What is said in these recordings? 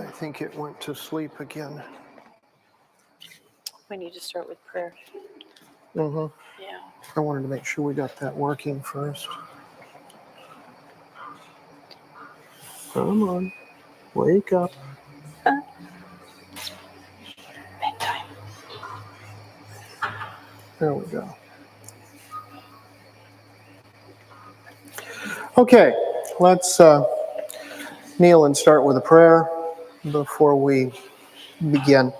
I think it went to sleep again. We need to start with prayer. Mm-hmm. Yeah. I wanted to make sure we got that working first. Come on, wake up. Bedtime. There we go. Okay, let's kneel and start with a prayer before we begin.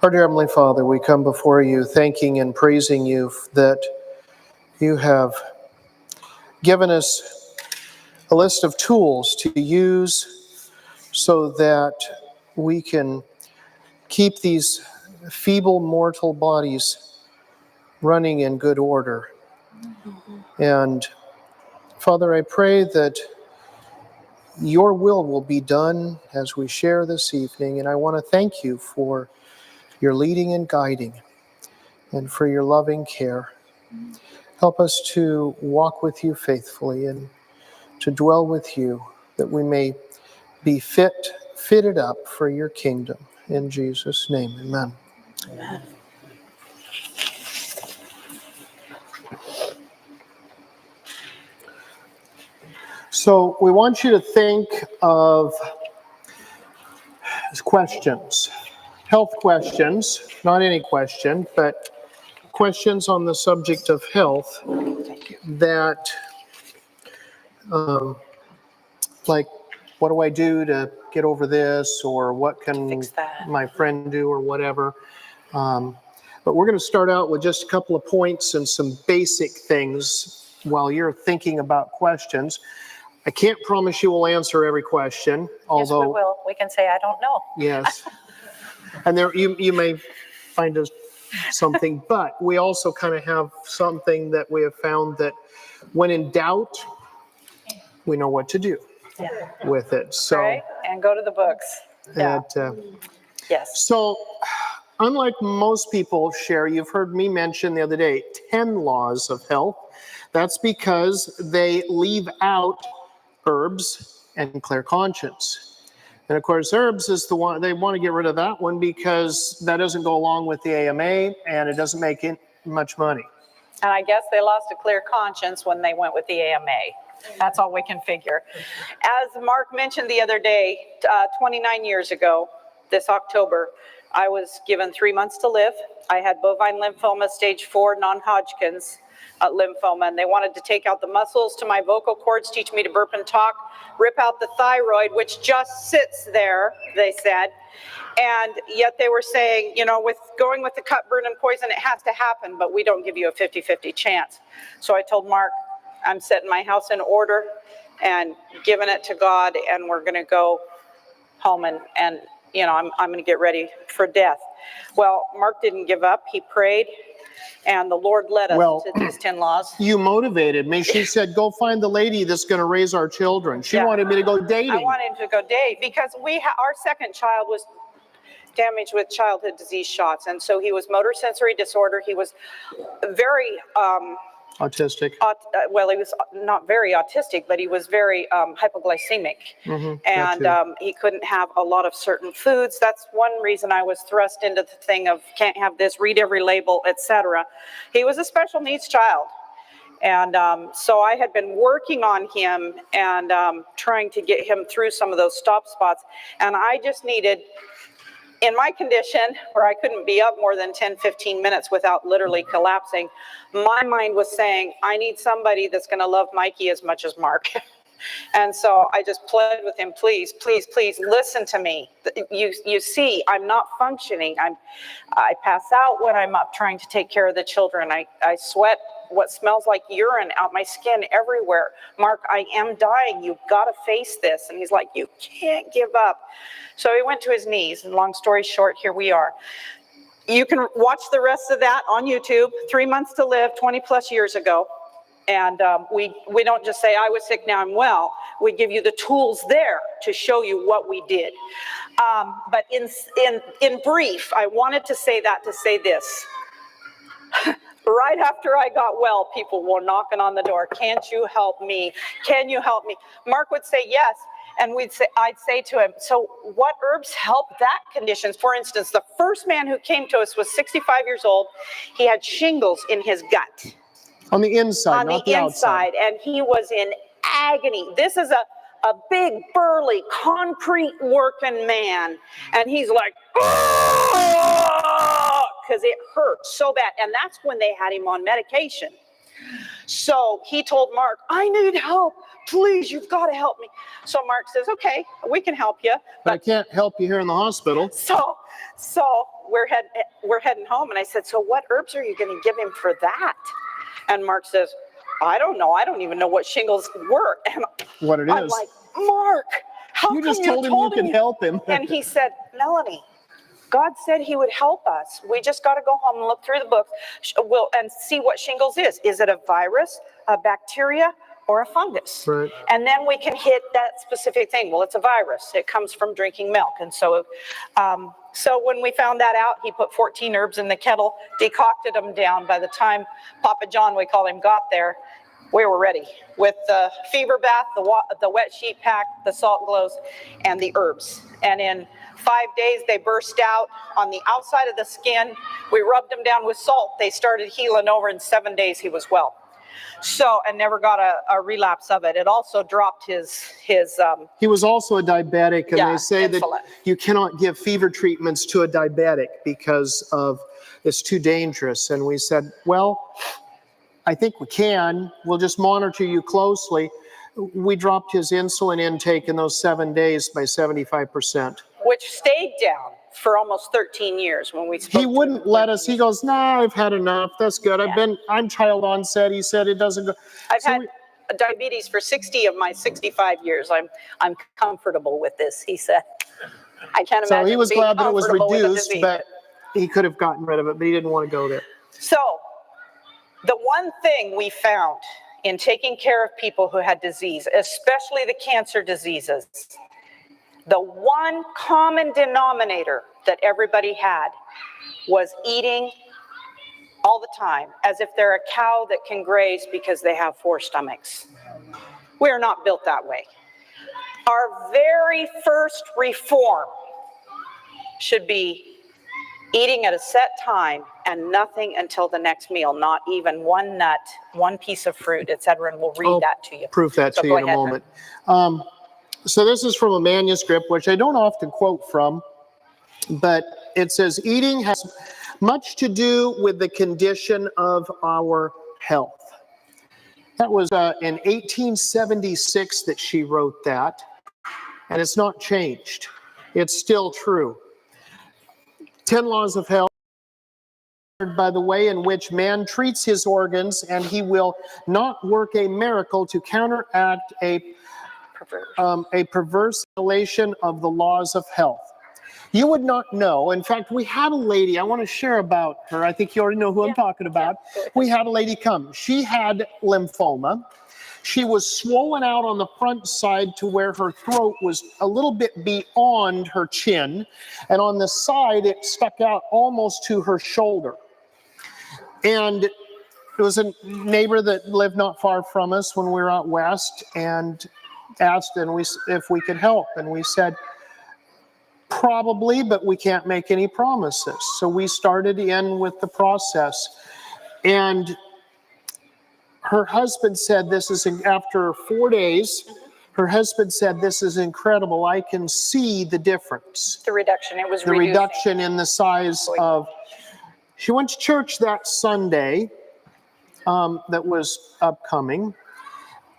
Our dear Heavenly Father, we come before you thanking and praising you that you have given us a list of tools to use so that we can keep these feeble mortal bodies running in good order. And Father, I pray that your will be done as we share this evening. And I want to thank you for your leading and guiding and for your loving care. Help us to walk with you faithfully and to dwell with you, that we may be fitted up for your kingdom. In Jesus' name, amen. Amen. So we want you to think of questions, health questions, not any question, but questions on the subject of health that, like, what do I do to get over this, or what can my friend do, or whatever. But we're going to start out with just a couple of points and some basic things while you're thinking about questions. I can't promise you we'll answer every question, although... Yes, we will. We can say, I don't know. Yes. And there you may find us something, but we also kind of have something that we have found that when in doubt, we know what to do with it. So, Right? And go to the books. Yeah. Yes. So, unlike most people share, you've heard me mention the other day, 10 laws of health. That's because they leave out herbs and clear conscience. And of course, herbs is the one, they want to get rid of that one because that doesn't go along with the AMA and it doesn't make much money. And I guess they lost a clear conscience when they went with the AMA. That's all we can figure. As Mark mentioned the other day, 29 years ago, this October, I was given 3 months to live. I had bovine lymphoma, stage 4, non-Hodgkin's lymphoma, and they wanted to take out the muscles to my vocal cords, teach me to burp and talk, rip out the thyroid, which just sits there, they said. And yet they were saying, you know, with going with the cut, burn, and poison, it has to happen, but we don't give you a 50-50 chance. So I told Mark, I'm setting my house in order and giving it to God, and we're going to go home and you know, I'm going to get ready for death. Well, Mark didn't give up. He prayed, and the Lord led us to these 10 laws. You motivated me. She said, go find the lady that's going to raise our children. She wanted me to go dating. I wanted to go date because our second child was damaged with childhood disease shots, and so he was motor sensory disorder. He was very autistic. Well, he was not very autistic, but he was very hypoglycemic. And he couldn't have a lot of certain foods. That's one reason I was thrust into the thing of can't have this, read every label, etc. He was a special needs child. And so I had been working on him and trying to get him through some of those stop spots. And I just needed, in my condition, where I couldn't be up more than 10, 15 minutes without literally collapsing, my mind was saying, I need somebody that's going to love Mikey as much as Mark. And so I just pled with him, please, please, please listen to me. You see, I'm not functioning. I pass out when I'm up trying to take care of the children. I sweat what smells like urine out my skin everywhere. Mark, I am dying. You've got to face this. And he's like, you can't give up. So he went to his knees, and long story short, here we are. You can watch the rest of that on YouTube, 3 months to live, 20 plus years ago. And we don't just say, I was sick, now I'm well. We give you the tools there to show you what we did. But in brief, I wanted to say that to say this. Right after I got well, people were knocking on the door. Can't you help me? Can you help me? Mark would say yes. And I'd say to him, so what herbs help that condition? For instance, the first man who came to us was 65 years old. He had shingles in his gut. On the inside, not the outside. And he was in agony. This is a big, burly, concrete working man. And he's like, because it hurt so bad. And that's when they had him on medication. So he told Mark, I need help. Please, you've got to help me. So Mark says, okay, we can help you. But I can't help you here in the hospital. So we're heading home. And I said, so what herbs are you going to give him for that? And Mark says, I don't know. I don't even know what shingles were. And what it I'm is. like, Mark, how you come just told him you can help him? And he said, Melanie, God said he would help us. We just got to go home and look through the book and see what shingles is. Is it a virus, a bacteria, or a fungus? Right. And then we can hit that specific thing. Well, it's a virus. It comes from drinking milk. And so when we found that out, he put 14 herbs in the kettle, decocted them down. By the time Papa John, we call him, got there, we were ready with the fever bath, the wet sheet pack, the salt glows, and the herbs. And in 5 days, they burst out on the outside of the skin. We rubbed them down with salt. They started healing over. In 7 days, he was well. So, and never got a relapse of it. It also dropped his he was also a diabetic, and they say insulin. that you cannot give fever treatments to a diabetic because it's too dangerous. And we said, well, I think we can. We'll just monitor you closely. We dropped his insulin intake in those 7 days by 75%. Which stayed down for almost 13 years when we spoke. He wouldn't let us. He goes, nah, I've had enough. That's good. I'm child onset. He said it doesn't go. I've had diabetes for 60 of my 65 years. I'm comfortable with this, he said. I can't imagine. So he was glad that it was reduced, but he could have gotten rid of it, but he didn't want to go there. So the one thing we found in taking care of people who had disease, especially the cancer diseases, the one common denominator that everybody had was eating all the time, as if they're a cow that can graze because they have 4 stomachs. We are not built that way. Our very first reform should be eating at a set time and nothing until the next meal, not even one nut, one piece of fruit, etc. And we'll read that to you. Proof that to you in a moment. So this is from a manuscript, which I don't often quote from, but it says, eating has much to do with the condition of our health. That was in 1876 that she wrote that, and it's not changed. It's still true. 10 laws of health by the way in which man treats his organs, and he will not work a miracle to counteract a perverse violation of the laws of health. You would not know. In fact, we had a lady, I want to share about her. I think you already know who I'm talking about. We had a lady come. She had lymphoma. She was swollen out on the front side to where her throat was a little bit beyond her chin. And on the side, it stuck out almost to her shoulder. And there was a neighbor that lived not far from us when we were out west and asked if we could help. And we said, probably, but we can't make any promises. So we started in with the process. And her husband said, this is, after 4 days, her husband said, this is incredible. I can see the difference. The reduction, it was the reducing. Reduction in the size of, she went to church that Sunday that was upcoming.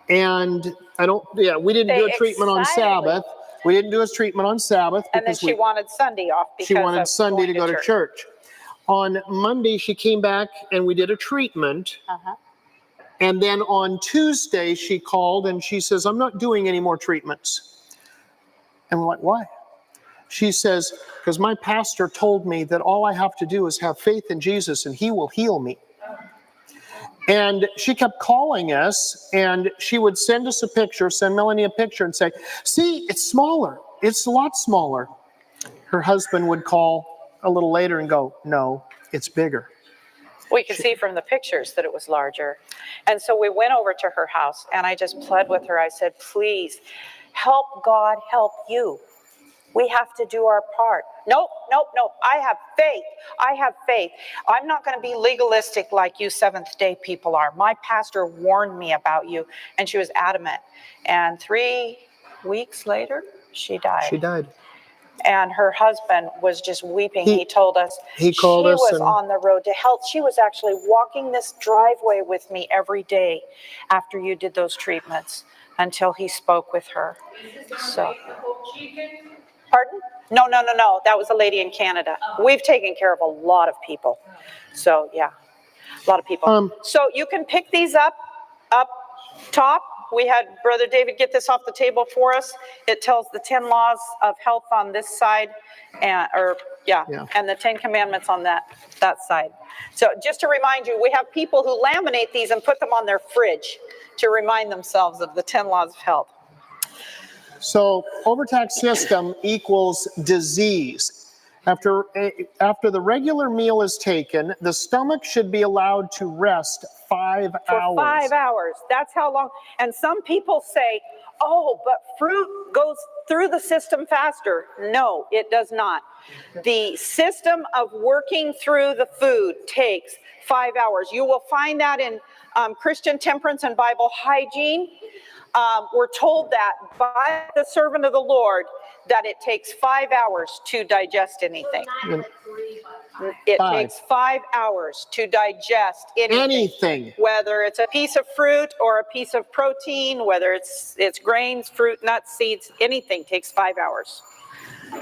And we didn't do a treatment on Sabbath. We didn't do a treatment on Sabbath. And then she wanted Sunday off. She wanted Sunday to go to church. On Monday, she came back and we did a treatment. And then on Tuesday, she called and she says, I'm not doing any more treatments. And we're like, why? She says, because my pastor told me that all I have to do is have faith in Jesus and he will heal me. And she kept calling us, and she would send us a picture, send Melanie a picture and say, see, it's smaller. It's a lot smaller. Her husband would call a little later and go, no, it's bigger. We could see from the pictures that it was larger. And so we went over to her house, and I just pled with her. I said, please, help God help you. We have to do our part. Nope. I have faith. I have faith. I'm not going to be legalistic like you Seventh-day people are. My pastor warned me about you, and she was adamant. And 3 weeks later, she died. She died. And her husband was just weeping. He told us he called us she was on the road to health. She was actually walking this driveway with me every day after you did those treatments until he spoke with her. So, pardon? No. That was a lady in Canada. We've taken care of a lot of people. So, yeah, a lot of people. So you can pick these up top. We had Brother David get this off the table for us. It tells the 10 laws of health on this side, and the 10 commandments on that side. So just to remind you, we have people who laminate these and put them on their fridge to remind themselves of the 10 laws of health. So overtaxed system equals disease. After the regular meal is taken, the stomach should be allowed to rest 5 hours. For 5 hours. That's how long. And some people say, oh, but fruit goes through the system faster. No, it does not. The system of working through the food takes 5 hours. You will find that in Christian Temperance and Bible Hygiene. We're told that by the servant of the Lord that it takes 5 hours to digest anything. It takes 5 hours to digest anything. Whether it's a piece of fruit or a piece of protein, whether it's grains, fruit, nuts, seeds, anything takes 5 hours.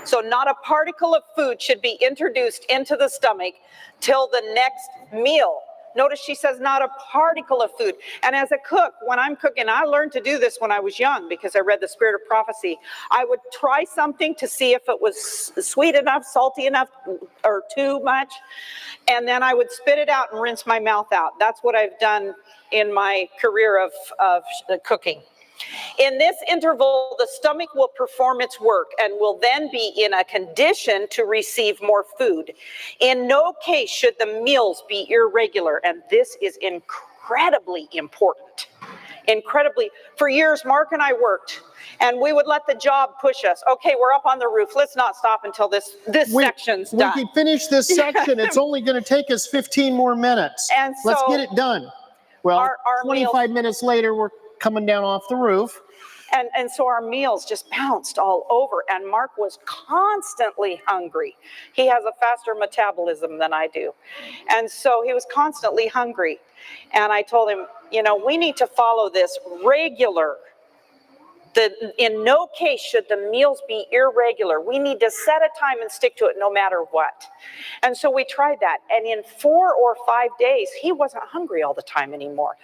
So not a particle of food should be introduced into the stomach till the next meal. Notice she says not a particle of food. And as a cook, when I'm cooking, I learned to do this when I was young because I read the Spirit of Prophecy. I would try something to see if it was sweet enough, salty enough, or too much. And then I would spit it out and rinse my mouth out. That's what I've done in my career of cooking. In this interval, the stomach will perform its work and will then be in a condition to receive more food. In no case should the meals be irregular, and this is incredibly important. Incredibly. For years, Mark and I worked, and we would let the job push us. Okay, we're up on the roof. Let's not stop until this section's done. We can finish this section. It's only going to take us 15 more minutes. And so let's get it done. Well, our 25 minutes later, we're coming down off the roof. And so our meals just bounced all over, and Mark was constantly hungry. He has a faster metabolism than I do. And so he was constantly hungry. And I told him, we need to follow this regular. In no case should the meals be irregular. We need to set a time and stick to it no matter what. And so we tried that. And in 4 or 5 days, he wasn't hungry all the time anymore.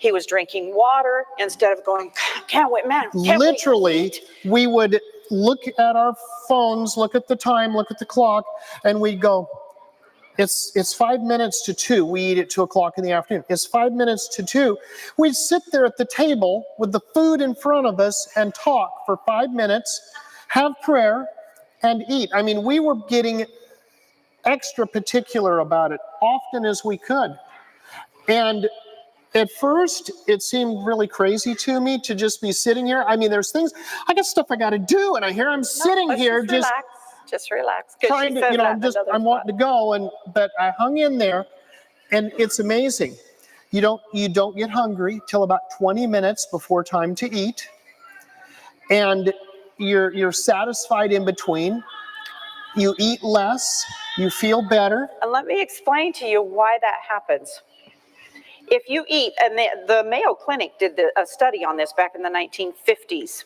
He was drinking water instead of going, can't wait, man. Literally, we would look at our phones, look at the time, look at the clock, and we'd go, it's 5 minutes to 2. We eat at 2 o'clock in the afternoon. It's 5 minutes to 2. We'd sit there at the table with the food in front of us and talk for 5 minutes, have prayer, and eat. I mean, we were getting extra particular about it often as we could. And at first, it seemed really crazy to me to just be sitting here. I mean, there's things, I got stuff I got to do, and I'm sitting here just relax. Trying to, I'm wanting to go, but I hung in there, and it's amazing. You don't get hungry till about 20 minutes before time to eat, and you're satisfied in between. You eat less, you feel better. And let me explain to you why that happens. If you eat, and the Mayo Clinic did a study on this back in the 1950s.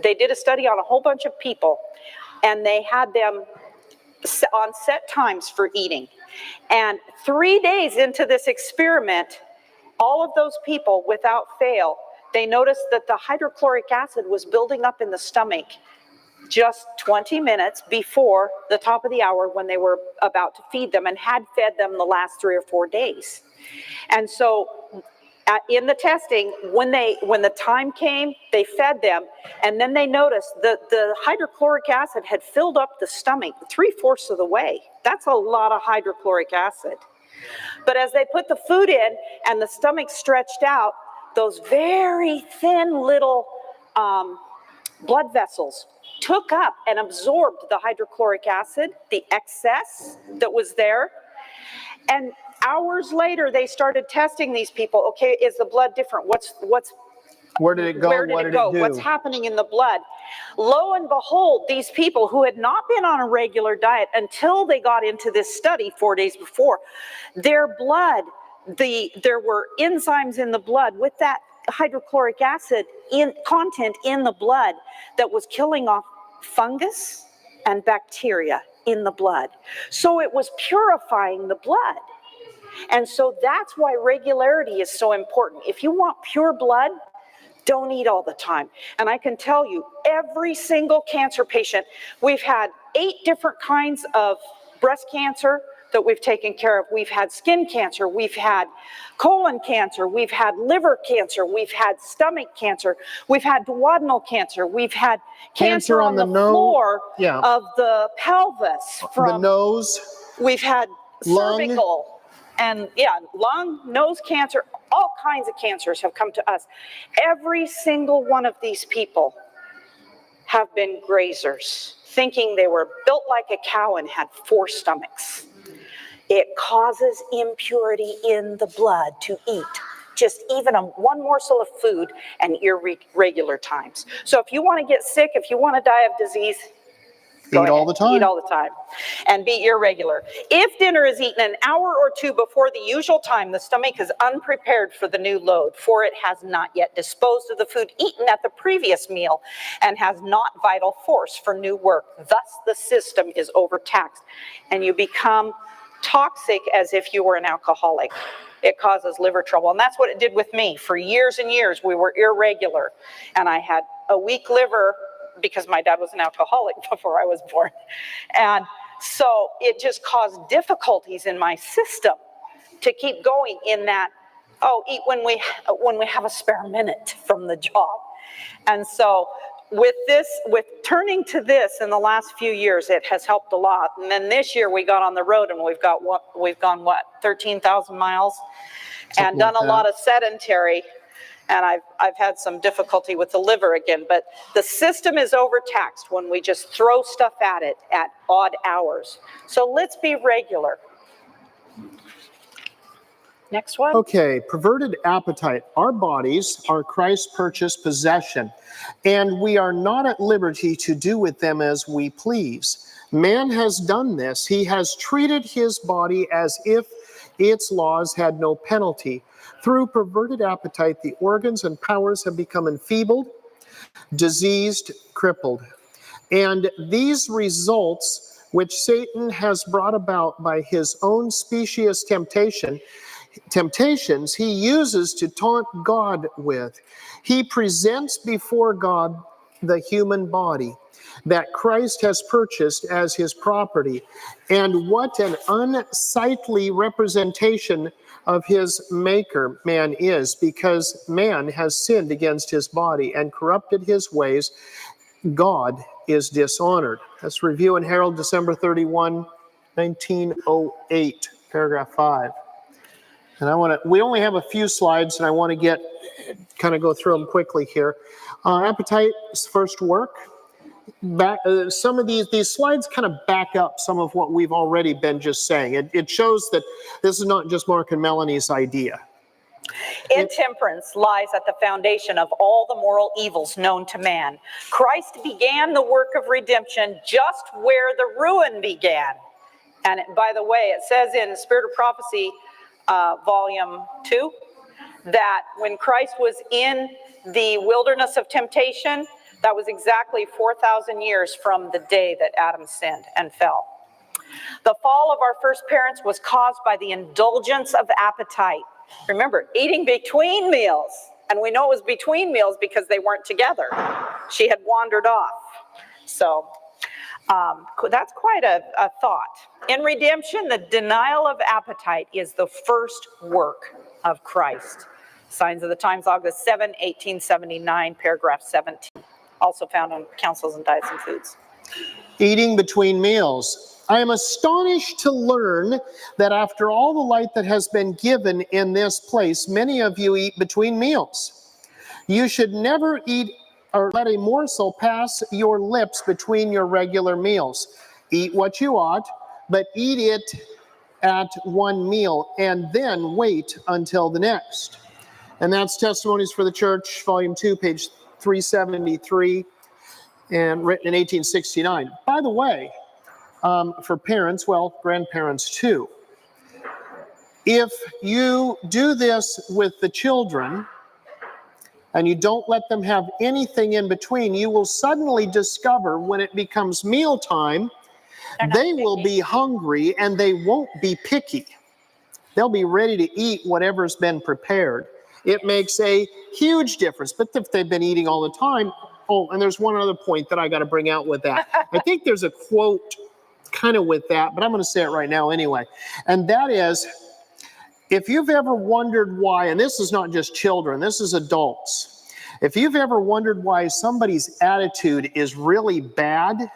They did a study on a whole bunch of people, and they had them on set times for eating. And 3 days into this experiment, all of those people, without fail, they noticed that the hydrochloric acid was building up in the stomach just 20 minutes before the top of the hour when they were about to feed them, and had fed them the last 3 or 4 days. And so in the testing, when the time came, they fed them, and then they noticed that the hydrochloric acid had filled up the stomach 3/4 of the way. That's a lot of hydrochloric acid. But as they put the food in and the stomach stretched out, those very thin little blood vessels took up and absorbed the hydrochloric acid, the excess that was there. And hours later, they started testing these people. Okay, is the blood different? Where did it go? Where did it go? What's happening in the blood? Lo and behold, these people who had not been on a regular diet until they got into this study 4 days before, their blood, there were enzymes in the blood with that hydrochloric acid content in the blood that was killing off fungus and bacteria in the blood. So it was purifying the blood. And so that's why regularity is so important. If you want pure blood, don't eat all the time. And I can tell you, every single cancer patient, we've had 8 different kinds of breast cancer that we've taken care of. We've had skin cancer, we've had colon cancer, we've had liver cancer, we've had stomach cancer, we've had duodenal cancer, we've had cancer on the floor of the pelvis, from the nose, we've had lung, cervical, and lung, nose cancer, all kinds of cancers have come to us. Every single one of these people have been grazers, thinking they were built like a cow and had 4 stomachs. It causes impurity in the blood to eat just even one morsel of food and irregular times. So if you want to get sick, if you want to die of disease, eat all the time. Eat all the time and be irregular. If dinner is eaten an hour or 2 before the usual time, the stomach is unprepared for the new load, for it has not yet disposed of the food eaten at the previous meal and has not vital force for new work. Thus, the system is overtaxed and you become toxic as if you were an alcoholic. It causes liver trouble. And that's what it did with me. For years and years, we were irregular. And I had a weak liver because my dad was an alcoholic before I was born. And so it just caused difficulties in my system to keep going in that, eat when we have a spare minute from the job. And so with turning to this in the last few years, it has helped a lot. And then this year we got on the road and we've gone 13,000 miles and done a lot of sedentary. And I've had some difficulty with the liver again, but the system is overtaxed when we just throw stuff at it at odd hours. So let's be regular. Next one. Okay, perverted appetite. Our bodies are Christ's purchased possession, and we are not at liberty to do with them as we please. Man has done this. He has treated his body as if its laws had no penalty. Through perverted appetite, the organs and powers have become enfeebled, diseased, crippled. And these results, which Satan has brought about by his own specious temptations, he uses to taunt God with. He presents before God the human body that Christ has purchased as his property. And what an unsightly representation of his maker man is, because man has sinned against his body and corrupted his ways. God is dishonored. Let's review in Herald, December 31, 1908, paragraph 5. And we only have a few slides, and I want to go through them quickly here. Appetite's first work. Some of these slides kind of back up some of what we've already been just saying. It shows that this is not just Mark and Melanie's idea. Intemperance lies at the foundation of all the moral evils known to man. Christ began the work of redemption just where the ruin began. And by the way, it says in Spirit of Prophecy, volume 2, that when Christ was in the wilderness of temptation, that was exactly 4,000 years from the day that Adam sinned and fell. The fall of our first parents was caused by the indulgence of appetite. Remember, eating between meals. And we know it was between meals because they weren't together. She had wandered off. So that's quite a thought. In redemption, the denial of appetite is the first work of Christ. Signs of the Times, August 7, 1879, paragraph 17. Also found on Counsels on Diets and Foods. Eating between meals. I am astonished to learn that after all the light that has been given in this place, many of you eat between meals. You should never eat or let a morsel pass your lips between your regular meals. Eat what you ought, but eat it at one meal and then wait until the next. And that's Testimonies for the Church, Volume 2, page 373, and written in 1869. By the way, for parents, well, grandparents too, if you do this with the children and you don't let them have anything in between, you will suddenly discover when it becomes mealtime, they will be hungry and they won't be picky. They'll be ready to eat whatever's been prepared. It makes a huge difference. But if they've been eating all the time, oh, and there's one other point that I got to bring out with that. I think there's a quote kind of with that, but I'm going to say it right now anyway. And that is, if you've ever wondered why, and this is not just children, this is adults. If you've ever wondered why somebody's attitude is really bad,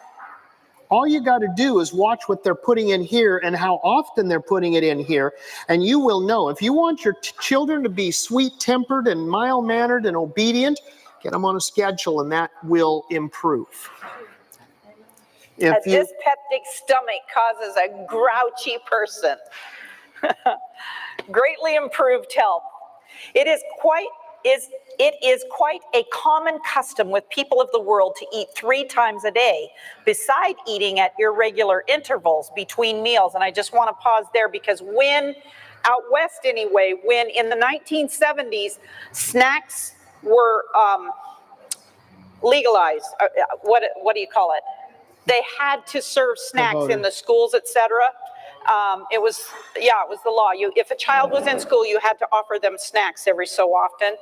all you got to do is watch what they're putting in here and how often they're putting it in here, and you will know. If you want your children to be sweet-tempered and mild-mannered and obedient, get them on a schedule, and that will improve. A dyspeptic stomach causes a grouchy person. Greatly improved health. It is quite a common custom with people of the world to eat 3 times a day, beside eating at irregular intervals between meals. And I just want to pause there, because when, out west anyway, when in the 1970s, snacks were legalized, what do you call it? They had to serve snacks in the schools, etc. It was the law. If a child was in school, you had to offer them snacks every so often.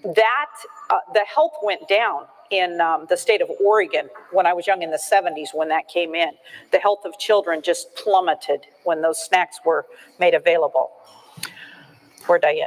The health went down in the state of Oregon when I was young in the 70s when that came in. The health of children just plummeted when those snacks were made available. Where did I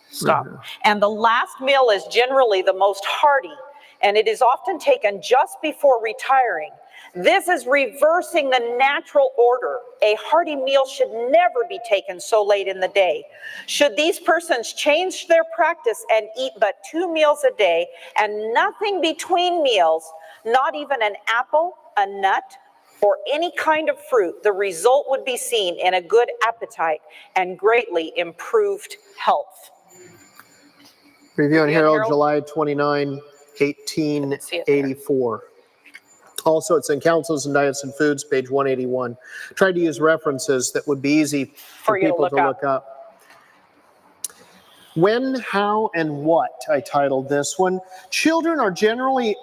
stop? Mm-hmm. And the last meal is generally the most hearty, and it is often taken just before retiring. This is reversing the natural order. A hearty meal should never be taken so late in the day. Should these persons change their practice and eat but 2 meals a day and nothing between meals, not even an apple, a nut, or any kind of fruit, the result would be seen in a good appetite and greatly improved health. Review on Herald, July 29, 1884. Also, it's in Counsels and Diets and Foods, page 181. Tried to use references that would be easy for people to look up. When, how, and what, I titled this one. Children are generally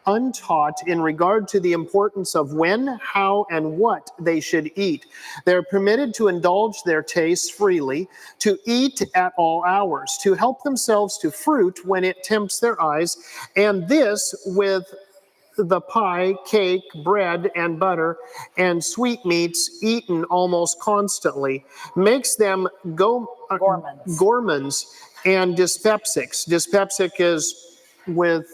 untaught in regard to the importance of when, how, and what they should eat. They're permitted to indulge their tastes freely, to eat at all hours, to help themselves to fruit when it tempts their eyes, and this with the pie, cake, bread, and butter, and sweetmeats eaten almost constantly, makes them gourmands and dyspeptics. Dyspeptic is with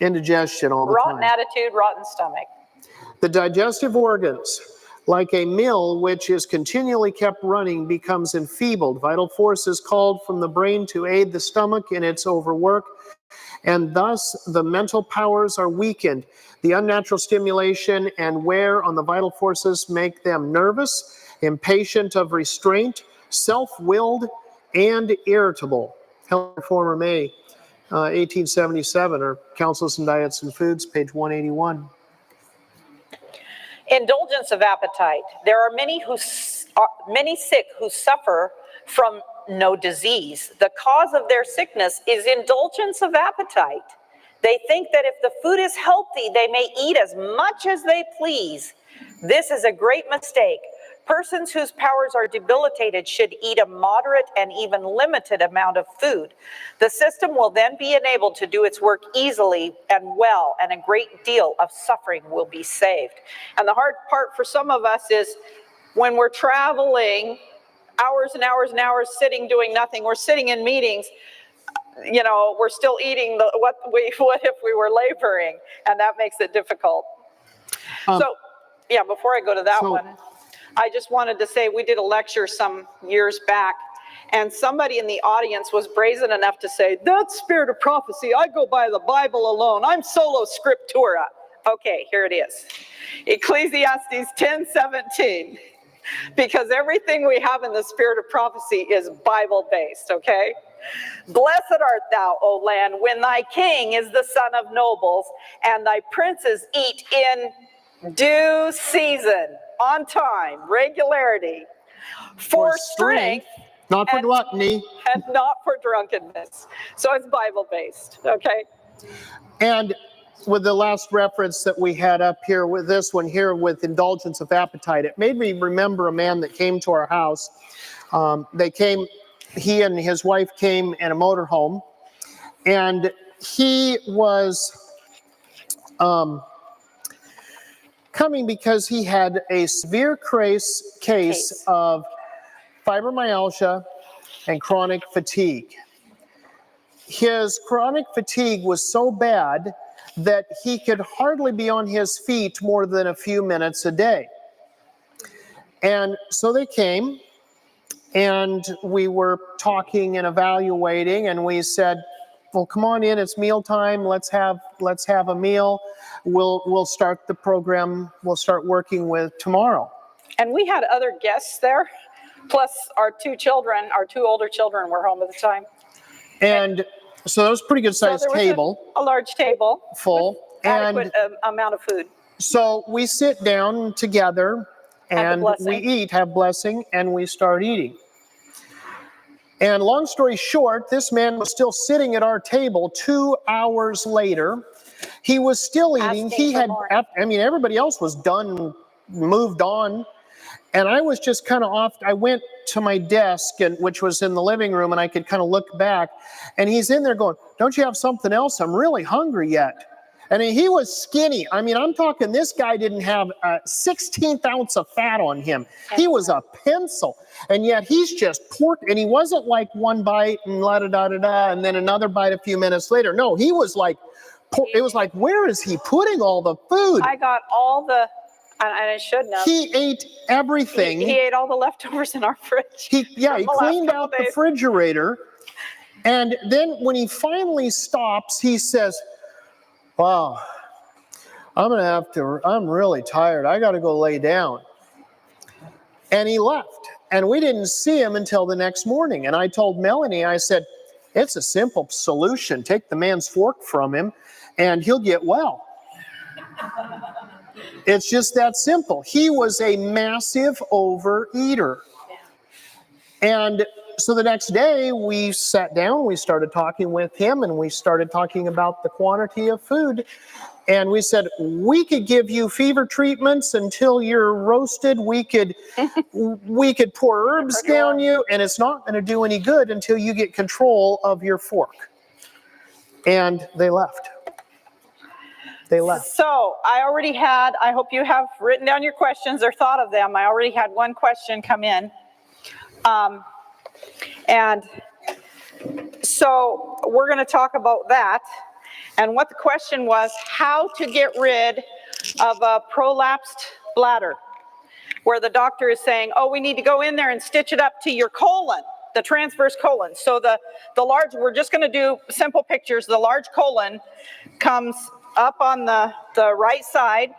indigestion all the time. Rotten attitude, rotten stomach. The digestive organs, like a mill which is continually kept running, becomes enfeebled. Vital force is called from the brain to aid the stomach in its overwork, and thus the mental powers are weakened. The unnatural stimulation and wear on the vital forces make them nervous, impatient of restraint, self-willed, and irritable. Health Reformer, May 1877, or Counsels and Diets and Foods, page 181. Indulgence of appetite. There are many sick who suffer from no disease. The cause of their sickness is indulgence of appetite. They think that if the food is healthy, they may eat as much as they please. This is a great mistake. Persons whose powers are debilitated should eat a moderate and even limited amount of food. The system will then be enabled to do its work easily and well, and a great deal of suffering will be saved. And the hard part for some of us is when we're traveling, hours and hours and hours sitting doing nothing. We're sitting in meetings, we're still eating what if we were laboring, and that makes it difficult. So, yeah, before I go to that so- one, I just wanted to say we did a lecture some years back, and somebody in the audience was brazen enough to say, that's spirit of prophecy. I go by the Bible alone. I'm solo scriptura. Okay, here it is. Ecclesiastes 10:17. Because everything we have in the spirit of prophecy is Bible-based, okay? Blessed art thou, O land, when thy king is the son of nobles, and thy princes eat in due season, on time, regularity, for strength, not for and- gluttony. and not for drunkenness. So it's Bible-based, okay? And with the last reference that we had up here, with this one here, with indulgence of appetite, it made me remember a man that came to our house. He and his wife came in a motorhome, and he was coming because he had a severe case of fibromyalgia and chronic fatigue. His chronic fatigue was so bad that he could hardly be on his feet more than a few minutes a day. And so they came, and we were talking and evaluating, and we said, well, come on in, it's mealtime, let's have a meal. We'll start the program, we'll start working with tomorrow. And we had other guests there, plus our two older children were home at the time. And so it was a pretty good sized table. A large table. Full. Adequate amount of food. So we sit down together and we eat, have blessing, and we start eating. And long story short, this man was still sitting at our table 2 hours later. He was still eating. Everybody else was done, moved on. And I was just kind of off. I went to my desk, which was in the living room, and I could kind of look back. And he's in there going, don't you have something else? I'm really hungry yet. And he was skinny. I'm talking, this guy didn't have a 16th ounce of fat on him. He was a pencil. And yet he's just pork. And he wasn't like one bite and la-da-da-da-da, and then another bite a few minutes later. No, he was like, it was like, where is he putting all the food? I got all the... And I shouldn't have. He ate everything. He ate all the leftovers in our fridge. He cleaned out the refrigerator. And then when he finally stops, he says, wow, I'm really tired. I got to go lay down. And he left. And we didn't see him until the next morning. And I told Melanie, I said, it's a simple solution. Take the man's fork from him and he'll get well. It's just that simple. He was a massive overeater. And so the next day we sat down, we started talking with him, and we started talking about the quantity of food. And we said, we could give you fever treatments until you're roasted. We could pour herbs down you, and it's not going to do any good until you get control of your fork. And they left. So I hope you have written down your questions or thought of them. I already had one question come in. And so we're going to talk about that. And what the question was, how to get rid of a prolapsed bladder, where the doctor is saying, oh, we need to go in there and stitch it up to your colon, the transverse colon. So the large, we're just going to do simple pictures. The large colon comes up on the right side,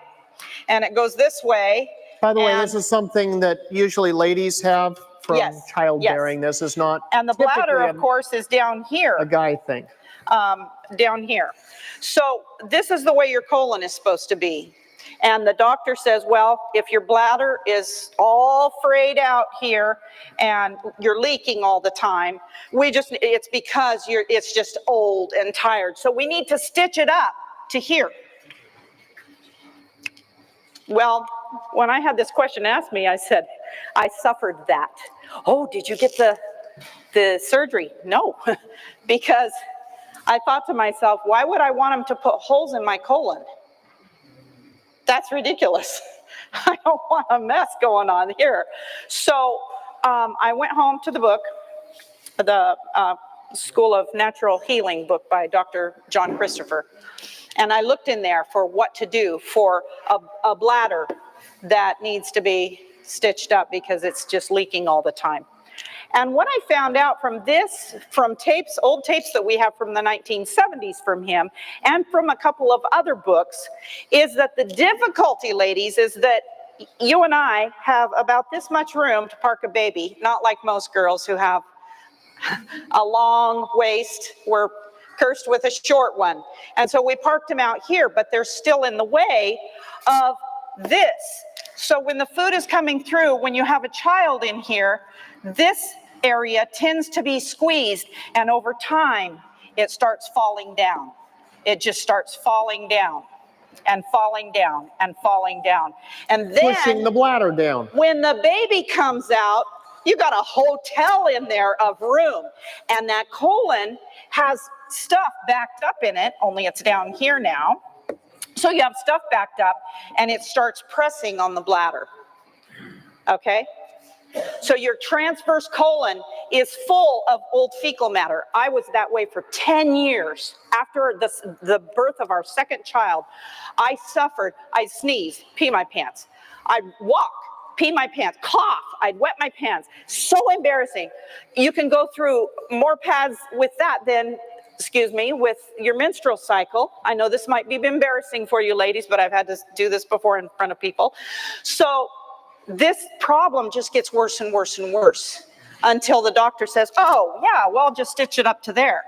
and it goes this way. By the way, this is something that usually ladies have from childbearing. This is not. And the bladder, of course, is down here. A guy thing. Down here. So this is the way your colon is supposed to be. And the doctor says, well, if your bladder is all frayed out here and you're leaking all the time, it's because it's just old and tired. So we need to stitch it up to here. Well, when I had this question asked me, I said, I suffered that. Oh, did you get the surgery? No, because I thought to myself, why would I want him to put holes in my colon? That's ridiculous. I don't want a mess going on here. So I went home to the book, the School of Natural Healing book by Dr. John Christopher. And I looked in there for what to do for a bladder that needs to be stitched up because it's just leaking all the time. And what I found out from this, from tapes, old tapes that we have from the 1970s from him, and from a couple of other books, is that the difficulty, ladies, is that you and I have about this much room to park a baby, not like most girls who have a long waist. We're cursed with a short one. And so we parked them out here, but they're still in the way of this. So when the food is coming through, when you have a child in here, this area tends to be squeezed, and over time it starts falling down. It just starts falling down and falling down and falling down. And then pushing the bladder down. When the baby comes out, you got a hotel in there of room, and that colon has stuff backed up in it, only it's down here now. So you have stuff backed up, and it starts pressing on the bladder. Okay? So your transverse colon is full of old fecal matter. I was that way for 10 years. After the birth of our second child, I suffered. I'd sneeze, pee my pants. I'd walk, pee my pants, cough, I'd wet my pants. So embarrassing. You can go through more pads with that than, excuse me, with your menstrual cycle. I know this might be embarrassing for you ladies, but I've had to do this before in front of people. So this problem just gets worse and worse and worse until the doctor says, oh, yeah, well, just stitch it up to there.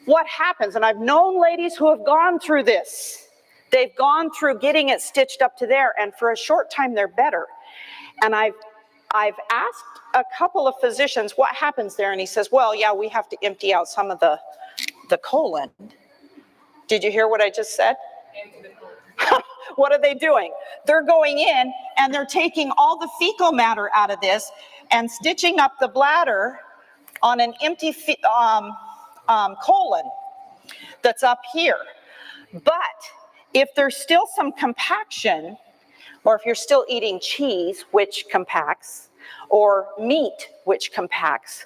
What happens, and I've known ladies who have gone through this. They've gone through getting it stitched up to there, and for a short time, they're better. And I've asked a couple of physicians what happens there, and he says, well, yeah, we have to empty out some of the colon. Did you hear what I just said? What are they doing? They're going in and they're taking all the fecal matter out of this and stitching up the bladder on an empty colon that's up here. But if there's still some compaction, or if you're still eating cheese, which compacts, or meat, which compacts,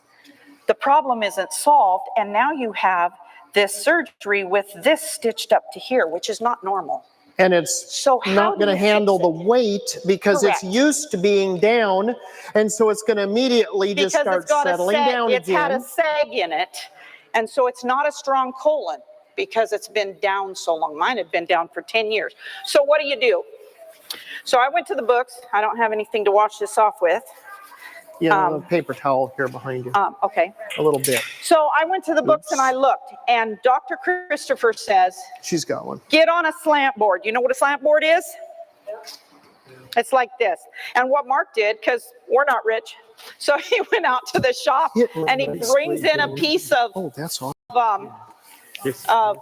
the problem isn't solved, and now you have this surgery with this stitched up to here, which is not normal. And it's not going to handle the weight because it's used to being down, and so it's going to immediately just start settling down again. It's had a sag in it, and so it's not a strong colon because it's been down so long. Mine had been down for 10 years. So what do? So I went to the books. I don't have anything to wash this off with. Yeah, a paper towel here behind you. Okay. A little bit. So I went to the books and I looked, and Dr. Christopher says, she's got one. Get on a slant board. You know what a slant board is? It's like this. And what Mark did, because we're not rich, so he went out to the shop and he brings in a piece of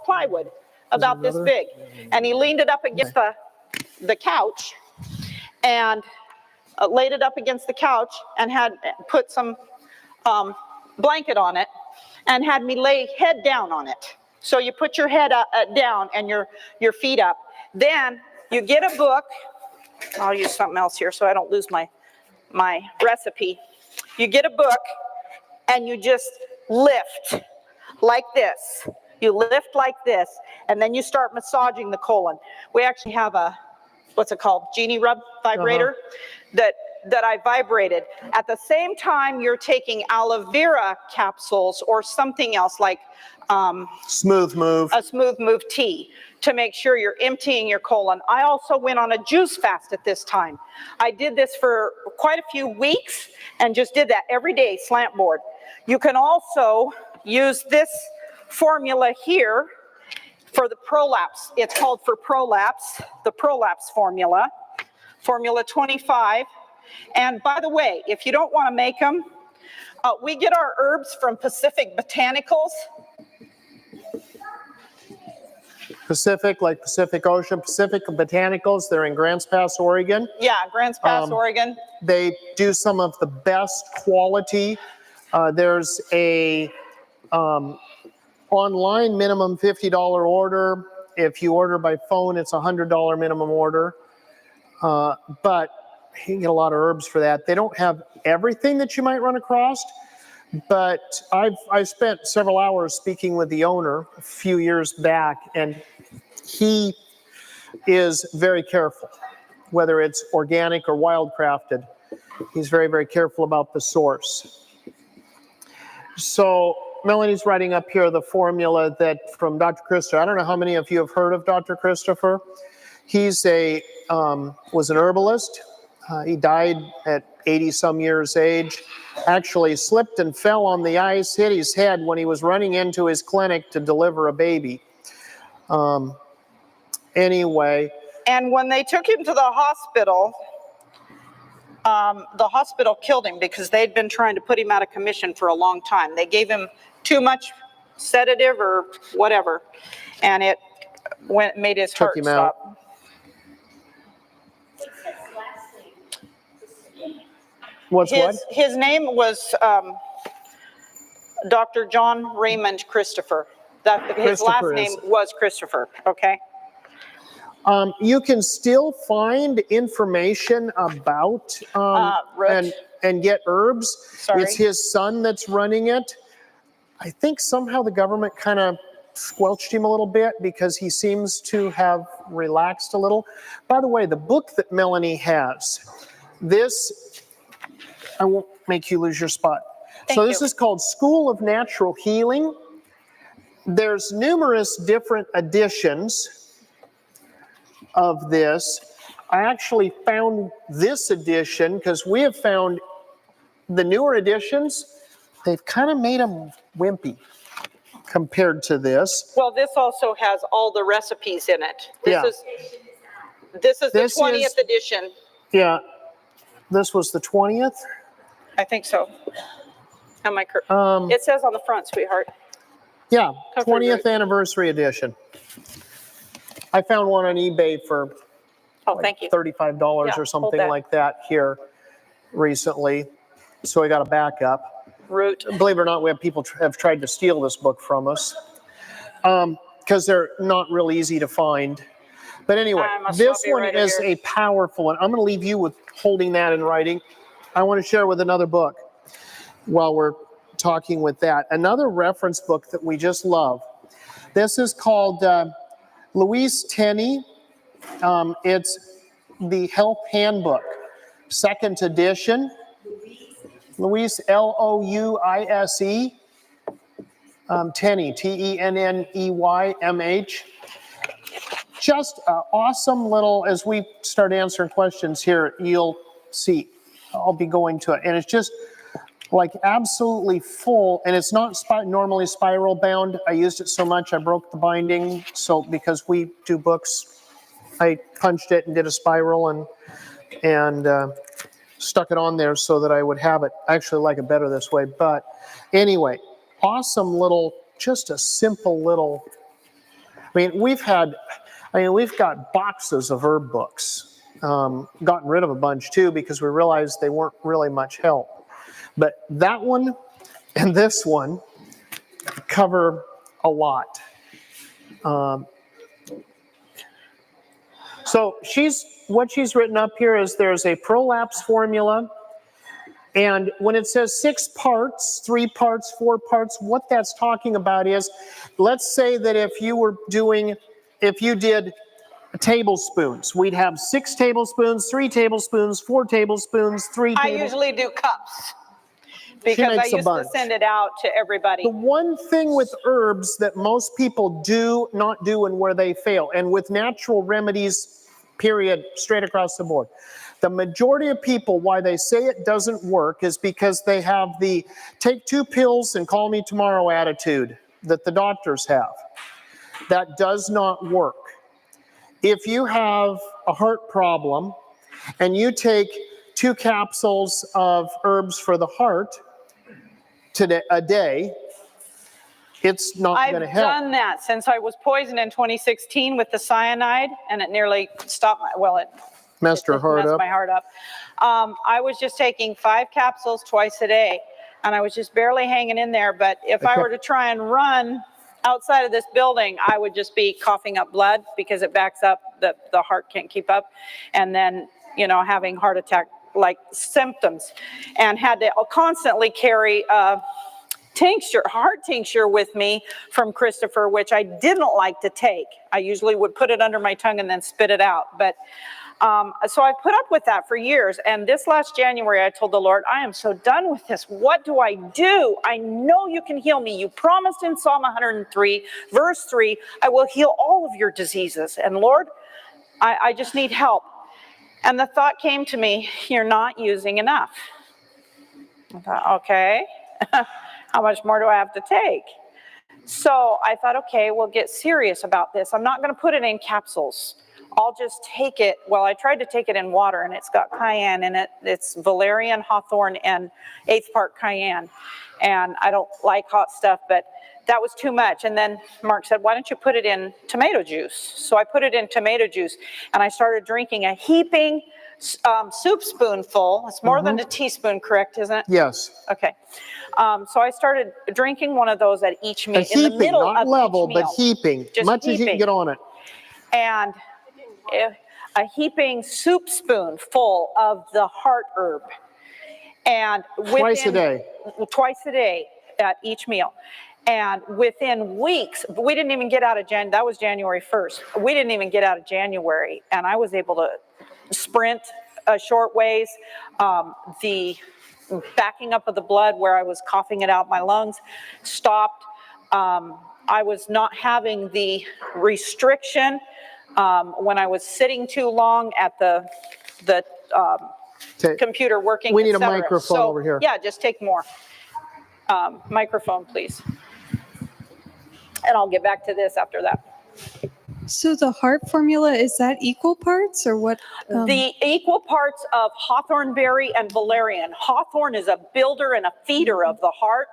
plywood about this big, and he leaned it up against the couch and laid it up against the couch and had put some blanket on it and had me lay head down on it. So you put your head down and your feet up. Then you get a book. I'll use something else here so I don't lose my recipe. You get a book and you just lift like this. You lift like this, and then you start massaging the colon. We actually have a, what's it called, Genie Rub vibrator that I vibrated. At the same time, you're taking aloe vera capsules or something else like Smooth Move. A Smooth Move tea to make sure you're emptying your colon. I also went on a juice fast at this time. I did this for quite a few weeks and just did that every day, slant board. You can also use this formula here for the prolapse. It's called for prolapse, the prolapse formula, formula 25. And by the way, if you don't want to make them, we get our herbs from Pacific Botanicals. Pacific, like Pacific Ocean, Pacific Botanicals. They're in Grants Pass, Oregon. Yeah, Grants Pass, Oregon. They do some of the best quality. There's a online minimum $50 order. If you order by phone, it's $100 minimum order. But you can get a lot of herbs for that. They don't have everything that you might run across, but I spent several hours speaking with the owner a few years back, and he is very careful, whether it's organic or wildcrafted. He's very, very careful about the source. So Melanie's writing up here the formula that from Dr. Christopher. I don't know how many of you have heard of Dr. Christopher. He's was an herbalist. He died at 80-some years age. Actually slipped and fell on the ice, hit his head when he was running into his clinic to deliver a baby. Anyway. And when they took him to the hospital killed him because they'd been trying to put him out of commission for a long time. They gave him too much sedative or whatever, and it made his heart stop. What? His name was Dr. John Raymond Christopher. His last name was Christopher, okay? You can still find information about and get herbs. Sorry. It's his son that's running it. I think somehow the government kind of squelched him a little bit because he seems to have relaxed a little. By the way, the book that Melanie has, I won't make you lose your spot. This is called School of Natural Healing. There's numerous different editions of this. I actually found this edition because we have found the newer editions, they've kind of made them wimpy compared to this. Well, this also has all the recipes in it. This is the 20th edition. Yeah. This was the 20th? I think so. Am I correct? It says on the front, sweetheart. Yeah, 20th anniversary edition. I found one on eBay for thank you. $35 or something like that here recently. So I got a backup. Believe it or not, we have people have tried to steal this book from us because they're not real easy to find. But anyway, this one is a powerful one. I'm going to leave you with holding that in writing. I want to share with another book while we're talking with that. Another reference book that we just love. This is called Louise Tenney. It's the Health Handbook, 2nd edition. Louise, Louise, Tenney, Tenneymh. Just an awesome little, as we start answering questions here, you'll see. I'll be going to it. And it's just like absolutely full. And it's not normally spiral bound. I used it so much I broke the binding. So because we do books, I punched it and did a spiral and stuck it on there so that I would have it. I actually like it better this way. But anyway, awesome little, just a simple little, we've got boxes of herb books. Gotten rid of a bunch too because we realized they weren't really much help. But that one and this one cover a lot. So what she's written up here is there's a prolapse formula. And when it says 6 parts, 3 parts, 4 parts, what that's talking about is, let's say that if you did tablespoons, we'd have 6 tablespoons, 3 tablespoons, 4 tablespoons, 3 tablespoons. I usually do cups because I used to send it out to everybody. The one thing with herbs that most people do not do and where they fail, and with natural remedies, period, straight across the board, the majority of people, why they say it doesn't work is because they have the take 2 pills and call me tomorrow attitude that the doctors have. That does not work. If you have a heart problem and you take 2 capsules of herbs for the heart a day, it's not going to help. I've done that since I was poisoned in 2016 with the cyanide, and it nearly stopped it messed my heart up. I was just taking 5 capsules twice a day, and I was just barely hanging in there. But if I were to try and run outside of this building, I would just be coughing up blood because it backs up, the heart can't keep up, and then having heart attack like symptoms, and had to constantly carry heart tincture with me from Christopher, which I didn't like to take. I usually would put it under my tongue and then spit it out. But so I put up with that for years. And this last January, I told the Lord, I am so done with this. What do I do? I know you can heal me. You promised in Psalm 103, verse 3, I will heal all of your diseases. And Lord, I just need help. And the thought came to me, you're not using enough. I thought, okay, how much more do I have to take? So I thought, okay, we'll get serious about this. I'm not going to put it in capsules. I'll just take it. Well, I tried to take it in water, and it's got cayenne in it. It's valerian, hawthorn, and 1/8 part cayenne. And I don't like hot stuff, but that was too much. And then Mark said, why don't you put it in tomato juice? So I put it in tomato juice, and I started drinking a heaping soup spoonful. It's more than a teaspoon, correct, isn't it? Yes. Okay. So I started drinking one of those at each meal. Heaping, in the middle not of level, each meal. but heaping. Just Much as you can get on it. And a heaping soup spoon full of the heart herb. And Twice a day. Twice a day at each meal. And within weeks, we didn't even get out of January. That was January 1st. We didn't even get out of January. And I was able to sprint short ways. The backing up of the blood where I was coughing it out my lungs stopped. I was not having the restriction when I was sitting too long at the computer working. We need a microphone over here. Yeah, just take more. Microphone, please. And I'll get back to this after that. So the heart formula, is that equal parts or what? The equal parts of hawthorn berry and valerian. Hawthorn is a builder and a feeder of the heart.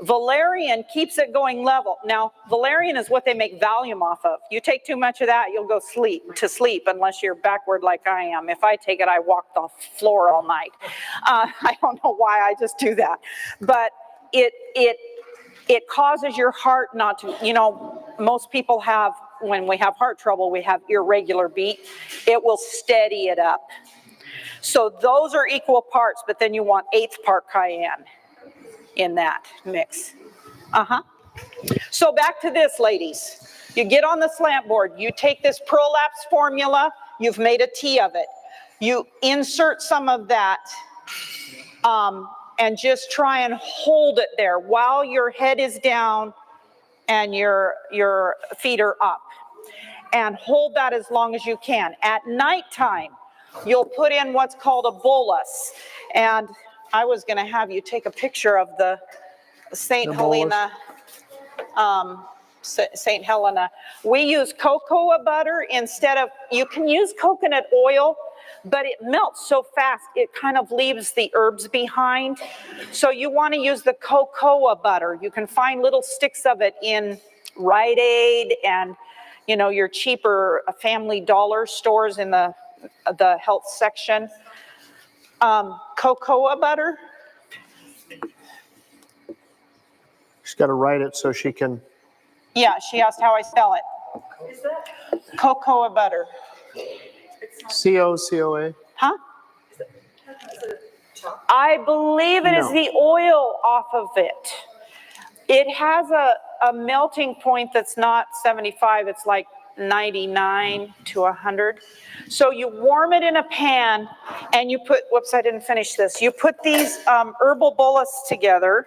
Valerian keeps it going level. Now, valerian is what they make Valium off of. You take too much of that, you'll go to sleep unless you're backward like I am. If I take it, I walk the floor all night. I don't know why, I just do that. But it causes your heart not to, most people have, when we have heart trouble, we have irregular beat. It will steady it up. So those are equal parts, but then you want 1/8 part cayenne in that mix. So back to this, ladies. You get on the slant board, you take this prolapse formula, you've made a tea of it. You insert some of that and just try and hold it there while your head is down and your feet are up. And hold that as long as you can. At nighttime, you'll put in what's called a bolus. And I was going to have you take a picture of the St. Helena. St. Helena. We use cocoa butter instead of, you can use coconut oil, but it melts so fast, it kind of leaves the herbs behind. So you want to use the cocoa butter. You can find little sticks of it in Rite Aid and, your cheaper Family Dollar stores in the health section. Cocoa butter. She's got to write it so she can. Yeah, she asked how I spell it. Is that? Cocoa butter. COCOA. Huh? I believe it is the oil off of it. It has a melting point that's not 75, it's like 99 to 100. So you warm it in a pan and you put, whoops, I didn't finish this. You put these herbal bolus together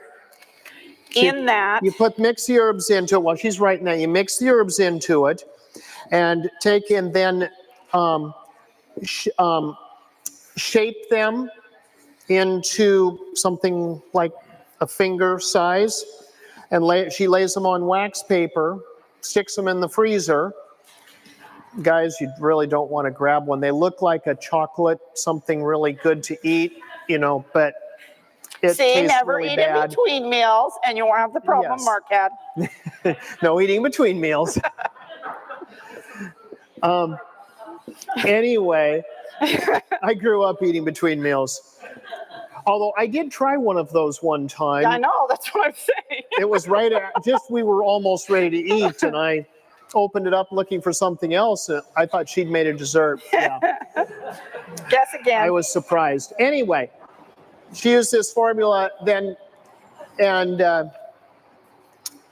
in that. You mix the herbs into it. While she's writing that, you mix the herbs into it and take and then shape them into something like a finger size, and she lays them on wax paper, sticks them in the freezer. Guys, you really don't want to grab one. They look like a chocolate, something really good to eat, but it tastes never really eat bad. in between meals, and you won't have the problem Mark had. No eating between meals. Anyway, I grew up eating between meals. Although I did try one of those one time. I know, that's what I'm saying. It was we were almost ready to eat, and I opened it up looking for something else. I thought she'd made a dessert. Yeah. Guess again. I was surprised. Anyway, she used this formula then, and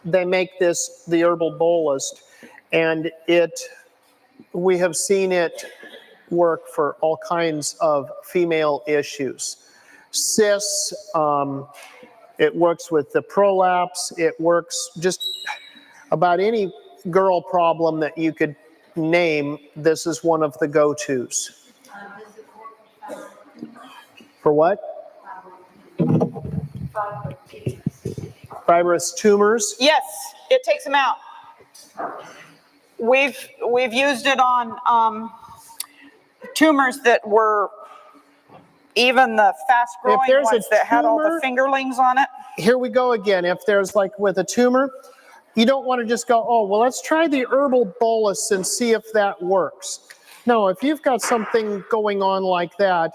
they make this the herbal bolus, and we have seen it work for all kinds of female issues. Cysts, it works with the prolapse, it works just about any girl problem that you could name. This is one of the go-tos. For what? Fibrous tumors? Yes, it takes them out. We've used it on tumors that were even the fast-growing ones that had all the fingerlings on it. Here we go again. If there's like with a tumor, you don't want to just go, oh, well, let's try the herbal bolus and see if that works. No, if you've got something going on like that,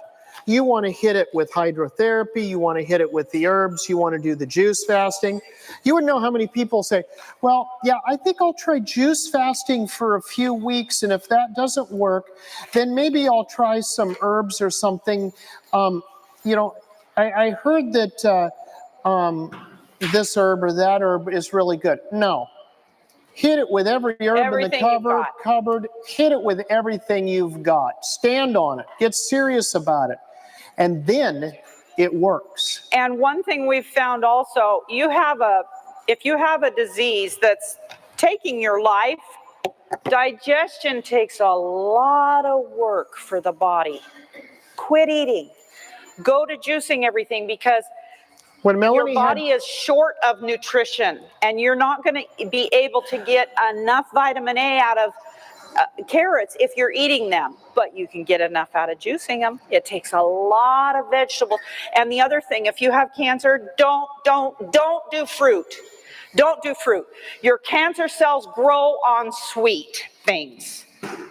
you want to hit it with hydrotherapy, you want to hit it with the herbs, you want to do the juice fasting. You would know how many people say, well, yeah, I think I'll try juice fasting for a few weeks, and if that doesn't work, then maybe I'll try some herbs or something. I heard that this herb or that herb is really good. No. Hit it with every herb in the cupboard. Hit it with everything you've got. Stand on it. Get serious about it. And then it works. And one thing we've found also, if you have a disease that's taking your life, digestion takes a lot of work for the body. Quit eating. Go to juicing everything, because when Melanie your body is short of nutrition, and you're not going to be able to get enough vitamin A out of carrots if you're eating them, but you can get enough out of juicing them. It takes a lot of vegetables. And the other thing, if you have cancer, don't do fruit. Don't do fruit. Your cancer cells grow on sweet things.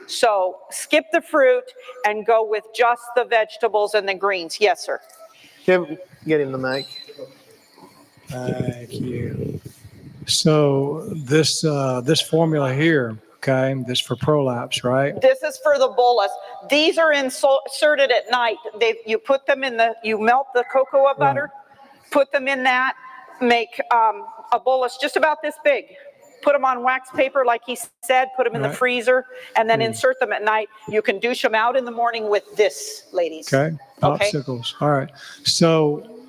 So skip the fruit and go with just the vegetables and the greens. Yes, sir. Get him the mic. Thank you. So this formula here, okay, this for prolapse, right? This is for the bolus. These are inserted at night. You put them you melt the cocoa butter, put them in that, make a bolus just about this big. Put them on wax paper, like he said, put them in the freezer, and then insert them at night. You can douche them out in the morning with this, ladies. Okay, popsicles. All right. So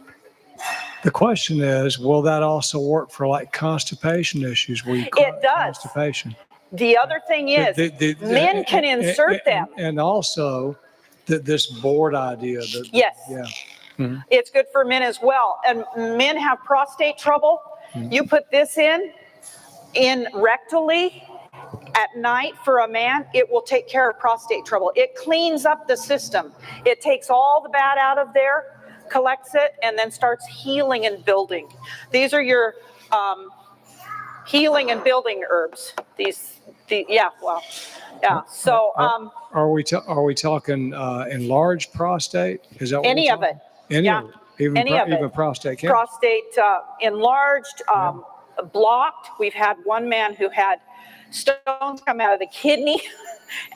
the question is, will that also work for like constipation issues? It does. Constipation. The other thing is, men can insert them. And also, this board idea. Yes. Yeah. Mm-hmm. It's good for men as well. And men have prostate trouble. Mm-hmm. You put this in rectally at night for a man, it will take care of prostate trouble. It cleans up the system. It takes all the bad out of there, collects it, and then starts healing and building. These are your healing and building herbs. So are we talking enlarged prostate? Is that what any of it? Any of it? Even prostate cancer? Prostate enlarged, blocked. We've had one man who had stones come out of the kidney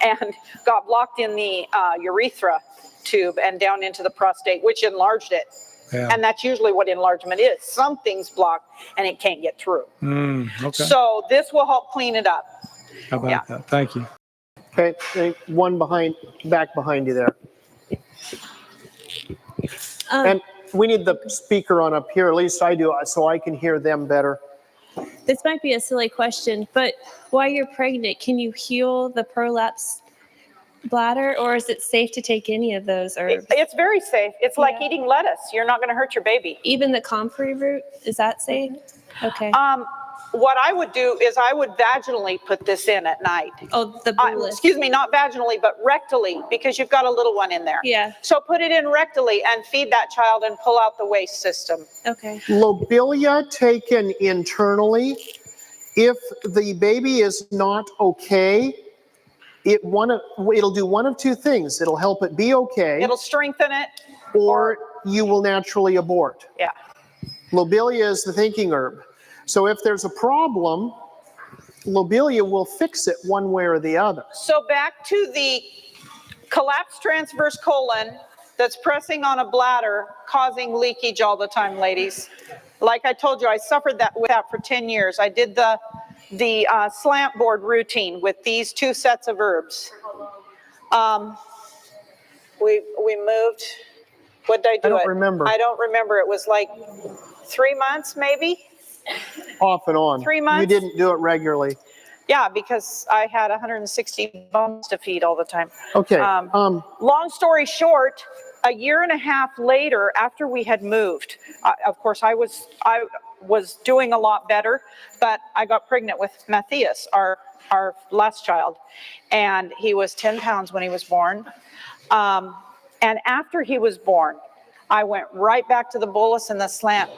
and got blocked in the urethra tube and down into the prostate, which enlarged it. Yeah. And that's usually what enlargement is. Something's blocked and it can't get through. Okay. So this will help clean it up. How about that? Thank you. Okay, one back behind you there. And we need the speaker on up here, at least I do, so I can hear them better. This might be a silly question, but while you're pregnant, can you heal the prolapse bladder, or is it safe to take any of those herbs? It's very safe. It's like eating lettuce. You're not going to hurt your baby. Even the comfrey root, is that safe? Okay. What I would do is I would vaginally put this in at night. Oh, the bolus. Excuse me, not vaginally, but rectally, because you've got a little one in there. Yeah. So put it in rectally and feed that child and pull out the waste system. Okay. Lobelia taken internally, if the baby is not okay, it'll do one of two things. It'll help it be okay. It'll strengthen it. Or you will naturally abort. Yeah. Lobelia is the thinking herb. So if there's a problem, lobelia will fix it one way or the other. So back to the collapsed transverse colon that's pressing on a bladder, causing leakage all the time, ladies. like I told you, I suffered with that for 10 years. I did the slant board routine with these 2 sets of herbs. We moved. What did I do? I don't remember. I don't remember. It was like 3 months, maybe. Off and on. 3 months. You didn't do it regularly. Yeah, because I had 160 bones to feed all the time. Okay. Long story short, a year and a half later, after we had moved, of course, I was doing a lot better, but I got pregnant with Matthias, our last child, and he was 10 pounds when he was born. And after he was born, I went right back to the bolus and the slant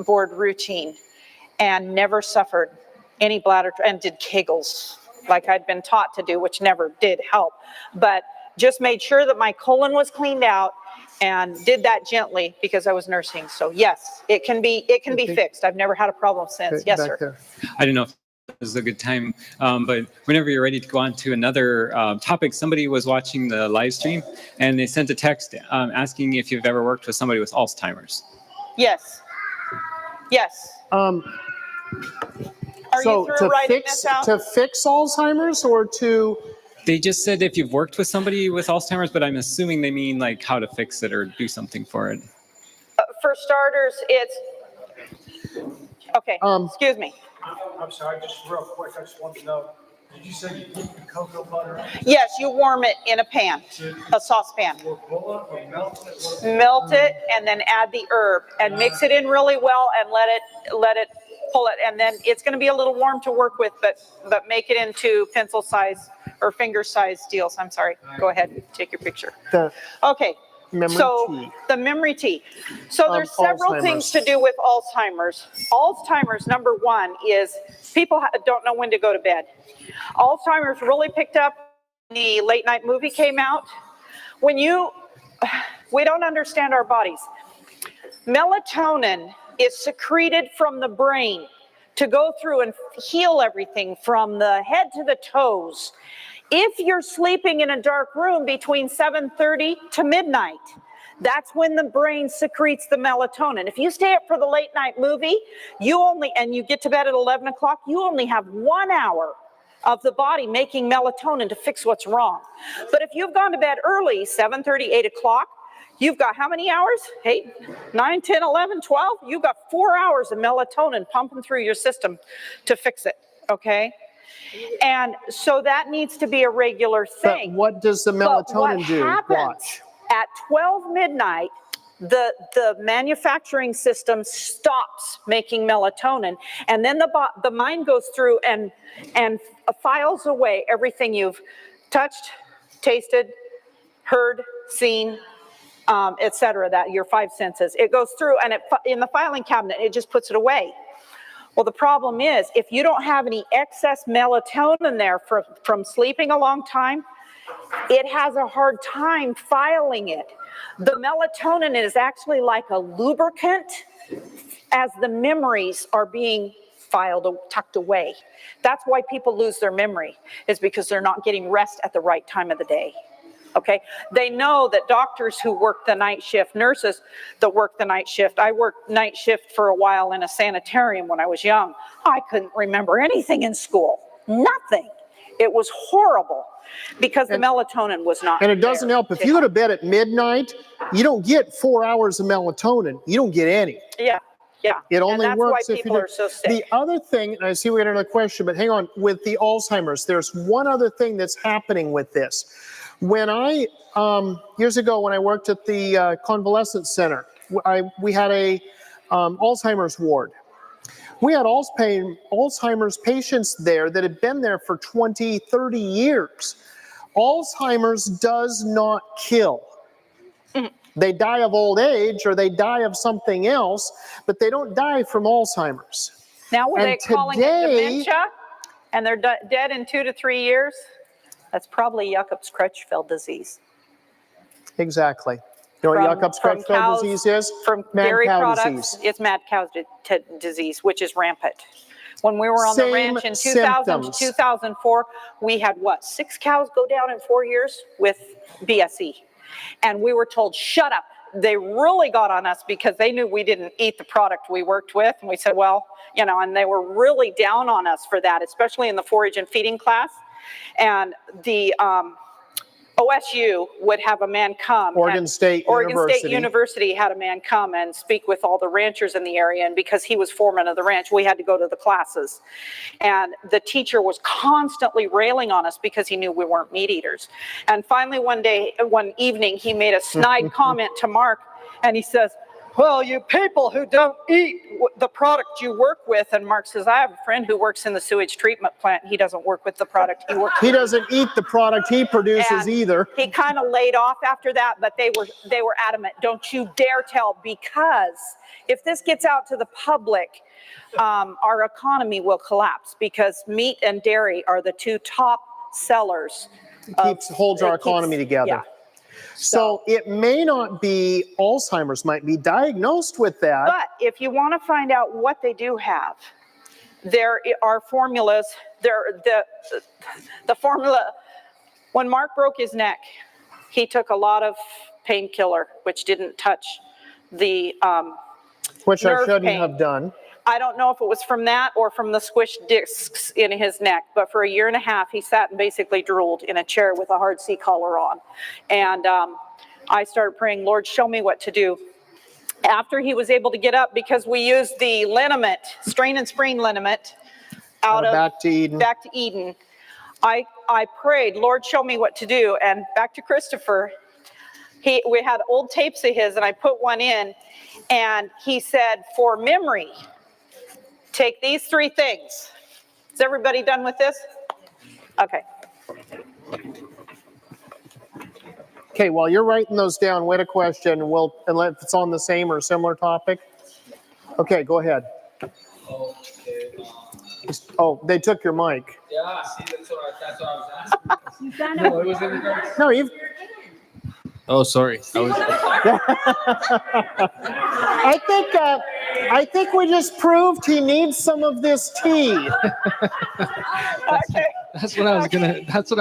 board routine and never suffered any bladder, and did Kegels like I'd been taught to do, which never did help, but just made sure that my colon was cleaned out and did that gently because I was nursing. So yes, it can be fixed. I've never had a problem since. Okay, Yes, back sir. there. I don't know if this is a good time, but whenever you're ready to go on to another topic, somebody was watching the live stream and they sent a text asking if you've ever worked with somebody with Alzheimer's. Yes. Yes. Are So you through writing this out? to fix Alzheimer's or to? They just said if you've worked with somebody with Alzheimer's, but I'm assuming they mean like how to fix it or do something for it. For starters, it's okay. Excuse me. I'm sorry, just real quick, I just want to know, did you say you put the cocoa butter Yes, you warm it in a pan, a saucepan. or boil it or melt it? Melt it and then add the herb and mix it in really well and let it pull it, and then it's going to be a little warm to work with, but make it into pencil size or finger size deals. I'm sorry. Go ahead, take your picture. Okay. Memory So tea. the memory tea. So there's several Alzheimer's. things to do with Alzheimer's. Alzheimer's, number one, is people don't know when to go to bed. Alzheimer's really picked up when the late night movie came out. We don't understand our bodies. Melatonin is secreted from the brain to go through and heal everything from the head to the toes. If you're sleeping in a dark room between 7:30 to midnight, that's when the brain secretes the melatonin. If you stay up for the late night movie, and you get to bed at 11 o'clock, you only have 1 hour of the body making melatonin to fix what's wrong. But if you've gone to bed early, 7:30, 8 o'clock, you've got how many hours? 8, 9, 10, 11, 12? You've got 4 hours of melatonin pumping through your system to fix it, okay? And so that needs to be a regular thing. But what does the melatonin do? Happens at 12 midnight, the manufacturing system stops making melatonin, and then the mind goes through and files away everything you've touched, tasted, heard, seen, etc. That your 5 senses. It goes through and in the filing cabinet, it just puts it away. Well, the problem is if you don't have any excess melatonin there from sleeping a long time, it has a hard time filing it. The melatonin is actually like a lubricant as the memories are being tucked away. That's why people lose their memory, is because they're not getting rest at the right time of the day. Okay, they know that doctors who work the night shift, nurses that work the night shift. I worked night shift for a while in a sanitarium when I was young. I couldn't remember anything in school, nothing. It was horrible because the melatonin was not. And it doesn't help. If you go to bed at midnight, you don't get 4 hours of melatonin. You don't get any. Yeah. Yeah. It only and that's works why if people you are so sick. The other thing, and I see we got another question, but hang on, with the Alzheimer's, there's one other thing that's happening with this. When I, years ago when I worked at the convalescent center, we had a Alzheimer's ward. We had Alzheimer's patients there that had been there for 20, 30 years. Alzheimer's does not kill. They die of old age or they die of something else, but they don't die from Alzheimer's. Now, were they calling it dementia and they're dead in 2 to 3 years? That's probably Jacobs-Creutzfeldt disease. Exactly. You know what Jacobs-Creutzfeldt disease is? From mad dairy cow products, disease. it's mad cow disease, which is rampant. When we were on the ranch in 2000 to 2004, we had 6 cows go down in 4 years with BSE. And we were told, shut up, they really got on us because they knew we didn't eat the product we worked with. And we said, well, you know, and they were really down on us for that, especially in the forage and feeding class. And the OSU would have a man come. Oregon State University had a man come and speak with all the ranchers in the area. And because he was foreman of the ranch, we had to go to the classes. And the teacher was constantly railing on us because he knew we weren't meat eaters. And finally one evening, he made a snide comment to Mark, and he says, well, you people who don't eat the product you work with. And Mark says, I have a friend who works in the sewage treatment plant. He doesn't work with the product he works with. He doesn't eat the product he produces And either. He kind of laid off after that, but they were adamant. Don't you dare tell, because if this gets out to the public, our economy will collapse, because meat and dairy are the two top sellers. Holds our economy together. Yeah. So it may not be Alzheimer's, might be diagnosed with that. But if you want to find out what they do have, there are formulas. The formula, when Mark broke his neck, he took a lot of painkiller, which didn't touch the which I nerve shouldn't pain. have done. I don't know if it was from that or from the squished discs in his neck, but for a year and a half, he sat and basically drooled in a chair with a hard C collar on. And I started praying, Lord, show me what to do. After he was able to get up, because we used the liniment, strain and sprain liniment, out of Back to Eden. I prayed, Lord, show me what to do. And back to Christopher, we had old tapes of his, and I put one in, and he said, for memory, take these three things. Is everybody done with this? Okay. Okay, while you're writing those down, wait a question. Unless it's on the same or similar topic. Okay, go ahead. Oh, they took your mic. Yeah, see, that's what I was asking. No, it was in regards. No, you've. Oh, sorry. I think we just proved he needs some of this tea. Okay. That's what I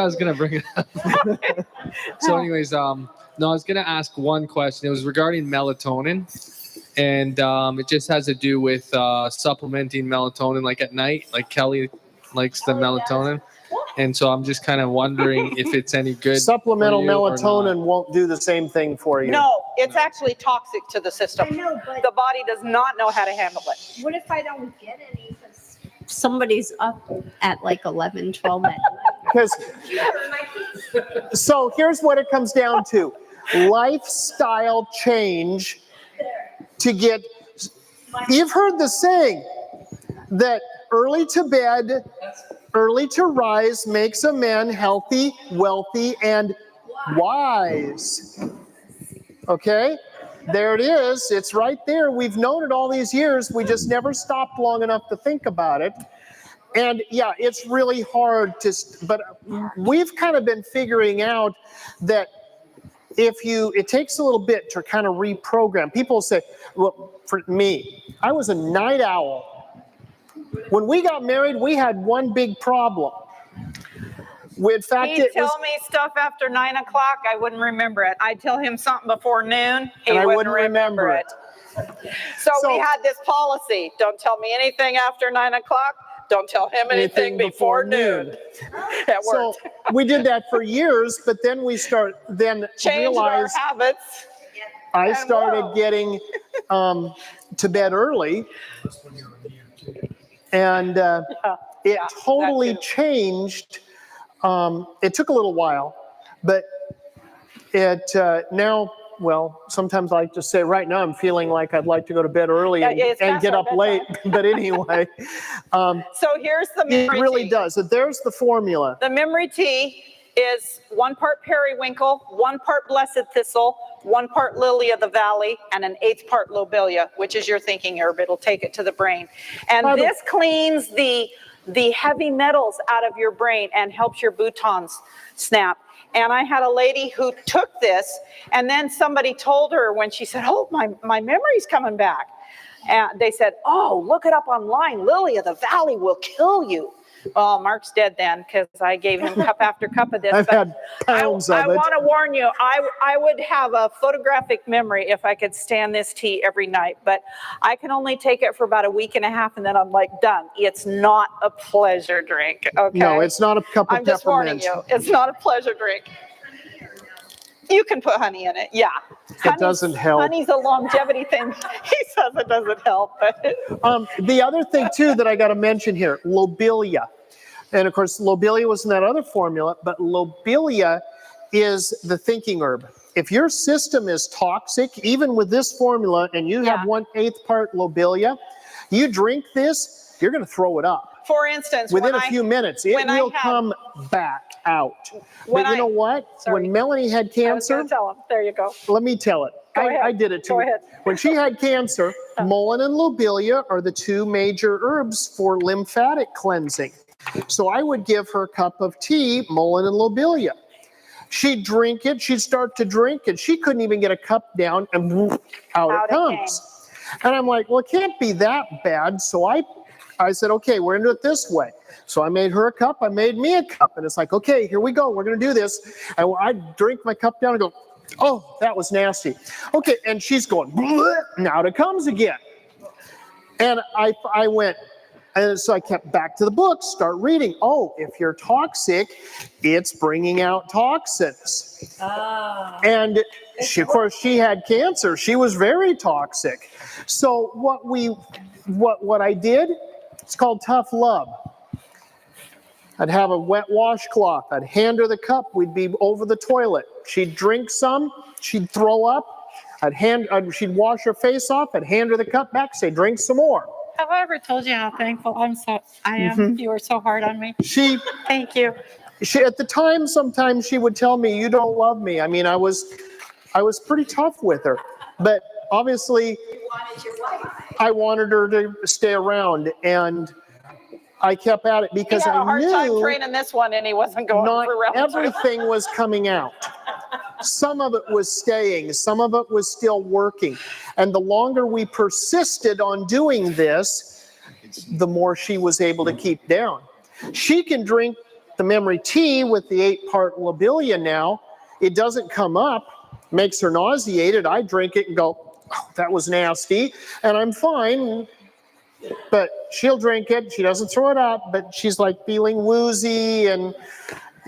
was gonna bring up. So, anyways, no, I was gonna ask one question. It was regarding melatonin, and it just has to do with supplementing melatonin, like at night. Like Kelly likes the melatonin. And so I'm just kind of wondering if it's any good. Supplemental melatonin won't do the same thing for you. No, it's actually toxic to the system. I know, but The body does not know how to handle it. what if I don't get any because somebody's up at like 11, 12 at night? Because so here's what it comes down to: lifestyle change to get. You've heard the saying that early to bed, early to rise makes a man healthy, wealthy, and wise. Okay? There it is. It's right there. We've known it all these years. We just never stopped long enough to think about it. And yeah, it's really hard but we've kind of been figuring out that it takes a little bit to kind of reprogram. People say, well, for me, I was a night owl. When we got married, we had one big problem. In fact, He'd tell me stuff after 9 o'clock, I wouldn't remember it. I'd tell him something before noon, he wouldn't remember it. So we had this policy: don't tell me anything after 9 o'clock. Don't tell him anything before noon. It So worked. we did that for years, but then Changed our realized habits. I started getting to bed early, and it totally changed. It took a little while, but it now, well, sometimes I like to say right now I'm feeling like I'd like to go to bed early and get up late. But anyway. So here's the memory It really tea. does. So there's the formula. The memory tea is 1 part periwinkle, 1 part blessed thistle, 1 part lily of the valley, and an 1/8 part lobelia, which is your thinking herb. It'll take it to the brain. And this cleans the heavy metals out of your brain and helps your boutons snap. And I had a lady who took this, and then somebody told her when she said, oh, my memory's coming back. And they said, oh, look it up online. Lily of the Valley will kill you. Well, Mark's dead then because I gave him cup after cup of this. I've but had pounds I of it. want to warn you, I would have a photographic memory if I could stand this tea every night, but I can only take it for about a week and a half and then I'm like done. It's not a pleasure drink, okay? No, it's not a cup of I'm just warning peppermint. you, it's not a pleasure drink. You can put honey in it, yeah. It doesn't help. Honey's a longevity thing. He says it doesn't help, but The other thing, too, that I got to mention here, lobelia. And, of course, lobelia was in that other formula, but lobelia is the thinking herb. If your system is toxic, even with this formula, and you have 1/8 part lobelia, you drink this, you're going to throw it up. for instance, Within a few minutes, it will come back out. But you know what? When Melanie had I was cancer, going to tell him. There you go. let me tell it. Go ahead. I did it too. Go ahead. When she had cancer, mullein and lobelia are the two major herbs for lymphatic cleansing. So I would give her a cup of tea, mullein and lobelia. She'd drink it, she'd start to drink it. She couldn't even get a cup down, and out it comes. And I'm like, well, it can't be that bad. So I said, okay, we're going to do it this way. So I made her a cup, I made me a cup. And it's like, okay, here we go, we're going to do this. And I drink my cup down and go, oh, that was nasty. Okay, and she's going, and out it comes again. And I went, and so I kept back to the book, start reading. Oh, if you're toxic, it's bringing out toxins. And she, of course, she had cancer. She was very toxic. So what I did, it's called tough love. I'd have a wet washcloth. I'd hand her the cup. We'd be over the toilet. She'd drink some. She'd throw up. She'd wash her face off. I'd hand her the cup back, say, drink some more. Have I ever told you how thankful I am? You were so hard on me. Thank you. She at the time, sometimes she would tell me, you don't love me. I mean, I was pretty tough with her, but obviously I wanted her to stay around, and I kept at it because he had a hard time knew training this one, and he wasn't going for round two. not everything was coming out. Some of it was staying, some of it was still working. And the longer we persisted on doing this, the more she was able to keep down. She can drink the memory tea with the 8-part lobelia now. It doesn't come up, makes her nauseated. I drink it and go, oh, that was nasty, and I'm fine. But she'll drink it, she doesn't throw it up, but she's like feeling woozy, and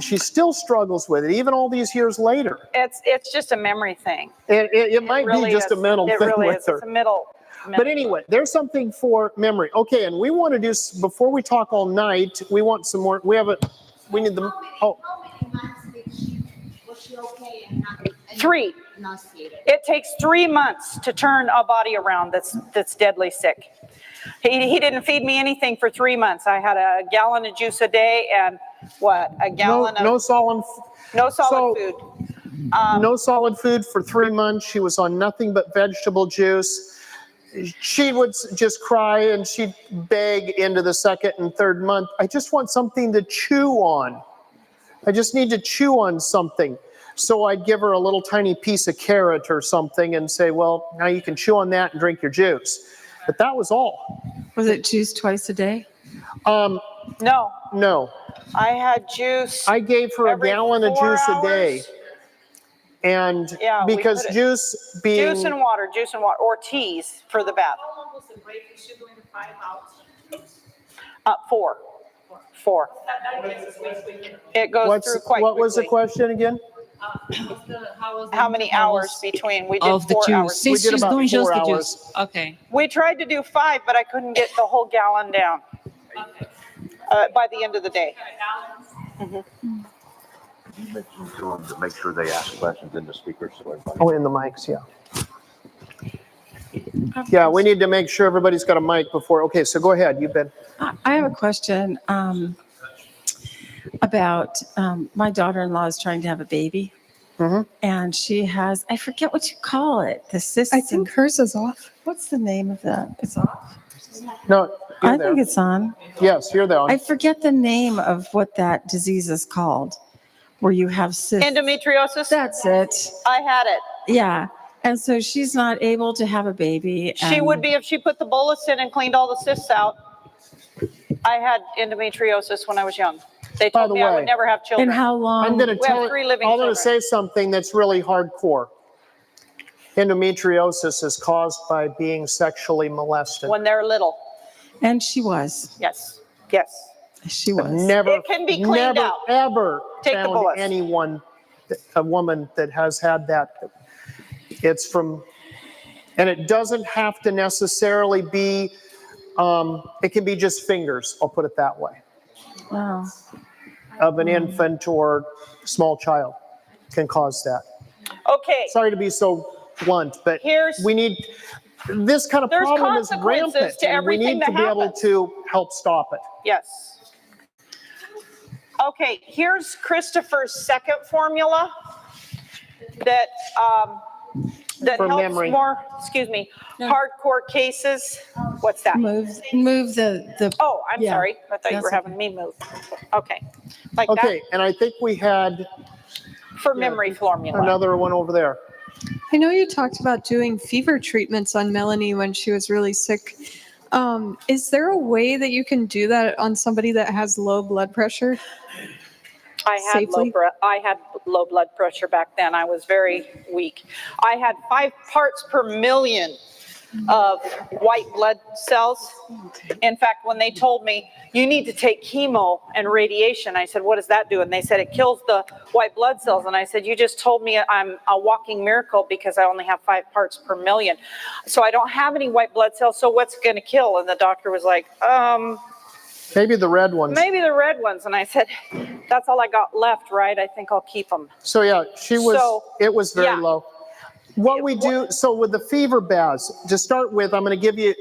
she still struggles with it, even all these years later. It's just a memory thing. It might really be just is. a mental It thing really with is. her. It's a mental. But anyway, there's something for memory. Okay, and we want to do, before we talk all night, we want some more, we need the, oh. Was she okay and not 3. nauseated? It takes 3 months to turn a body around that's deadly sick. He didn't feed me anything for 3 months. I had a gallon of juice a day and a gallon of no solid food. No solid food for 3 months. She was on nothing but vegetable juice. She would just cry and she'd beg into the 2nd and 3rd month. I just want something to chew on. I just need to chew on something. So I'd give her a little tiny piece of carrot or something and say, well, now you can chew on that and drink your juice. But that was all. Was it juice twice a day? No. I had juice. I gave her a gallon of juice a day. And because juice being... Juice and water, or teas for the bath. How long was the break? Is she going to 5 hours? 4. It goes through quite What was the quickly. question again? How many hours between? We did Of the 4 juice. hours. Since We did she's about doing 4 just the hours. juice. Okay. We tried to do 5, but I couldn't get the whole gallon down by the end of the day. You mentioned to them to make sure they ask questions in the speakers. So everybody. Oh, in the mics, yeah. Yeah, we need to make sure everybody's got a mic before. Okay, so go ahead. You've been... I have a question about my daughter-in-law is trying to have a baby. Mhm. And she has, I forget what you call it, the cysts. I think hers is off. What's the name of that? It's off. No, I think it's on. Yes, you're there. I forget the name of what that disease is called, where you have cysts. Endometriosis? That's it. I had it. Yeah. And so she's not able to have a baby. She would be if she put the bolus in and cleaned all the cysts out. I had endometriosis when I was young. They By told the me I way, would never have children. And how long? I'm going to We have tell. 3 living I'm going to children. say something that's really hardcore. Endometriosis is caused by being sexually molested. When they're little. And she was. Yes. Yes. She I've was. never, It can be cleaned never, out. ever Take the found bullets. anyone, a woman that has had that. It's from, and it doesn't have to necessarily be, it can be just fingers, I'll put it that way, Wow. of an infant or small child can cause that. Okay. Sorry to be so blunt, but Here's- we need, this kind of There's problem is consequences rampant, to and we everything need to that be able happens. to help stop it. Yes. Okay, here's Christopher's second formula that For helps memory. more, hardcore cases. What's that? Move the. Oh, I'm Yeah, sorry. I thought you that's were having me move. Okay. Like Okay, and I think we had that for memory formula. another one over there. I know you talked about doing fever treatments on Melanie when she was really sick. Is there a way that you can do that on somebody that has low blood pressure? I safely? had low blood pressure back then. I was very weak. I had 5 parts per million of white blood cells. In fact, when they told me, you need to take chemo and radiation, I said, what does that do? And they said, it kills the white blood cells. And I said, you just told me I'm a walking miracle because I only have 5 parts per million. So I don't have any white blood cells, so what's going to kill? And the doctor was like, Maybe the red ones. maybe the red ones. And I said, that's all I got left, right? I think I'll keep them. So yeah, it was very yeah. low. What we do, so with the fever baths, to start with, I'm going to give you,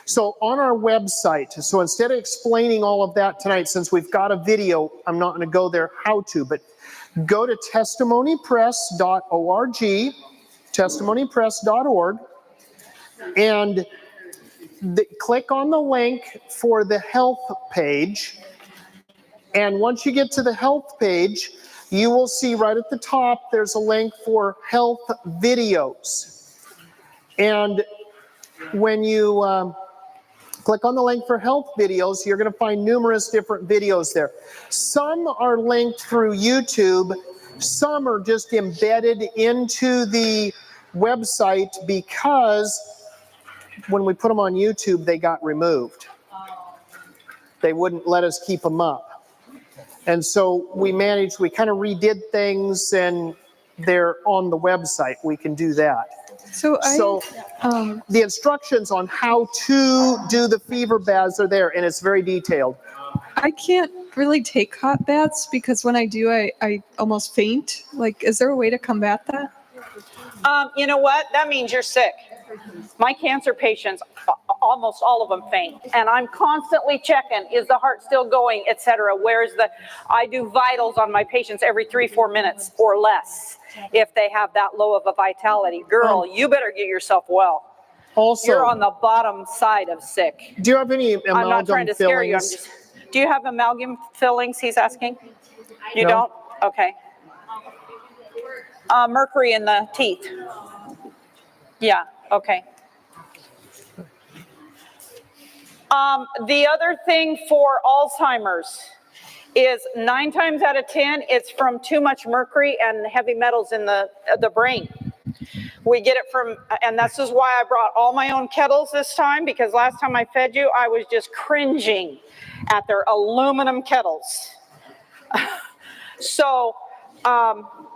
so on our website, so instead of explaining all of that tonight, since we've got a video, I'm not going to go there how to, but go to testimonypress.org, testimonypress.org, and click on the link for the health page. And once you get to the health page, you will see right at the top, there's a link for health videos. And when you click on the link for health videos, you're going to find numerous different videos there. Some are linked through YouTube. Some are just embedded into the website because when we put them on YouTube, they got removed. They wouldn't let us keep them up. And so we kind of redid things, and they're on the website. We can do that. So the instructions on how to do the fever baths are there, and it's very detailed. I can't really take hot baths because when I do, I almost faint. Like, is there a way to combat that? You know what? That means you're sick. My cancer patients, almost all of them faint. And I'm constantly checking, is the heart still going, etc. I do vitals on my patients every 3-4 minutes or less if they have that low of a vitality. Girl, you better get yourself well. Also, you're on the bottom side of sick. Do you have any amalgam I'm not trying to scare you. fillings? Do you have amalgam fillings, he's asking? You No. don't? Okay. Mercury in the teeth. Yeah, okay. The other thing for Alzheimer's is 9 times out of 10, it's from too much mercury and heavy metals in the brain. We get it from, and this is why I brought all my own kettles this time, because last time I fed you, I was just cringing at their aluminum kettles. So,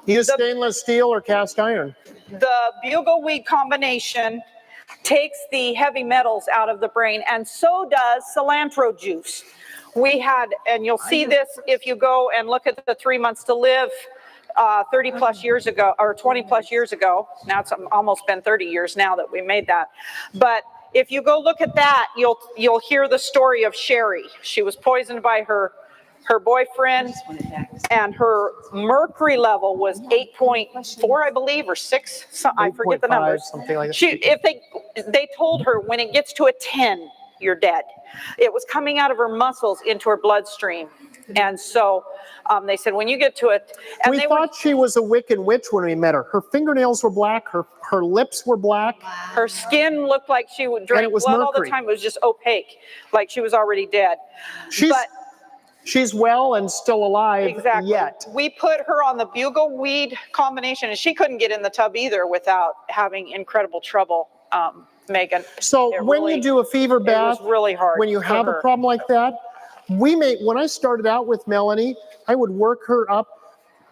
use stainless steel or cast iron. The bugle weed combination takes the heavy metals out of the brain, and so does cilantro juice. We had, and you'll see this if you go and look at the 3 months to live 30 plus years ago, or 20 plus years ago. Now it's almost been 30 years now that we made that. But if you go look at that, you'll hear the story of Sherry. She was poisoned by her boyfriend, and her mercury level was 8.4, I believe, or 6. So I forget the numbers. Something like that. If they told her when it gets to a 10, you're dead. It was coming out of her muscles into her bloodstream. And so they said, when you get to it, and we thought she was a Wiccan witch when we met her. Her fingernails were black, her lips were black. Her skin looked like she would drink blood mercury all the time. It was just opaque, like she was already dead. She's well and still alive yet. We put her on the bugle weed combination, and she couldn't get in the tub either without having incredible trouble, Megan. So when you do a fever bath, it was really hard when you have a problem like that, when I started out with Melanie, I would work her up.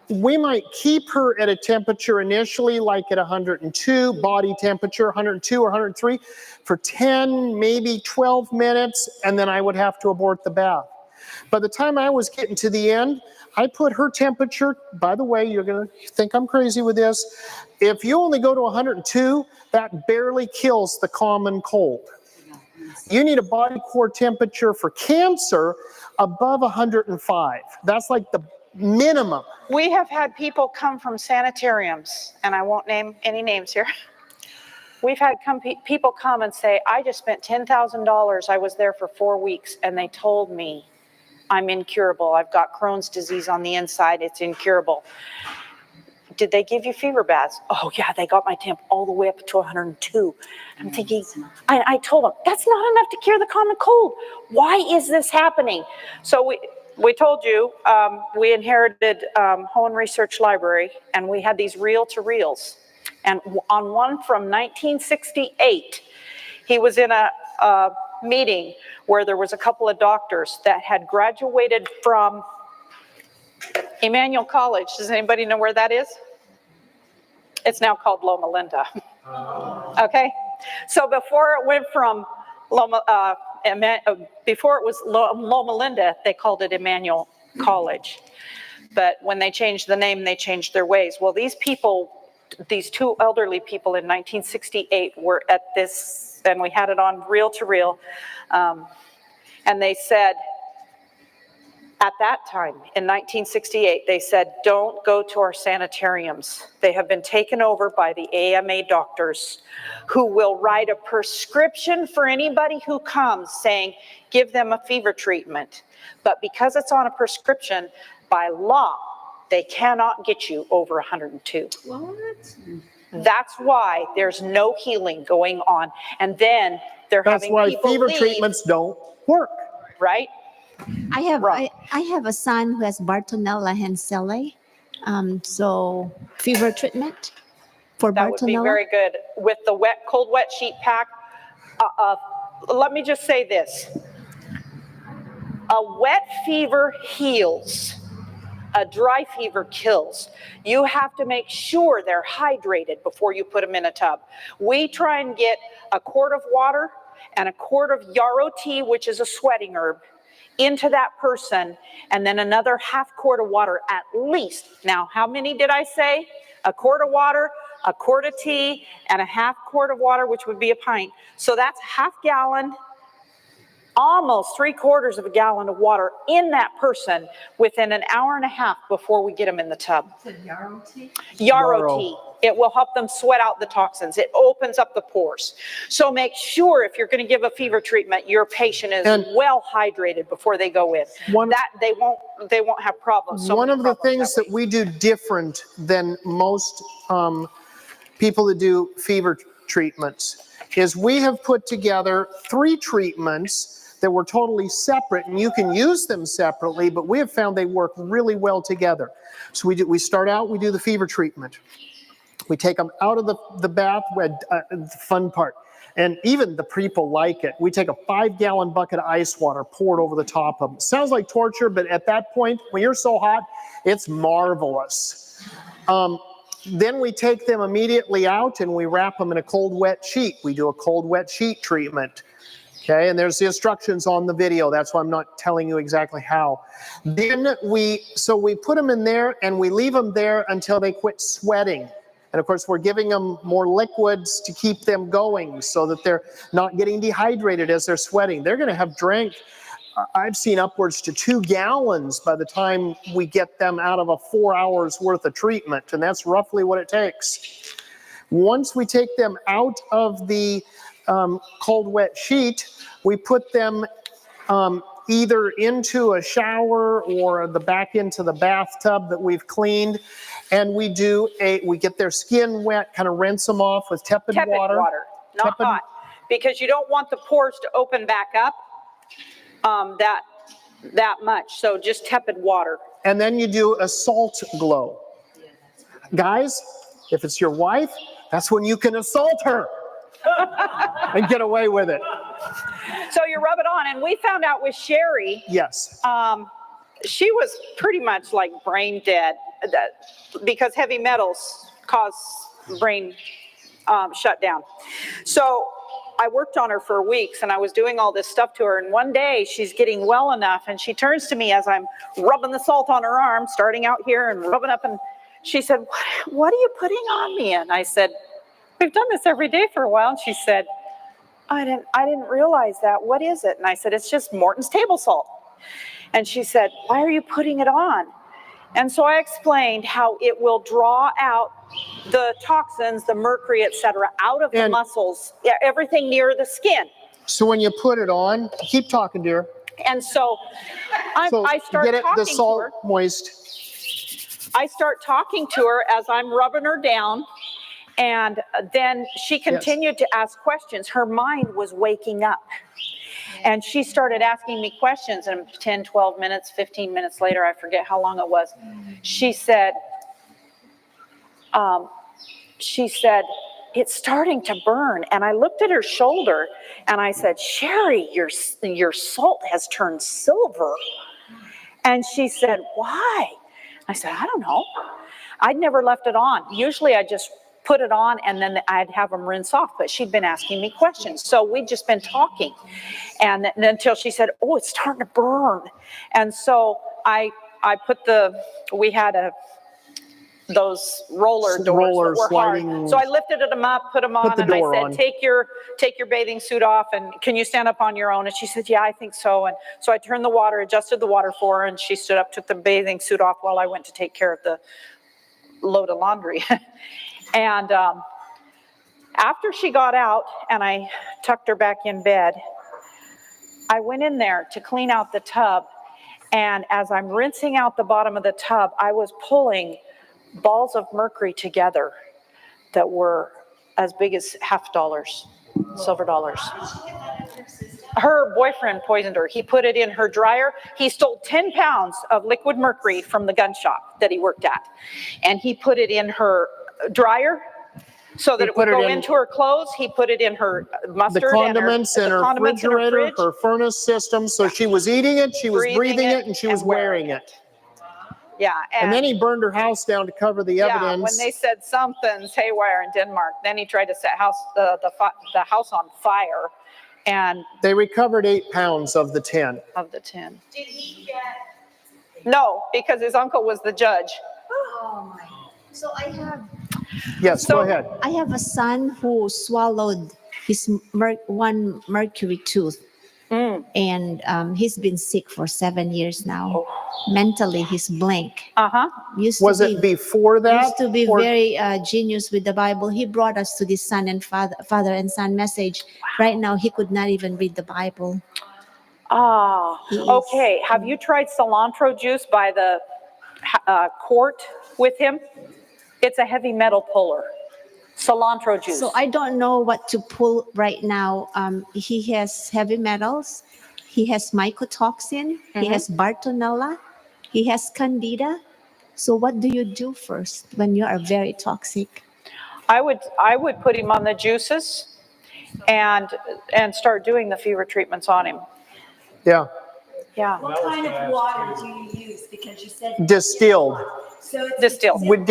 We might keep her at a temperature initially, like at 102, body temperature, 102 or 103, for 10, maybe 12 minutes, and then I would have to abort the bath. By the time I was getting to the end, I put her temperature, by the way, you're going to think I'm crazy with this. If you only go to 102, that barely kills the common cold. You need a body core temperature for cancer above 105. That's like the minimum. We have had people come from sanitariums, and I won't name any names here. We've had people come and say, I just spent $10,000. I was there for 4 weeks, and they told me I'm incurable. I've got Crohn's disease on the inside. It's incurable. Did they give you fever baths? Oh, yeah, they got my temp all the way up to 102. I'm thinking, I told them, that's not enough to cure the common cold. Why is this happening? So we told you, we inherited Hone Research Library, and we had these reel-to-reels. And on one from 1968, he was in a meeting where there was a couple of doctors that had graduated from Emmanuel College. Does anybody know where that is? It's now called Loma Linda. Okay, so before it went from before it was Loma Linda, they called it Emmanuel College. But when they changed the name, they changed their ways. Well, these people, these two elderly people in 1968 were at this, and we had it on reel to reel, and they said, at that time, in 1968, they said, don't go to our sanitariums. They have been taken over by the AMA doctors who will write a prescription for anybody who comes saying, give them a fever treatment. But because it's on a prescription, by law, they cannot get you over 102. What? That's why there's no healing going on. And then they're having people That's why fever treatments don't work. Right? I have a son who has Bartonella henselae. So fever treatment for Bartonella. That would be very good with the cold wet sheet pack. Let me just say this. A wet fever heals. A dry fever kills. You have to make sure they're hydrated before you put them in a tub. We try and get a quart of water and a quart of yarrow tea, which is a sweating herb, into that person, and then another half quart of water at least. Now, how many did I say? A quart of water, a quart of tea, and a half quart of water, which would be a pint. So that's half gallon, almost 3/4 of a gallon of water in that person within an hour and a half before we get them in the tub. Yarrow tea? Yarrow tea. It will help them sweat out the toxins. It opens up the pores. So make sure if you're going to give a fever treatment, your patient is well hydrated before they go in. That they won't have problems. One of the things that we do different than most people that do fever treatments is we have put together 3 treatments that were totally separate, and you can use them separately, but we have found they work really well together. So we start out, we do the fever treatment. We take them out of the bath, the fun part. And even the people like it. We take a 5-gallon bucket of ice water, pour it over the top of them. Sounds like torture, but at that point, when you're so hot, it's marvelous. Then we take them immediately out and we wrap them in a cold wet sheet. We do a cold wet sheet treatment. Okay, and there's the instructions on the video. That's why I'm not telling you exactly how. Then we put them in there and we leave them there until they quit sweating. And of course, we're giving them more liquids to keep them going so that they're not getting dehydrated as they're sweating. They're going to have drank, I've seen upwards to 2 gallons by the time we get them out of a 4 hours worth of treatment. And that's roughly what it takes. Once we take them out of the cold wet sheet, we put them either into a shower or back into the bathtub that we've cleaned, and we get their skin wet, kind of rinse them off with tepid water. Not hot, because you don't want the pores to open back up that much. So just tepid water. And then you do a salt glow. Guys, if it's your wife, that's when you can assault her and get away with it. So you rub it on, and we found out with Sherry. Yes. She was pretty much like brain dead because heavy metals cause brain shutdown. So I worked on her for weeks, and I was doing all this stuff to her. And one day she's getting well enough, and she turns to me as I'm rubbing the salt on her arm, starting out here and rubbing up, and she said, what are you putting on me? And I said, we've done this every day for a while. And she said, I didn't realize that. What is it? And I said, it's just Morton's table salt. And she said, why are you putting it on? And so I explained how it will draw out the toxins, the mercury, etc., out of the muscles, everything near the skin. So when you put it on, keep talking, dear. And so I start get talking the salt to her. Moist. I start talking to her as I'm rubbing her down, and then she continued to ask questions. Her mind was waking up. And she started asking me questions, and 10, 12 minutes, 15 minutes later, I forget how long it was, she said, it's starting to burn. And I looked at her shoulder, and I said, Sherry, your salt has turned silver. And she said, why? I said, I don't know. I'd never left it on. Usually I just put it on and then I'd have them rinse off, but she'd been asking me questions. So we'd just been talking, and then until she said, oh, it's starting to burn. And so I put we had those roller doors that were hard. So I lifted them up, put them on, and I said, take your bathing suit off, and can you stand up on your own? And she said, yeah, I think so. And so I turned the water, adjusted the water for her, and she stood up, took the bathing suit off while I went to take care of the load of laundry. And after she got out and I tucked her back in bed, I went in there to clean out the tub. And as I'm rinsing out the bottom of the tub, I was pulling balls of mercury together that were as big as $50, silver dollars. Her boyfriend poisoned her. He put it in her dryer. He stole 10 pounds of liquid mercury from the gun shop that he worked at. And he put it in her dryer so that it would go into her clothes. He put it in her mustard, the condiments in her refrigerator, her furnace system. So she was eating it, she was breathing it, and she was wearing it. Yeah. And then he burned her house down to cover the evidence. Yeah, when they said something's haywire in Denmark, then he tried to set the house on fire. And they recovered 8 pounds of the 10. Of the 10. Did he get? No, because his uncle was the judge. Oh my. So I have. Yes, go ahead. I have a son who swallowed his one mercury tooth. And he's been sick for 7 years now. Mentally, he's blank. Was it before that? Used to be very genius with the Bible. He brought us to this son and father and son message. Right now, he could not even read the Bible. Okay. Have you tried cilantro juice by the quart with him? It's a heavy metal puller. Cilantro juice. So I don't know what to pull right now. He has heavy metals. He has mycotoxin. He has Bartonella. He has Candida. So what do you do first when you are very toxic? I would put him on the juices and start doing the fever treatments on him. Yeah. Yeah. What kind of water do you use? Because you said distilled. So it's distilled. With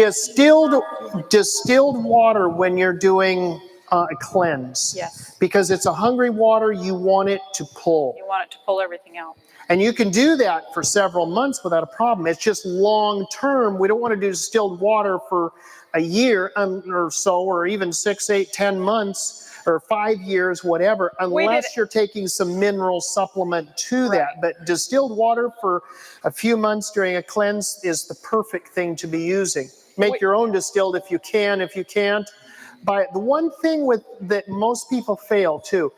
distilled water when you're doing a cleanse. Yes. Because it's a hungry water, you want it to pull. You want it to pull everything out. And you can do that for several months without a problem. It's just long term. We don't want to do distilled water for a year or so, or even 6, 8, 10 months. Or 5 years, whatever, unless you're taking some mineral supplement to that. But distilled water for a few months during a cleanse is the perfect thing to be using. Make your own distilled if you can. If you can't, by it. The one thing that most people fail too,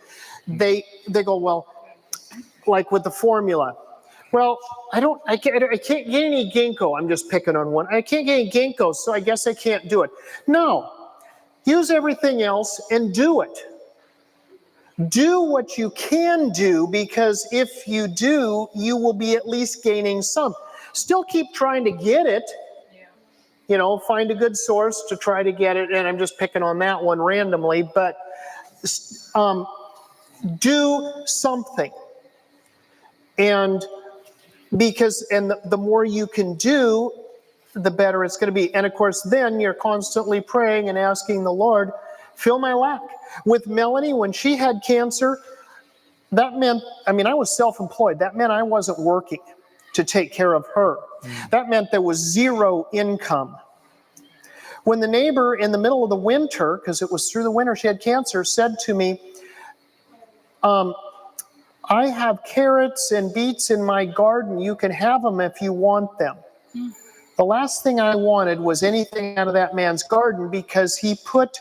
they go, well, like with the formula. Well, I can't get any ginkgo. I'm just picking on one. I can't get any ginkgo, so I guess I can't do it. No, use everything else and do it. Do what you can do, because if you do, you will be at least gaining some. Still keep trying to get it. You know, find a good source to try to get it. And I'm just picking on that one randomly, but do something. And the more you can do, the better it's going to be. And of course, then you're constantly praying and asking the Lord, fill my lack. With Melanie, when she had cancer, that meant, I was self-employed. That meant I wasn't working to take care of her. That meant there was zero income. When the neighbor in the middle of the winter, because it was through the winter she had cancer, said to me, I have carrots and beets in my garden. You can have them if you want them. The last thing I wanted was anything out of that man's garden, because he put,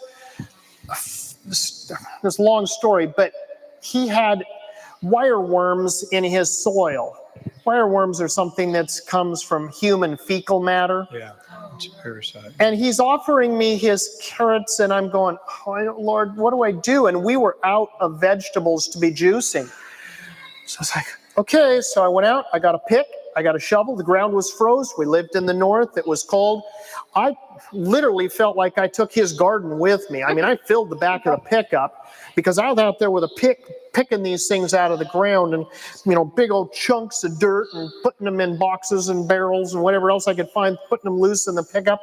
this long story, but he had wireworms in his soil. Wireworms are something that comes from human fecal matter. Yeah, it's a parasite. And he's offering me his carrots, and I'm going, oh, Lord, what do I do? And we were out of vegetables to be juicing. So it's like, okay. So I went out, I got a pick, I got a shovel. The ground was froze. We lived in the north. It was cold. I literally felt like I took his garden with me. I filled the back of the pickup, because I was out there with a pick, picking these things out of the ground, and, big old chunks of dirt, and putting them in boxes and barrels and whatever else I could find, putting them loose in the pickup.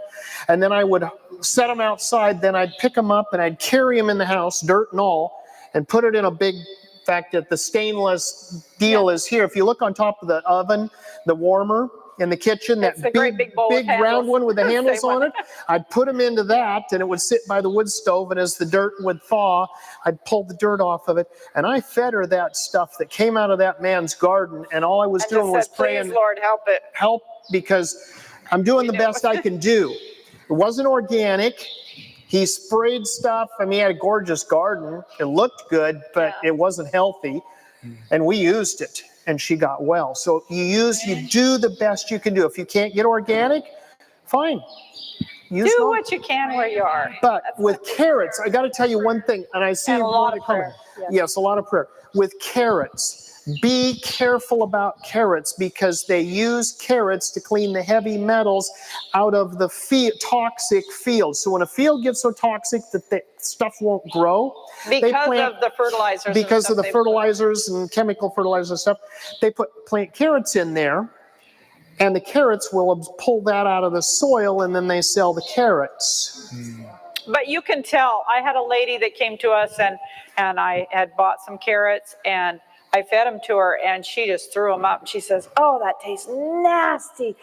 And then I would set them outside. Then I'd pick them up and I'd carry them in the house, dirt and all, and put it in a big, fact that the stainless deal is here. If you look on top of the oven, the warmer in the kitchen, that big round one with the handles on it, I'd put them into that, and it would sit by the wood stove, and as the dirt would thaw, I'd pull the dirt off of it, and I fed her that stuff that came out of that man's garden, and all I was doing was praying, please, Lord, help it. Help, because I'm doing the best I can do. It wasn't organic. He sprayed stuff. He had a gorgeous garden. It looked good, but it wasn't healthy. And we used it, and she got well. So you do the best you can do. If you can't get organic, fine. Do what you can where you are. But with carrots, I got to tell you one thing, and I see a lot of prayer. Yes, a lot of prayer. With carrots, be careful about carrots, because they use carrots to clean the heavy metals out of the toxic field. So when a field gets so toxic that the stuff won't grow, because of the fertilizers. Because of the fertilizers and chemical fertilizers and stuff, they plant carrots in there, and the carrots will pull that out of the soil, and then they sell the carrots. But you can tell. I had a lady that came to us, and I had bought some carrots, and I fed them to her, and she just threw them up. And she says, oh, that tastes nasty.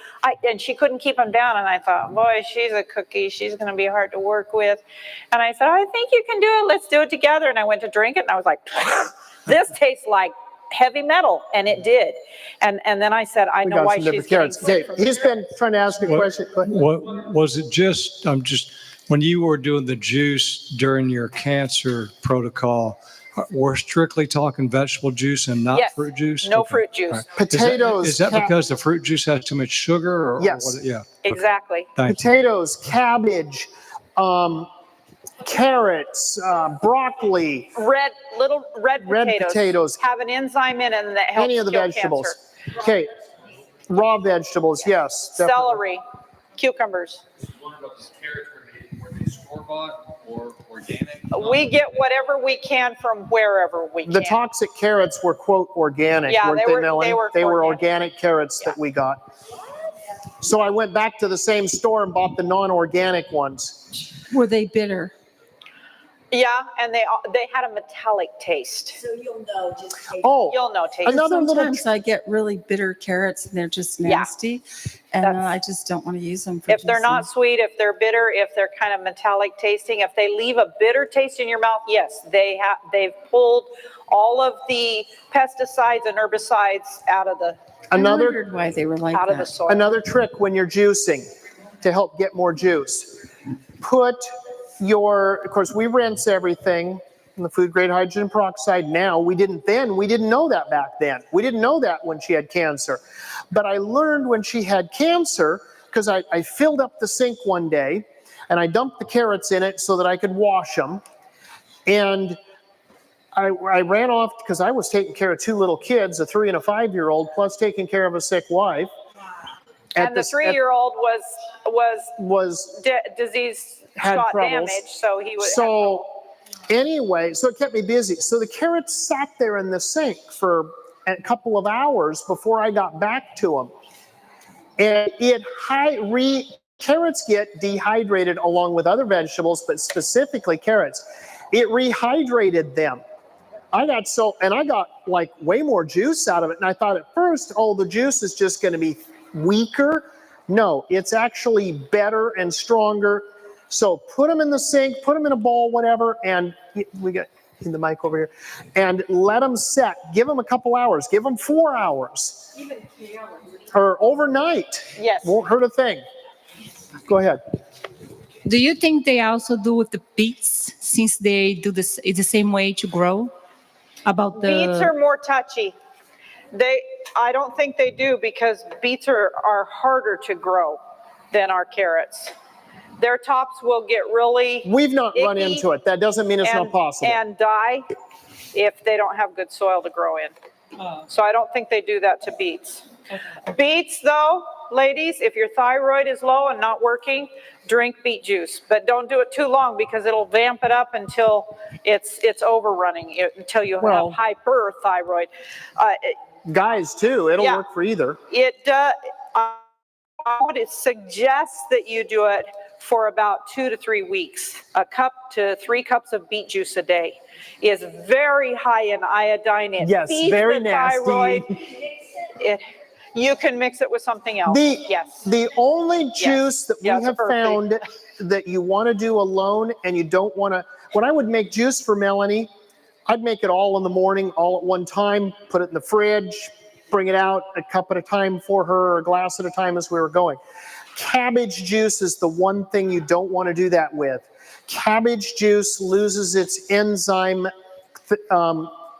And she couldn't keep them down. And I thought, boy, she's a cookie. She's going to be hard to work with. And I said, I think you can do it. Let's do it together. And I went to drink it, and I was like, this tastes like heavy metal. And it did. And then I said, I know why she's getting sick from He's been trying to ask a question. What was it when you were doing the juice during your cancer protocol, we're strictly talking vegetable juice and not fruit juice? No fruit juice. Right. Potatoes. Is that because the fruit juice has too much sugar? Or yes. What, yeah. Exactly. Potatoes, cabbage, carrots, broccoli. Red potatoes have an enzyme in it that helps any of the vegetables. Cancer. Okay. Raw vegetables, yes. Definitely. Celery, cucumbers. Were they store-bought or organic? We get whatever we can from wherever we can. The toxic carrots were, quote, organic. Yeah, weren't they were organic carrots that we got. So I went back to the same store and bought the non-organic ones. Were they bitter? Yeah, and they had a metallic taste. So you'll know just taste. Oh, you'll know taste. Sometimes I get really bitter carrots and they're just nasty, and I just don't want to use them. If they're not sweet, if they're bitter, if they're kind of metallic tasting, if they leave a bitter taste in your mouth, yes, they've pulled all of the pesticides and herbicides out of the. I wondered why they were like out that. of the soil. Another trick when you're juicing to help get more juice: put of course, we rinse everything in the food grade hydrogen peroxide now. We didn't then. We didn't know that back then. We didn't know that when she had cancer. But I learned when she had cancer, because I filled up the sink one day and I dumped the carrots in it so that I could wash them. And I ran off because I was taking care of 2 little kids, a 3 and a 5-year-old, plus taking care of a sick wife. And the 3-year-old was disease shot damage, so he was. So anyway, so it kept me busy. So the carrots sat there in the sink for a couple of hours before I got back to them. And carrots get dehydrated along with other vegetables, but specifically carrots. It rehydrated them. I got like way more juice out of it. And I thought at first, the juice is just going to be weaker. No, it's actually better and stronger. So put them in the sink, put them in a bowl, whatever, and we got in the mic over here, and let them set. Give them a couple hours. Give them 4 hours. Even kale. Or overnight. Yes. Won't hurt a thing. Go ahead. Do you think they also do with the beets, since they do this? It's the same way to grow. Beets are more touchy. I don't think they do, because beets are harder to grow than our carrots. Their tops will get really We've not run into it. That doesn't mean it's not possible. And die if they don't have good soil to grow in. So I don't think they do that to beets. Beets, though, ladies, if your thyroid is low and not working, drink beet juice. But don't do it too long, because it'll vamp it up until it's overrunning, until you have hyperthyroid. Guys, too. It'll work for either. I would suggest that you do it for about 2 to 3 weeks. 1 cup to 3 cups of beet juice a day is very high in iodine. It feeds very the nasty. Thyroid. You can mix it with something else. The only juice that we have found that you want to do alone, and you don't want to, when I would make juice for Melanie, I'd make it all in the morning, all at one time, put it in the fridge, bring it out a cup at a time for her, or a glass at a time as we were going. Cabbage juice is the one thing you don't want to do that with. Cabbage juice loses its enzyme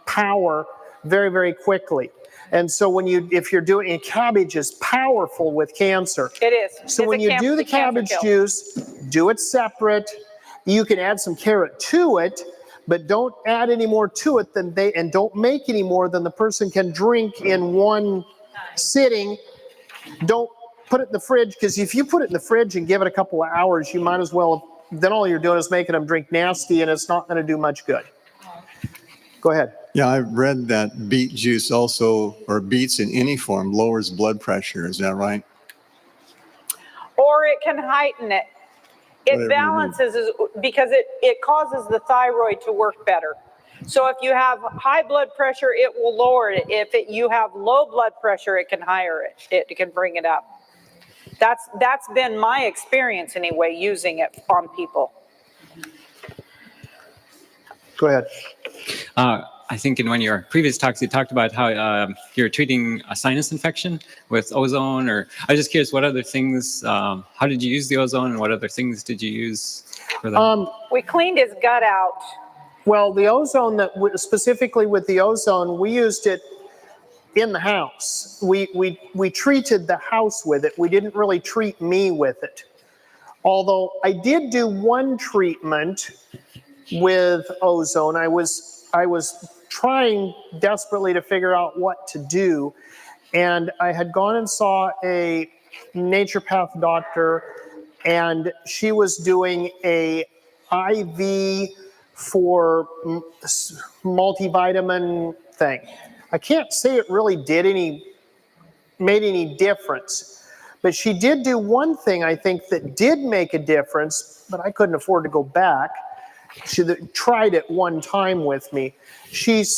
power very, very quickly. And so if you're doing, and cabbage is powerful with cancer. It is. So when you do the cabbage juice, do it separate. You can add some carrot to it, but don't add any more to it and don't make any more than the person can drink in one sitting. Don't put it in the fridge, because if you put it in the fridge and give it a couple of hours, you might as well, then all you're doing is making them drink nasty, and it's not going to do much good. Go ahead. Yeah, I've read that beet juice also, or beets in any form, lowers blood pressure. Is that right? Or it can heighten it. It balances, because it causes the thyroid to work better. So if you have high blood pressure, it will lower it. If you have low blood pressure, it can higher it. It can bring it up. That's been my experience anyway, using it on people. Go ahead. I think in one of your previous talks, you talked about how you're treating a sinus infection with ozone, or I was just curious, what other things, how did you use the ozone, and what other things did you use for that? We cleaned his gut out. Well, the ozone, specifically with the ozone, we used it in the house. We treated the house with it. We didn't really treat me with it. Although I did do one treatment with ozone. I was trying desperately to figure out what to do, and I had gone and saw a naturopath doctor, and she was doing a IV for multivitamin thing. I can't say it really made any difference, but she did do one thing I think that did make a difference, but I couldn't afford to go back. She tried it one time with me.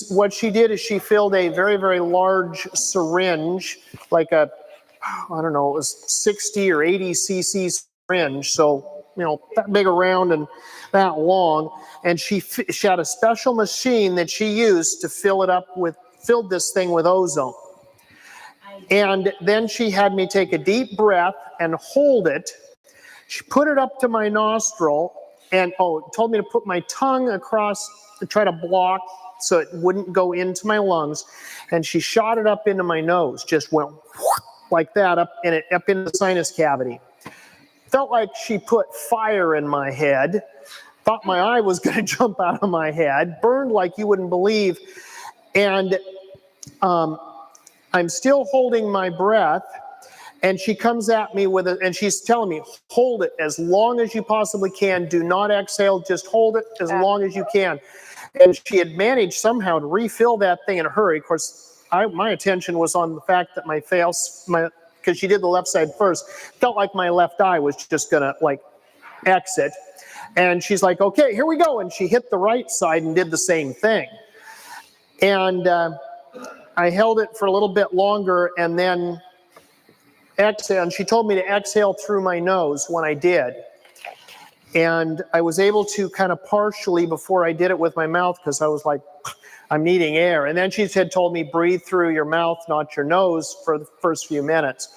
What she did is she filled a very, very large syringe, like it was 60 or 80 cc syringe, so that big around and that long. And she had a special machine that she used to filled this thing with ozone. And then she had me take a deep breath and hold it. She put it up to my nostril, and told me to put my tongue across to try to block so it wouldn't go into my lungs. And she shot it up into my nose, just went like that up into the sinus cavity. Felt like she put fire in my head. Thought my eye was going to jump out of my head. Burned like you wouldn't believe. And I'm still holding my breath. And she comes at me and she's telling me, hold it as long as you possibly can. Do not exhale. Just hold it as long as you can. And she had managed somehow to refill that thing in a hurry. Of course, my attention was on the fact that because she did the left side first, felt like my left eye was just going to like exit. And she's like, okay, here we go. And she hit the right side and did the same thing. And I held it for a little bit longer and then exhale. And she told me to exhale through my nose when I did. And I was able to kind of partially before I did it with my mouth because I was like, I'm needing air. And then she had told me, breathe through your mouth, not your nose, for the first few minutes.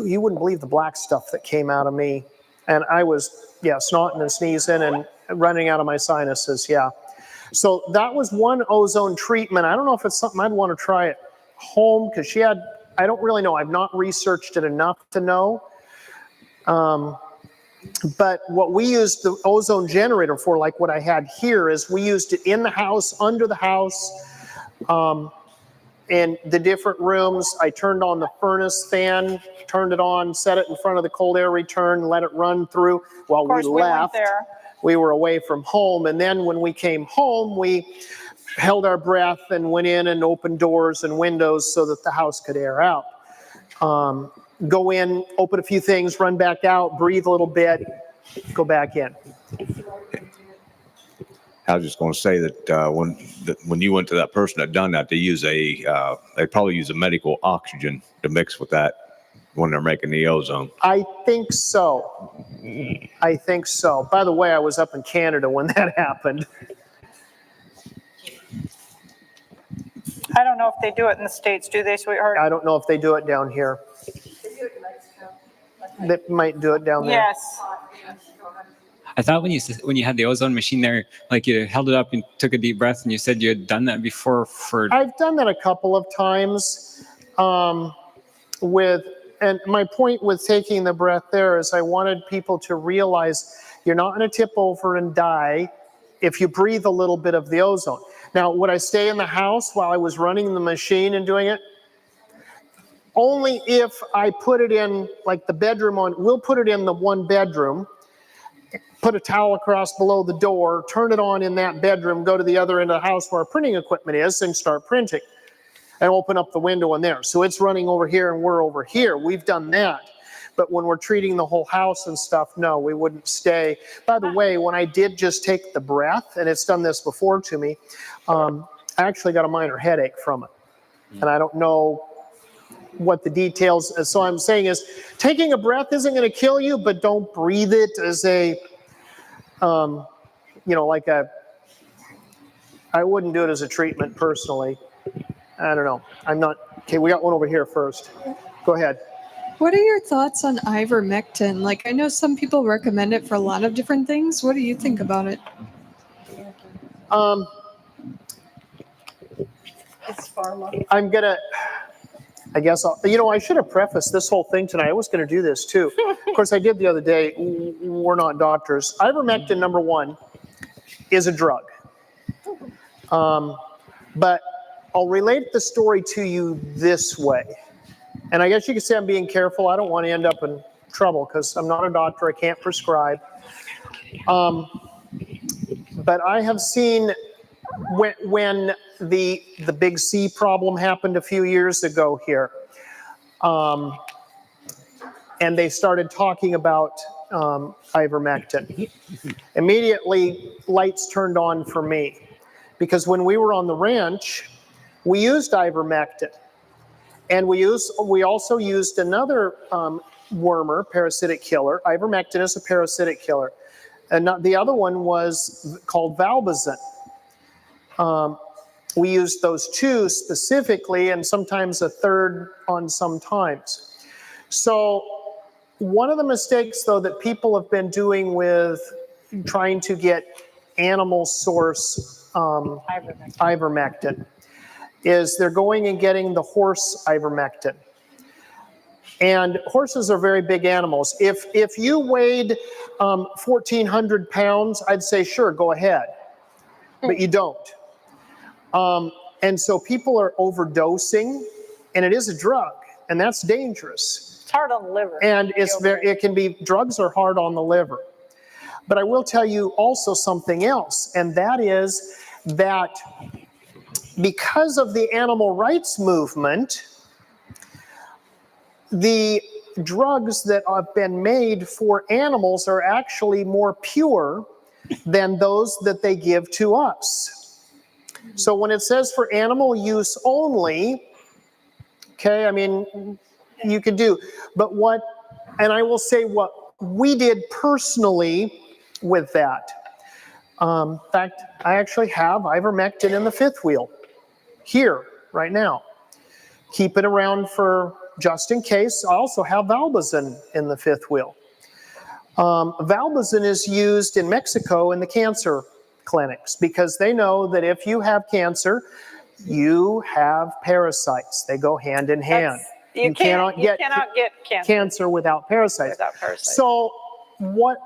You wouldn't believe the black stuff that came out of me. And I was, snotting and sneezing and running out of my sinuses, So that was one ozone treatment. I don't know if it's something I'd want to try at home because I don't really know. I've not researched it enough to know. But what we used the ozone generator for, like what I had here, is we used it in the house, under the house, in the different rooms. I turned on the furnace fan, turned it on, set it in front of the cold air return, let it run through while we left. We were away from home. And then when we came home, we held our breath and went in and opened doors and windows so that the house could air out. Go in, open a few things, run back out, breathe a little bit, go back in. I was just going to say that when you went to that person that done that, they probably use a medical oxygen to mix with that when they're making the ozone. I think so. By the way, I was up in Canada when that happened. I don't know if they do it in the States, do they, sweetheart? I don't know if they do it down here. They might do it down there. Yes. I thought when you had the ozone machine there, like you held it up and took a deep breath, and you said you had done that before for. I've done that a couple of times. And my point with taking the breath there is I wanted people to realize you're not going to tip over and die if you breathe a little bit of the ozone. Now, would I stay in the house while I was running the machine and doing it? Only if I put it in, like the bedroom we'll put it in the one bedroom, put a towel across below the door, turn it on in that bedroom, go to the other end of the house where our printing equipment is and start printing. And open up the window in there. So it's running over here and we're over here. We've done that. But when we're treating the whole house and stuff, no, we wouldn't stay. By the way, when I did just take the breath, and it's done this before to me, I actually got a minor headache from it. And I don't know what the details, so I'm saying is, taking a breath isn't going to kill you, but don't breathe it as I wouldn't do it as a treatment personally. I don't know. Okay, we got one over here first. Go ahead. What are your thoughts on ivermectin? Like, I know some people recommend it for a lot of different things. What do you think about it? I should have prefaced this whole thing tonight. I was going to do this too. Of course, I did the other day. We're not doctors. Ivermectin, number one, is a drug. But I'll relate the story to you this way. And I guess you could say I'm being careful. I don't want to end up in trouble because I'm not a doctor. I can't prescribe. But I have seen when the big C problem happened a few years ago here, and they started talking about ivermectin. Immediately, lights turned on for me. Because when we were on the ranch, we used ivermectin. And we also used another wormer, parasitic killer. Ivermectin is a parasitic killer. And the other one was called Valbazin. We used those two specifically, and sometimes a third on some times. So one of the mistakes, though, that people have been doing with trying to get animal source ivermectin is they're going and getting the horse ivermectin. And horses are very big animals. If you weighed 1,400 pounds, I'd say, sure, go ahead. But you don't. And so people are overdosing, and it is a drug, and that's dangerous. It's hard on the liver. And it can be, drugs are hard on the liver. But I will tell you also something else, and that is that because of the animal rights movement, the drugs that have been made for animals are actually more pure than those that they give to us. So when it says for animal use only, okay, I mean, you could do, but and I will say what we did personally with that. In fact, I actually have ivermectin in the fifth wheel here right now. Keep it around for just in case. I also have Valbazin in the fifth wheel. Valbazin is used in Mexico in the cancer clinics because they know that if you have cancer, you have parasites. They go hand in hand. You cannot get cancer without parasites. So what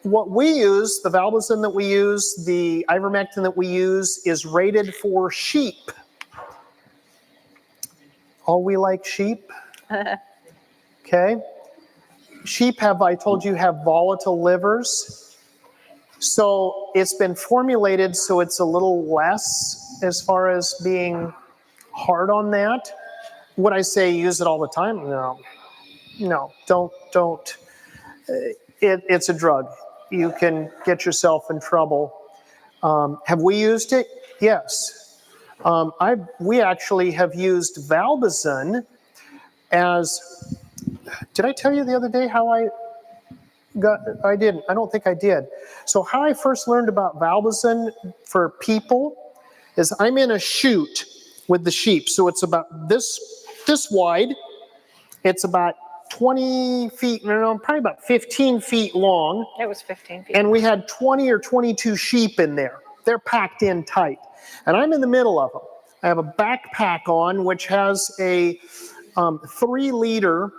we use, the Valbazin that we use, the ivermectin that we use is rated for sheep. All we like sheep. Okay. Sheep have, I told you, have volatile livers. So it's been formulated so it's a little less as far as being hard on that. Would I say use it all the time? No, don't. It's a drug. You can get yourself in trouble. Have we used it? Yes. We actually have used Valbazin as, did I tell you the other day how I didn't. I don't think I did. So how I first learned about Valbazin for people is I'm in a chute with the sheep. So it's about this wide. It's about 20 feet, probably about 15 feet long. It was 15 feet. And we had 20 or 22 sheep in there. They're packed in tight. And I'm in the middle of them. I have a backpack on, which has a 3-liter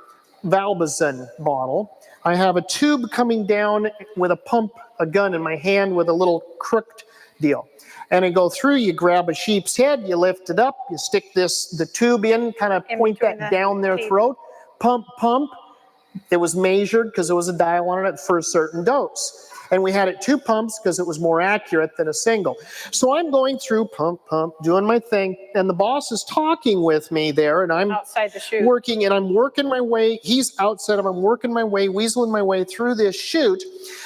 Valbazin bottle. I have a tube coming down with a gun in my hand with a little crooked deal. And I go through, you grab a sheep's head, you lift it up, you stick the tube in, kind of point that down their throat, pump. It was measured because there was a dial on it for a certain dose. And we had it 2 pumps because it was more accurate than a single. So I'm going through pump, doing my thing. And the boss is talking with me there. And I'm outside the chute. Working, and I'm working my way. He's outside of, I'm working my way, weaseling my way through this chute.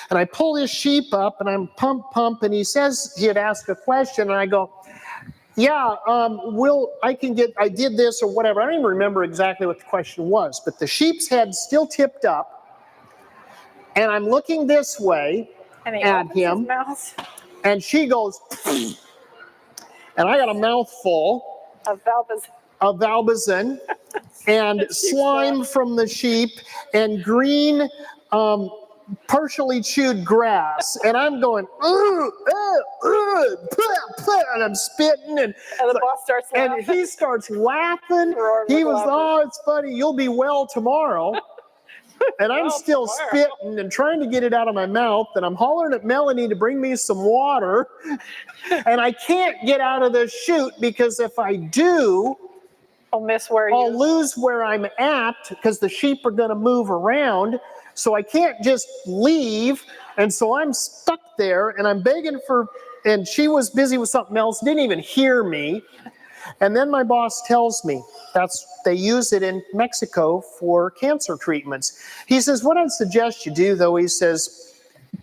And I pull this sheep up and I'm pump. And he says he had asked a question. And I go, yeah, I did this or whatever. I don't even remember exactly what the question was. But the sheep's head still tipped up. And I'm looking this way at him, and she goes, and I got a mouthful of Valbazin and slime from the sheep and green partially chewed grass. And I'm going, and I'm spitting. And the boss starts laughing. And he starts laughing. He was, it's funny, you'll be well tomorrow. And I'm still spitting and trying to get it out of my mouth, and I'm hollering at Melanie to bring me some water, and I can't get out of the chute because if I do, I'll lose where I'm at because the sheep are going to move around, so I can't just leave, and so I'm stuck there, and I'm begging and she was busy with something else, didn't even hear me. And then my boss tells me they use it in Mexico for cancer treatments. He says, what I'd suggest you do, though, he says,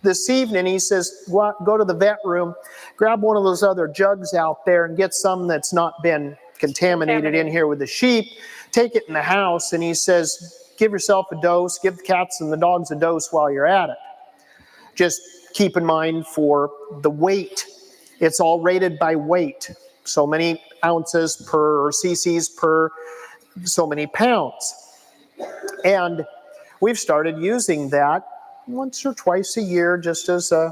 this evening, he says, go to the vet room, grab one of those other jugs out there and get some that's not been contaminated in here with the sheep, take it in the house, and he says, give yourself a dose, give the cats and the dogs a dose while you're at it. Just keep in mind for the weight. It's all rated by weight. So many ounces per, or cc's per so many pounds. And we've started using that once or twice a year, just as a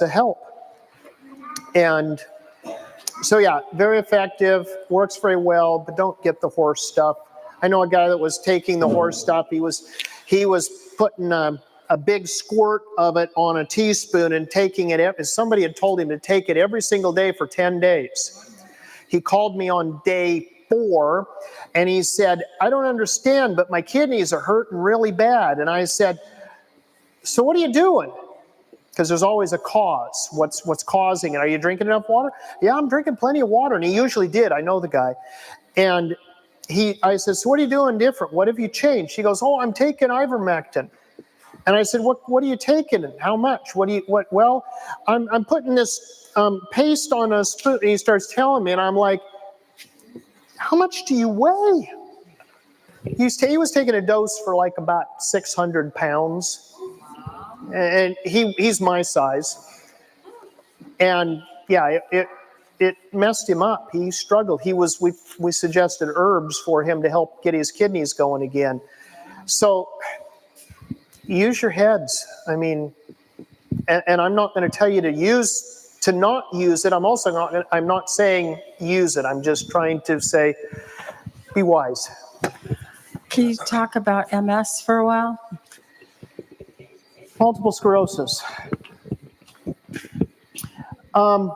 help. And so yeah, very effective, works very well, but don't get the horse stuff. I know a guy that was taking the horse stuff. He was putting a big squirt of it on a teaspoon and taking it. Somebody had told him to take it every single day for 10 days. He called me on day 4 and he said, I don't understand, but my kidneys are hurting really bad. And I said, so what are you doing? Because there's always a cause. What's causing it? Are you drinking enough water? Yeah, I'm drinking plenty of water. And he usually did. I know the guy. And I said, so what are you doing different? What have you changed? He goes, oh, I'm taking ivermectin. And I said, what are you taking and how much? Well, I'm putting this paste on a spoon. And he starts telling me, and I'm like, how much do you weigh? He was taking a dose for like about 600 pounds. And he's my size. And yeah, it messed him up. He struggled. We suggested herbs for him to help get his kidneys going again. So use your heads. I mean, and I'm not going to tell you to not use it. I'm not saying use it. I'm just trying to say, be wise. Can you talk about MS for a while? Multiple sclerosis. Can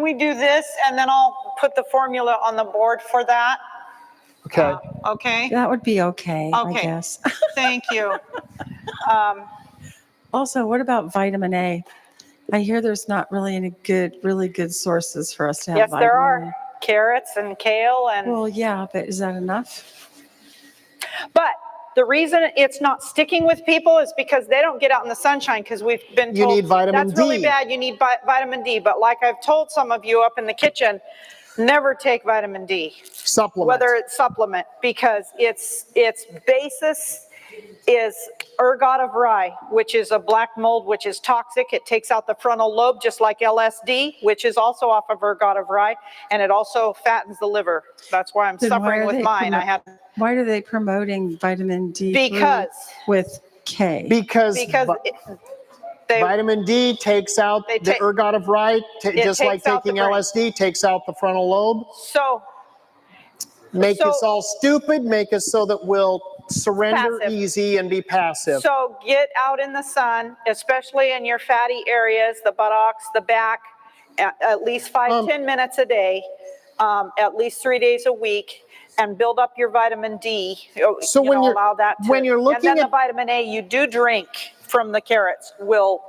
we do this, and then I'll put the formula on the board for that? Okay. Okay. That would be okay, I Okay. guess. Thank you. Also, what about vitamin A? I hear there's not really any really good sources for us to have Yes, vitamin there A. are carrots and kale and. Well, yeah, but is that enough? But the reason it's not sticking with people is because they don't get out in the sunshine, because we've been told You need vitamin that's really D. bad. You need vitamin D. But like I've told some of you up in the kitchen, never take vitamin D. Supplement. Whether it's supplement, because its basis is ergot of rye, which is a black mold, which is toxic. It takes out the frontal lobe, just like LSD, which is also off of ergot of rye, and it also fattens the liver. That's why I'm Then why suffering are with they mine. Why are they promoting vitamin D Because with K? Because vitamin D takes out They the take- ergot of rye, just like takes out the taking brain. LSD takes out the frontal lobe. So Make us all stupid, make us so that we'll surrender Passive. easy and be passive. So get out in the sun, especially in your fatty areas, the buttocks, the back, at least 5-10 minutes a day, at least 3 days a week, and build up your vitamin D. So when you're- allow that to, when you're looking and then at- the vitamin A you do drink from the carrots will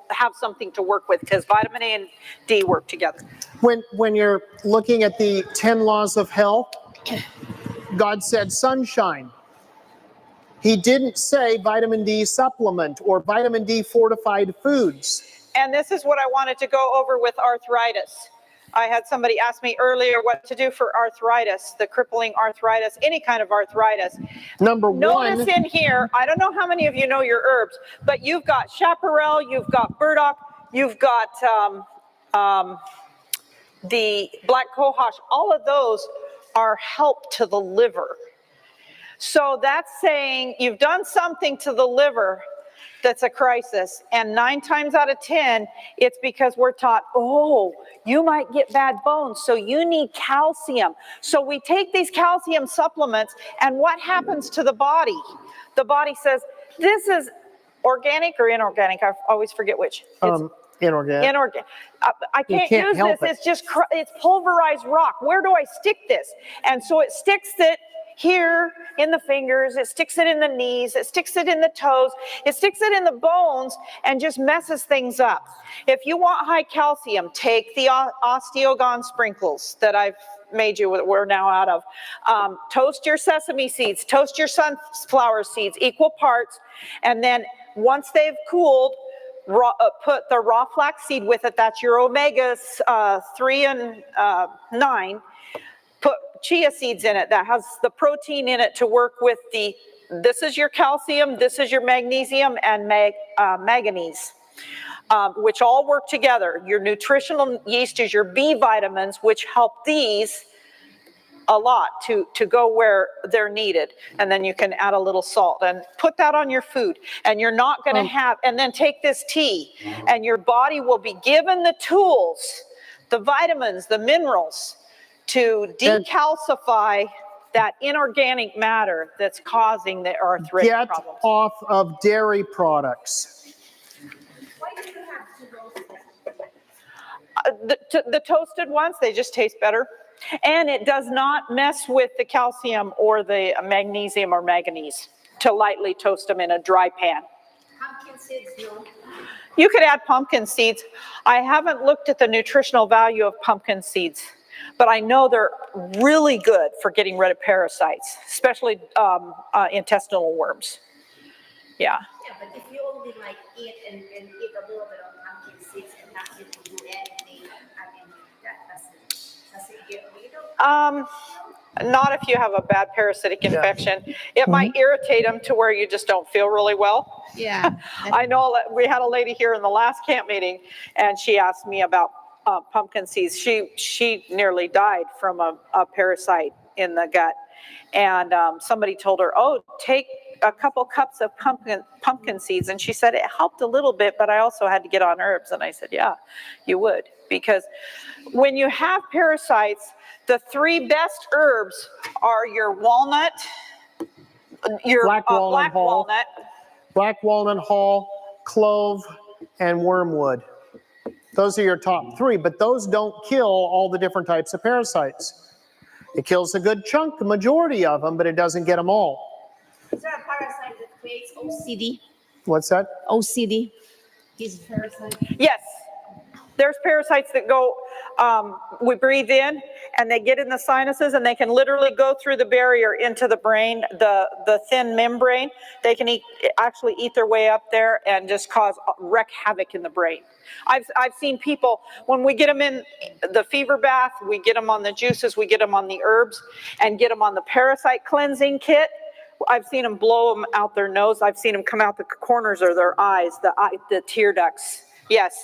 have something to work with, because vitamin A and D work together. When you're looking at the 10 laws of health, God said sunshine. He didn't say vitamin D supplement or vitamin D fortified foods. And this is what I wanted to go over with arthritis. I had somebody ask me earlier what to do for arthritis, the crippling arthritis, any kind of arthritis. Number one. Notice in here, I don't know how many of you know your herbs, but you've got chaparral, you've got burdock, you've got the black cohosh. All of those are help to the liver. So that's saying you've done something to the liver that's a crisis. And 9 times out of 10, it's because we're taught, oh, you might get bad bones, so you need calcium. So we take these calcium supplements, and what happens to the body? The body says, this is organic or inorganic. I always forget which. It's Inorganic. inorganic. I can't can't use help this. it. It's just, it's pulverized rock. Where do I stick this? And so it sticks it here in the fingers, it sticks it in the knees, it sticks it in the toes, it sticks it in the bones, and just messes things up. If you want high calcium, take the osteogon sprinkles that I've made you, we're now out of. Toast your sesame seeds, toast your sunflower seeds, equal parts, and then once they've cooled, put the raw flaxseed with it. That's your omegas 3 and 9. Put chia seeds in it. That has the protein in it to work with this is your calcium, this is your magnesium, and manganese, which all work together. Your nutritional yeast is your B vitamins, which help these a lot to go where they're needed. And then you can add a little salt and put that on your food. And you're not going to have, and then take this tea, and your body will be given the tools, the vitamins, the minerals to decalcify that inorganic matter that's causing the arthritic Get problems. off of dairy products. Why do you have to roast them? The toasted ones, they just taste better. And it does not mess with the calcium or the magnesium or manganese to lightly toast them in a dry pan. Pumpkin seeds, no. You could add pumpkin seeds. I haven't looked at the nutritional value of pumpkin seeds, but I know they're really good for getting rid of parasites, especially intestinal worms. Yeah. Yeah, but if you only like eat and eat a little bit of pumpkin seeds and not really do anything, I mean, that doesn't get rid of. Not if you have a bad parasitic infection. It might irritate them to where you just don't feel really well. Yeah. I know that we had a lady here in the last camp meeting, and she asked me about pumpkin seeds. She nearly died from a parasite in the gut, and somebody told her, "Oh, take a couple cups of pumpkin seeds," and she said it helped a little bit, but I also had to get on herbs. And I said, "Yeah, you would, because when you have parasites, the 3 best herbs are your walnut, your Black walnut hull. walnut, Black walnut hull, clove, and wormwood. Those are your top 3, but those don't kill all the different types of parasites. It kills a good chunk, the majority of them, but it doesn't get them all. Is there a parasite that creates OCD? What's that? OCD. Is a parasite. Yes. There's parasites that go, we breathe in, and they get in the sinuses, and they can literally go through the barrier into the brain, the thin membrane. They can actually eat their way up there and just wreak havoc in the brain. I've seen people, when we get them in the fever bath, we get them on the juices, we get them on the herbs, and get them on the parasite cleansing kit. I've seen them blow them out their nose. I've seen them come out the corners of their eyes, the tear ducts. Yes,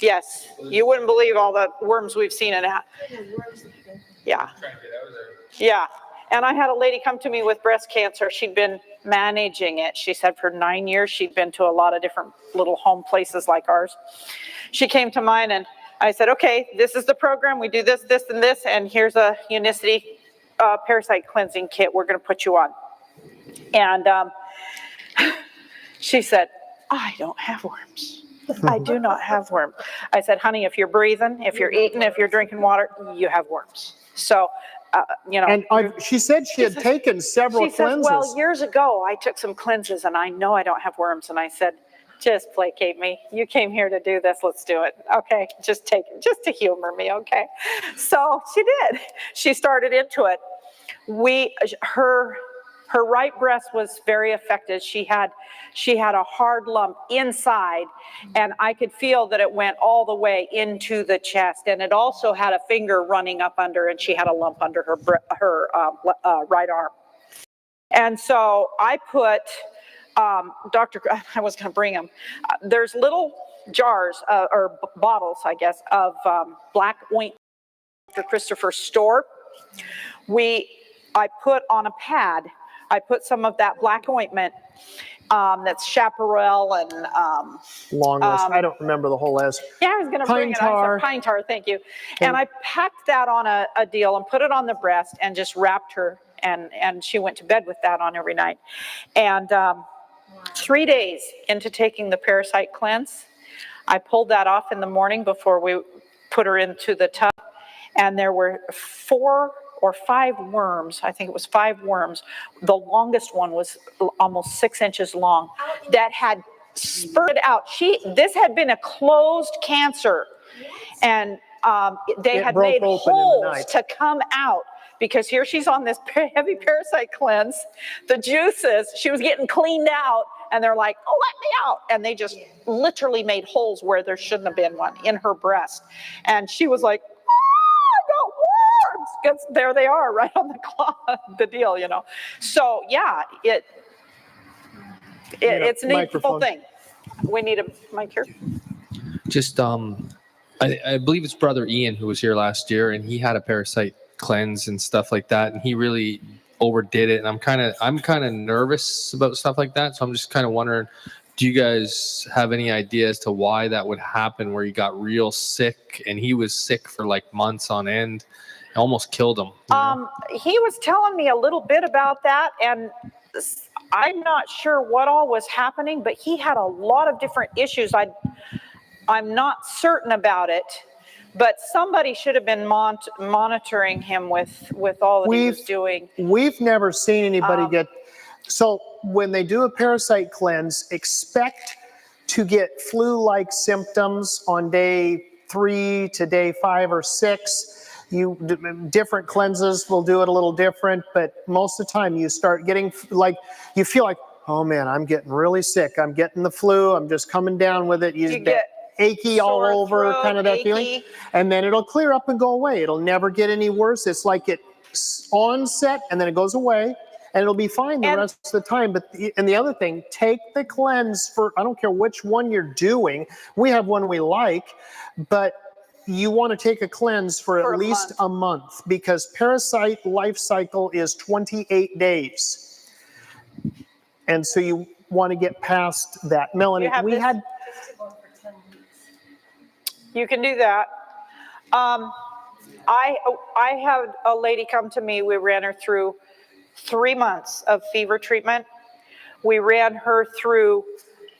yes. You wouldn't believe all the worms we've seen in that. Yeah. Yeah. And I had a lady come to me with breast cancer. She'd been managing it. She said for 9 years she'd been to a lot of different little home places like ours. She came to mine, and I said, okay, this is the program. We do this, this, and this, and here's a Unicity parasite cleansing kit we're going to put you on. And she said, I don't have worms. I do not have worms. I said, honey, if you're breathing, if you're eating, if you're drinking water, you have worms. So, you know. And she said she had taken several cleanses. Said, well, years ago, I took some cleanses, and I know I don't have worms. And I said, just placate me. You came here to do this. Let's do it. Okay, just take it, just to humor me, okay? So she did. She started into it. Her right breast was very affected. She had a hard lump inside, and I could feel that it went all the way into the chest. And it also had a finger running up under, and she had a lump under her right arm. And so I put, I was going to bring them. There's little jars or bottles, I guess, of black ointment Dr. Christopher's store. I put on a pad. I put some of that black ointment that's chaparral and long list. I don't remember the whole list. Yeah, I was going to bring it. I said pine tar, thank you. And I packed that on a deal and put it on the breast and just wrapped her, and she went to bed with that on every night. And 3 days into taking the parasite cleanse, I pulled that off in the morning before we put her into the tub, and there were 4 or 5 worms. I think it was 5 worms. The longest one was almost 6 inches long that had spurted out. This had been a closed cancer, and they had made holes to come out, because here she's on this heavy parasite cleanse. The juices, she was getting cleaned out, and they're like, oh, let me out. And they just literally made holes where there shouldn't have been one in her breast. And she was like, I got worms. Because there they are, right on the deal, you know. So, yeah, it's a needful thing. We need a mic here. Just, I believe it's Brother Ian who was here last year, and he had a parasite cleanse and stuff like that, and he really overdid it. And I'm kind of nervous about stuff like that. So I'm just kind of wondering, do you guys have any idea as to why that would happen, where he got real sick, and he was sick for like months on end? It almost killed him. He was telling me a little bit about that, and I'm not sure what all was happening, but he had a lot of different issues. I'm not certain about it, but somebody should have been monitoring him with all that he was doing. We've never seen anybody get... So when they do a parasite cleanse, expect to get flu-like symptoms on day 3 to day 5 or 6. Different cleanses will do it a little different, but most of the time you start getting like, you feel like, oh man, I'm getting really sick. I'm getting the flu. I'm just coming down with it. You get achy all over, throat, kind of that feeling. And then it'll clear up and go away. It'll never get any worse. It's like it's onset and then it goes away. And it'll be fine the rest of the time. But the other thing, take the cleanse for, I don't care which one you're doing. We have one we like, but you want to take a cleanse for at least a month, because parasite life cycle is 28 days. And so you want to get past that. Melanie, you can do that. I had a lady come to me. We ran her through 3 months of fever treatment. We ran her through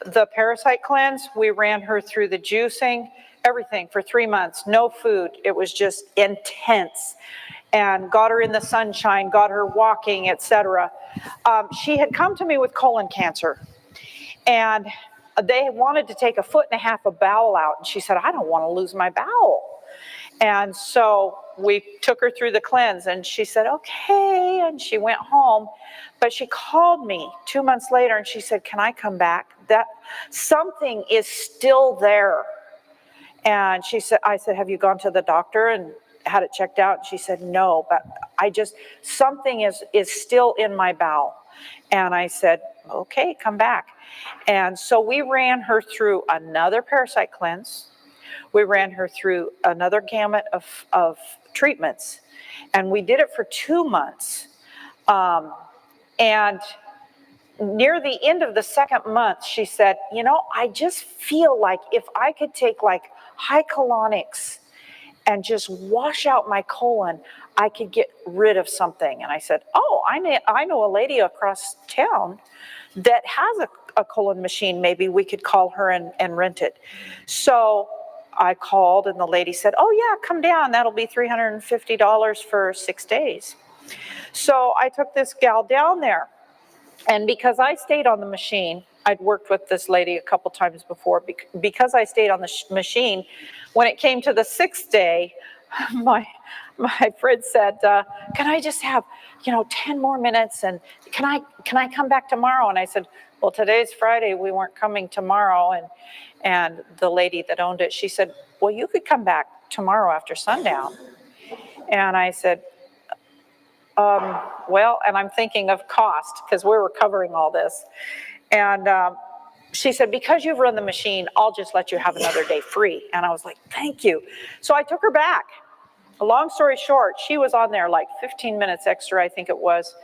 the parasite cleanse. We ran her through the juicing, everything for 3 months. No food. It was just intense. And got her in the sunshine, got her walking, etc. She had come to me with colon cancer. And they wanted to take 1.5 feet of bowel out. And she said, I don't want to lose my bowel. And so we took her through the cleanse, and she said, okay, and she went home. But she called me 2 months later, and she said, can I come back? That something is still there. And she said, I said, have you gone to the doctor and had it checked out? And she said, no, but something is still in my bowel. And I said, okay, come back. And so we ran her through another parasite cleanse. We ran her through another gamut of treatments, and we did it for 2 months. And near the end of the 2nd month, she said, you know, I just feel like if I could take like high colonics and just wash out my colon, I could get rid of something. And I said, oh, I know a lady across town that has a colon machine. Maybe we could call her and rent it. So I called, and the lady said, oh yeah, come down. That'll be $350 for 6 days. So I took this gal down there. And because I stayed on the machine, I'd worked with this lady a couple times before. Because I stayed on the machine, when it came to the 6th day, my friend said, can I just have, 10 more minutes, and can I come back tomorrow? And I said, well, today's Friday, we weren't coming tomorrow. And the lady that owned it, she said, well, you could come back tomorrow after sundown. And I said, well, and I'm thinking of cost, because we were covering all this. And she said, because you've run the machine, I'll just let you have another day free. And I was like, thank you. So I took her back. Long story short, she was on there like 15 minutes extra, I think it was.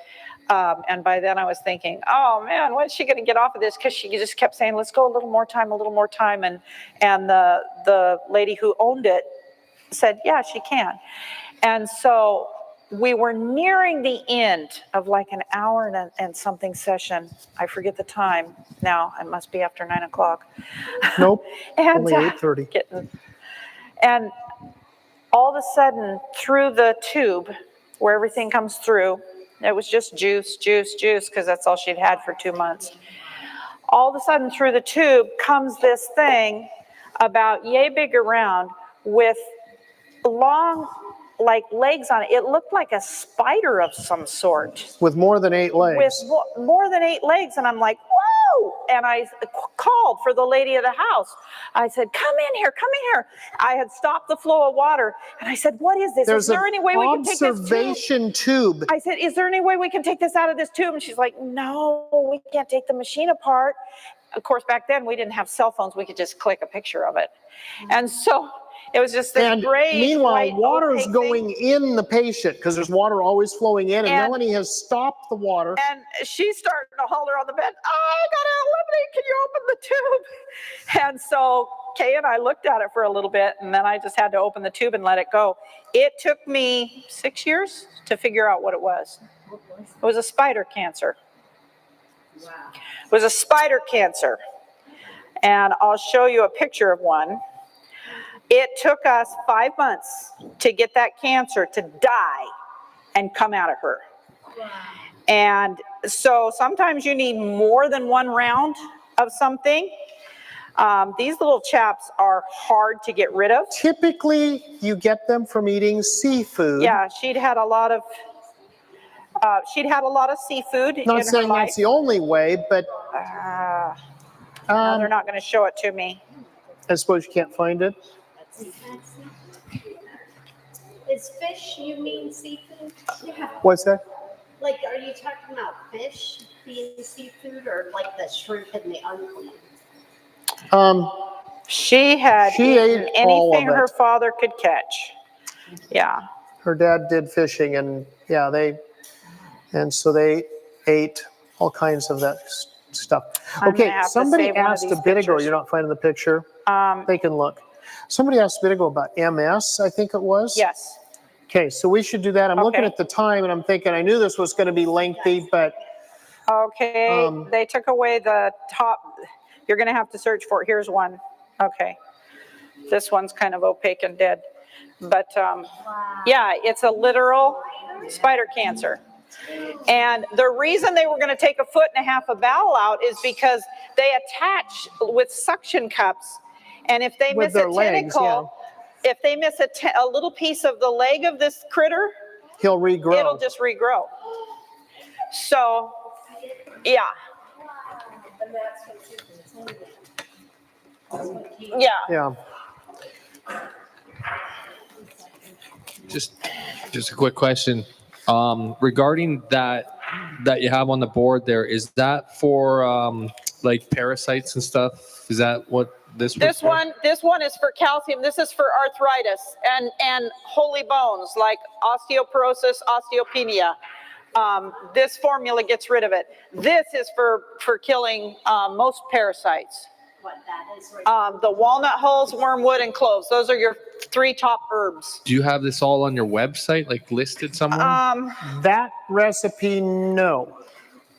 And by then I was thinking, oh man, when's she going to get off of this? Because she just kept saying, let's go a little more time, a little more time. And the lady who owned it said, yeah, she can. And so we were nearing the end of like an hour and something session. I forget the time now. It must be after 9 o'clock. Nope, and, only 8:30. And all of a sudden, through the tube where everything comes through, it was just juice, because that's all she'd had for 2 months. All of a sudden, through the tube comes this thing about yay big around with long, like legs on it. It looked like a spider of some sort. With more than 8 legs. With more than 8 legs. And I'm like, whoa! And I called for the lady of the house. I said, come in here. I had stopped the flow of water. And I said, what is this? There's is there any way we can take this observation tube? I said, is there any way we can take this out of this tube? And she's like, no, we can't take the machine apart. Of course, back then we didn't have cell phones. We could just click a picture of it. And so It was just this And gray, meanwhile, white, water's opaque going in the patient because there's water always flowing in, and And- Melanie has stopped the water. And she's starting to holler on the bed, oh, I gotta eliminate, can you open the tube? And so Kay and I looked at it for a little bit, and then I just had to open the tube and let it go. It took me 6 years to figure out what it was. It was a spider cancer. Wow. It was a spider cancer. And I'll show you a picture of one. It took us 5 months to get that cancer to die and come out of her. Wow. And so sometimes you need more than one round of something. These little chaps are hard to get rid of. Typically, you get them from eating seafood. Yeah, she'd had a lot of seafood in her life. Not saying that's the only way, but no, they're not going to show it to me. I suppose you can't find it. Is fish, you mean seafood? Yeah. What's that? Like, are you talking about fish being seafood or like the shrimp and the unclean? She had She eaten ate all anything of it. her father could catch. Yeah. Her dad did fishing, and yeah, so they ate all kinds of that stuff. I'm gonna Okay, have to somebody save one of asked these a bit ago, pictures. you're not finding the picture? They can look. Somebody asked a bit ago about MS, I think it was? Yes. Okay, so we should do that. I'm looking Okay. at the time, and I'm thinking, I knew this was going to be lengthy, but Okay, they took away the top. You're going to have to search for it. Here's one. Okay. This one's kind of opaque and dead. But yeah, it's a literal spider cancer. And the reason they were going to take 1.5 feet of bowel out is because they attach with suction cups. And if they With miss a their legs, tentacle, if they miss a little piece of the leg of this critter, he'll regrow. it'll just regrow. So, yeah. Yeah. Yeah. Just a quick question. Regarding that you have on the board there, is that for like parasites and stuff? Is that what this was for? This one is for calcium. This is for arthritis and holy bones like osteoporosis, osteopenia. This formula gets rid of it. This is for killing most parasites. What that is right The walnut hulls, wormwood, and cloves. Those are your 3 top herbs. Do you have this all on your website, like listed somewhere? That recipe, no.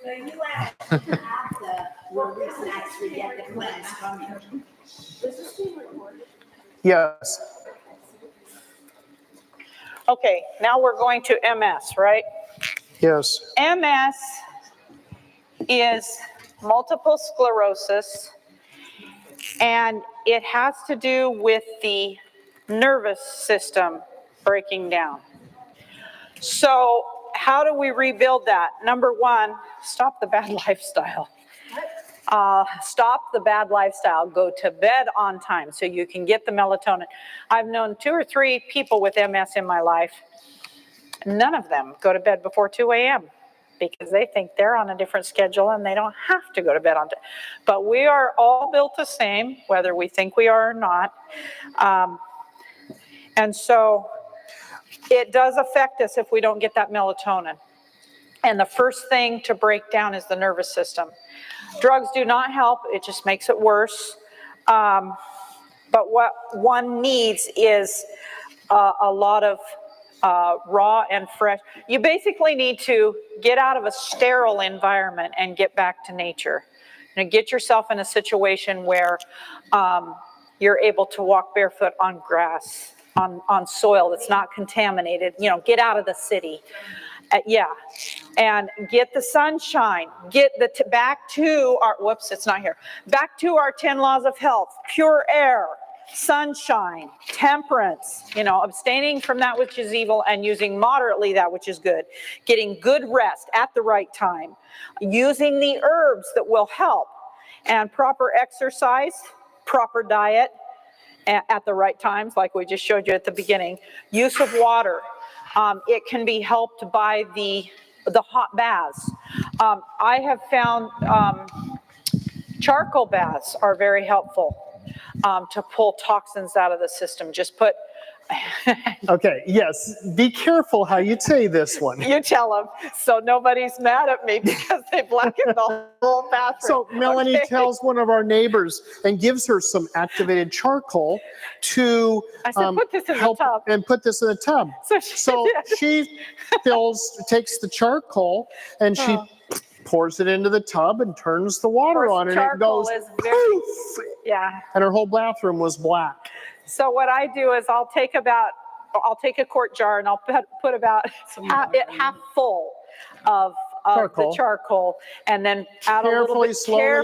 So you actually have where we can actually get the cleanse from you. Was this being recorded? Yes. Okay, now we're going to MS, right? Yes. MS is multiple sclerosis, and it has to do with the nervous system breaking down. So how do we rebuild that? Number 1, stop the bad lifestyle. Stop the bad lifestyle. Go to bed on time so you can get the melatonin. I've known 2 or 3 people with MS in my life. None of them go to bed before 2 a.m. because they think they're on a different schedule and they don't have to go to bed on time. But we are all built the same, whether we think we are or not. And so it does affect us if we don't get that melatonin. And the first thing to break down is the nervous system. Drugs do not help, it just makes it worse. But what one needs is a lot of raw and fresh. You basically need to get out of a sterile environment and get back to nature. And get yourself in a situation where you're able to walk barefoot on grass, on soil that's not contaminated. You know, get out of the city. Yeah, and get the sunshine, get back to our, whoops, it's not here. Back to our 10 laws of health, pure air, sunshine, temperance, you know, abstaining from that which is evil and using moderately that which is good, getting good rest at the right time, using the herbs that will help, and proper exercise, proper diet at the right times, like we just showed you at the beginning, use of water. It can be helped by the hot baths. I have found charcoal baths are very helpful. to pull toxins out of the system. Just put. Okay, yes, be careful how you say this one. You tell them, so nobody's mad at me because they blackened the whole bathroom. So Melanie Okay. tells one of our neighbors and gives her some activated charcoal to I said, put this in the tub. and put this in the tub. So she takes the charcoal and she pours it into the tub and turns the water on, and it goes poof, yeah. and her whole bathroom was black. So what I do is I'll take a quart jar and I'll put about half full of Charcoal. the charcoal, and then add Slowly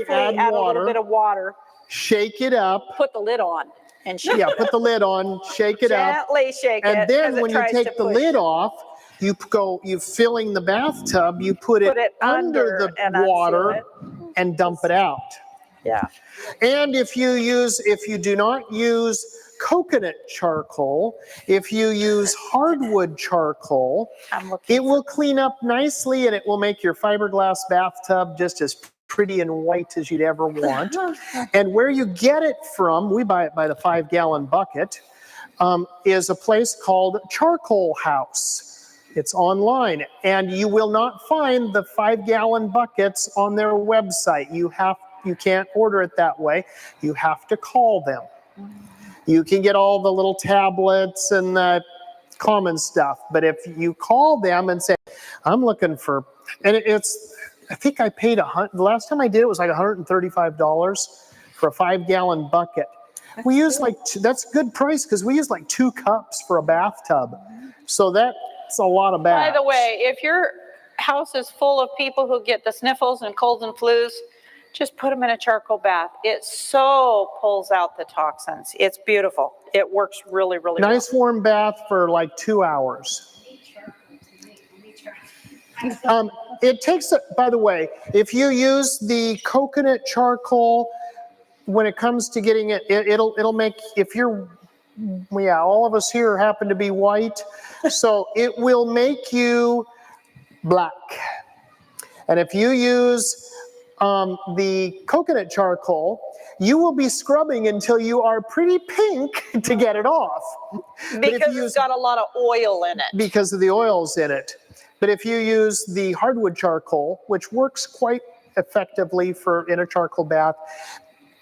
add a little water. bit of water. Shake it up. Put the lid on and shake Yeah, put the lid on, shake it up. Gently shake it. And then as it when you tries take to the push. lid off, you filling the bathtub, you put it under the and unseal water it. and dump it out. Yeah. And if you do not use coconut charcoal, if you use hardwood charcoal, it will clean up nicely and it will make your fiberglass bathtub just as pretty and white as you'd ever want. And where you get it from, we buy it by the 5-gallon bucket, is a place called Charcoal House. It's online, and you will not find the 5-gallon buckets on their website. You can't order it that way. You have to call them. You can get all the little tablets and the common stuff, but if you call them and say, I'm looking for, and I think I paid the last time I did it was like $135 for a 5-gallon bucket. We use that's a good price because we use like 2 cups for a bathtub. So that's a lot of baths. By the way, if your house is full of people who get the sniffles and colds and flus, just put them in a charcoal bath. It so pulls out the toxins. It's beautiful. It works really, really well. Nice warm bath for like 2 hours. It takes, by the way, if you use the coconut charcoal, when it comes to getting it, it'll make, if you're, all of us here happen to be white, so it will make you black. And if you use the coconut charcoal, you will be scrubbing until you are pretty pink to get it off. Because it's got a lot of oil in it. Because of the oils in it. But if you use the hardwood charcoal, which works quite effectively in a charcoal bath,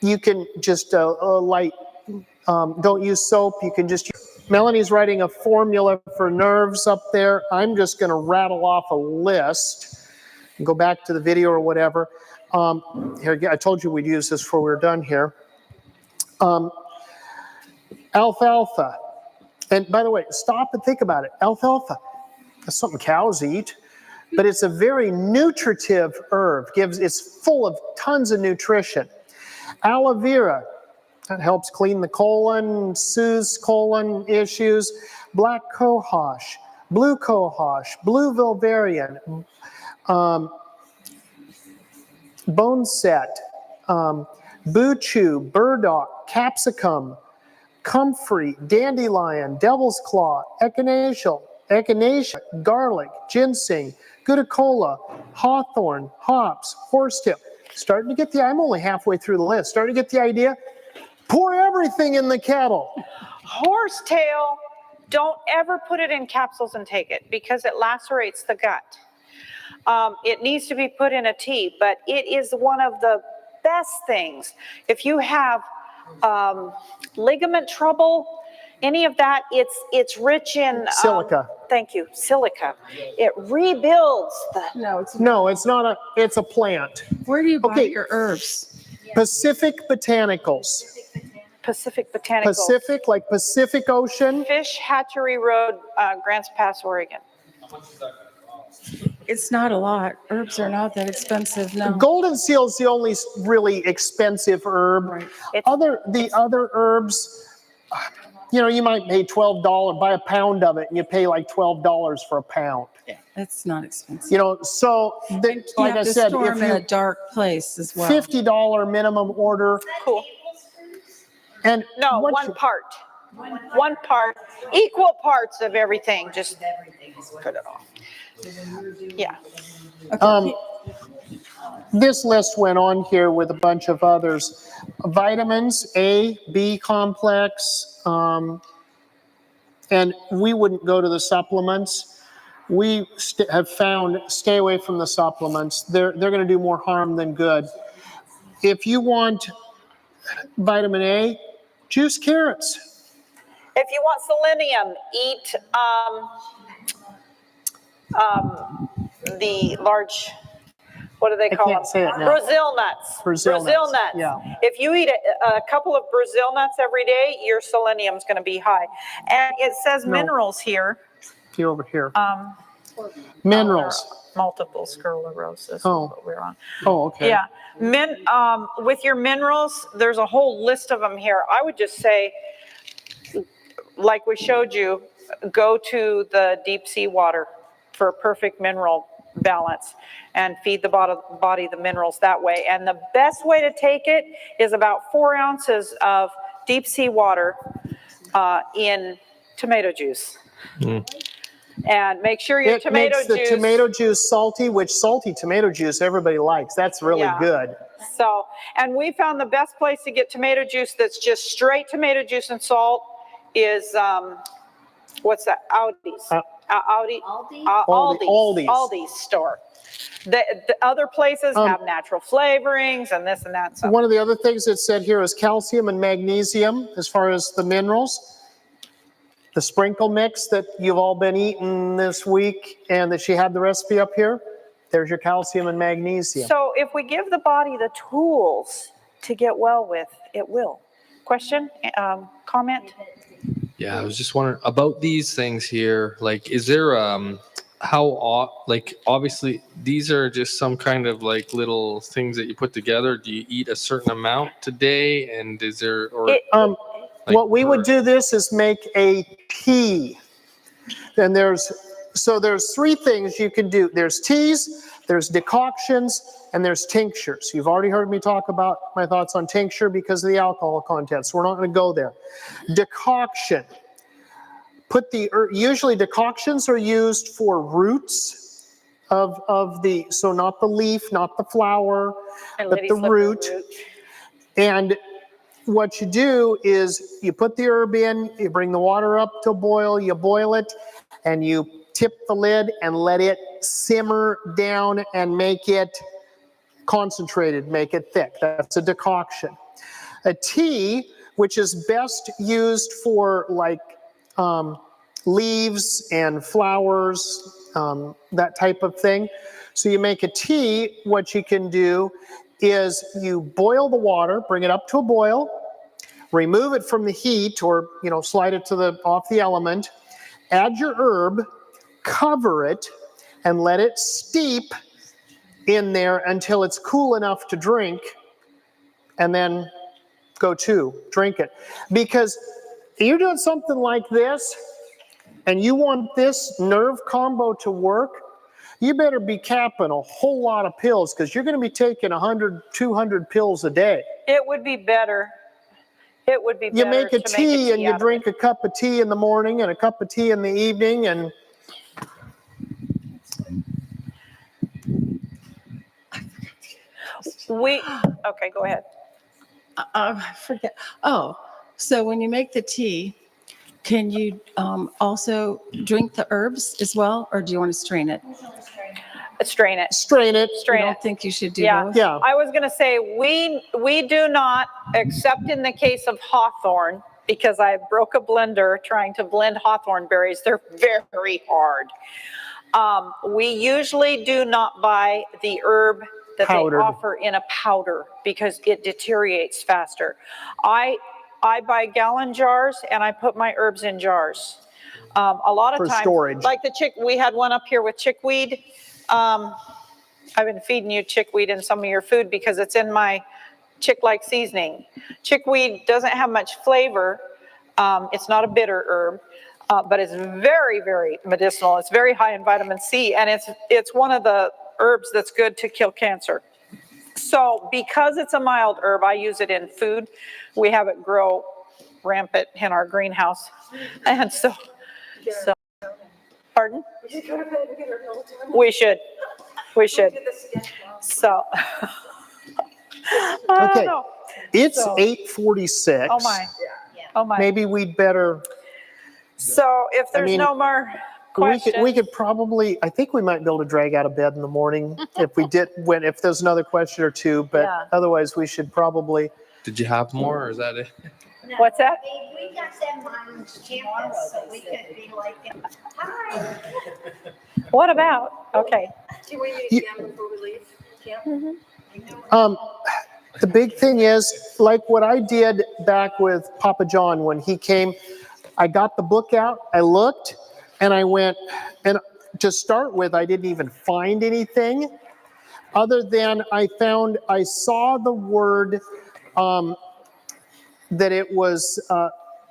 you can just don't use soap. You can just Melanie's writing a formula for nerves up there. I'm just going to rattle off a list and go back to the video or whatever. Here, I told you we'd use this before we were done here. Alfalfa. And by the way, stop and think about it. Alfalfa, that's something cows eat, but it's a very nutritive herb. It's full of tons of nutrition. Aloe vera, that helps clean the colon, soothes colon issues. Black cohosh, blue valerian, boneset, buchu, burdock, capsicum, comfrey, dandelion, devil's claw, echinacea, garlic, ginseng, goodicola, hawthorn, hops, horsetail. Starting to get I'm only halfway through the list. Starting to get the idea? Pour everything in the kettle. Horsetail, don't ever put it in capsules and take it because it lacerates the gut. It needs to be put in a tea, but it is one of the best things. If you have ligament trouble, any of that, it's rich in silica. Thank you, silica. It rebuilds the. No, it's not it's a plant. Where do you buy your herbs? Pacific Botanicals. Pacific Botanicals. Pacific, like Pacific Ocean. Fish Hatchery Road, Grants Pass, Oregon. It's not a lot. Herbs are not that expensive, no. Golden seal is the only really expensive herb. Right. The other herbs, you might pay $12, buy a pound of it, and you pay like $12 for a pound. Yeah, that's not expensive. So you like have I to said, store if them in a dark place as well. $50 minimum order. Cool. And no, one part. One part. Equal parts of everything. Just put it off. Yeah. This list went on here with a bunch of others. vitamins, A, B complex, and we wouldn't go to the supplements. We have found stay away from the supplements. They're going to do more harm than good. If you want vitamin A, juice carrots. If you want selenium, eat the large, what do they call them? I can't say it now. Brazil nuts. Brazil nuts, yeah. If you eat a couple of Brazil nuts every day, your selenium is going to be high. And it says minerals here. You're over here. Minerals. Multiple sclerosis. Oh. What we're on. Oh, okay. Yeah. With your minerals, there's a whole list of them here. I would just say, like we showed you, go to the deep sea water for a perfect mineral balance and feed the body the minerals that way. And the best way to take it is about 4 ounces of deep sea water in tomato juice. And make sure your tomato juice. Makes the tomato juice salty, which salty tomato juice everybody likes. That's really good. So, and we found the best place to get tomato juice that's just straight tomato juice and salt is, what's that? Aldi's store. The other places have natural flavorings and this and that. So. One of the other things that's said here is calcium and magnesium as far as the minerals. The sprinkle mix that you've all been eating this week and that she had the recipe up here, there's your calcium and magnesium. So if we give the body the tools to get well with, it will. Question? Comment? Yeah, I was just wondering about these things here. Like, is there obviously these are just some kind of like little things that you put together. Do you eat a certain amount today? And is there what we would do this is make a tea. And there's 3 things you can do. There's teas, there's decoctions, and there's tinctures. You've already heard me talk about my thoughts on tincture because of the alcohol content, so we're not going to go there. Decoction. Usually decoctions are used for roots of so not the leaf, not the flower, but the root. And what you do is you put the herb in, you bring the water up to boil, you boil it, and you tip the lid and let it simmer down and make it concentrated, make it thick. That's a decoction. A tea, which is best used for like leaves and flowers, that type of thing. So you make a tea, what you can do is you boil the water, bring it up to a boil, remove it from the heat or, slide it off the element, add your herb, cover it, and let it steep in there until it's cool enough to drink, and then drink it. Because you're doing something like this, and you want this nerve combo to work, you better be capping a whole lot of pills because you're going to be taking 100, 200 pills a day. It would be better. It would be better. You make a tea and you drink a cup of tea in the morning and a cup of tea in the evening and... Okay, go ahead. I forget. Oh, so when you make the tea, can you also drink the herbs as well, or do you want to strain it? Strain it. Strain it. I don't think you should do both. Yeah. I was going to say we do not, except in the case of hawthorn, because I broke a blender trying to blend hawthorn berries. They're very hard. We usually do not buy the herb that powdered. They offer in a powder because it deteriorates faster. I buy gallon jars and I put my herbs in jars. A lot of times, storage. like we had one up here with chickweed. I've been feeding you chickweed in some of your food because it's in my chick-like seasoning. Chickweed doesn't have much flavor. It's not a bitter herb, but it's very, very medicinal. It's very high in vitamin C, and it's one of the herbs that's good to kill cancer. So because it's a mild herb, I use it in food. We have it grow rampant in our greenhouse. And so pardon? We should. So, I don't know. It's So- 8:46. Oh my. Oh my. Maybe we'd better, So if there's mean, no more we questions. could probably, I think we might be able to drag out of bed in the morning if if there's another question or two, but Yeah. otherwise we should probably. Did you have more, or is that it? What's that? We got them on campus, so we could be like, hi. What about? Okay. Do we need again before we leave? Kim? The big thing is, like what I did back with Papa John when he came, I got the book out, I looked, and I went, and to start with, I didn't even find anything other than I saw the word that it was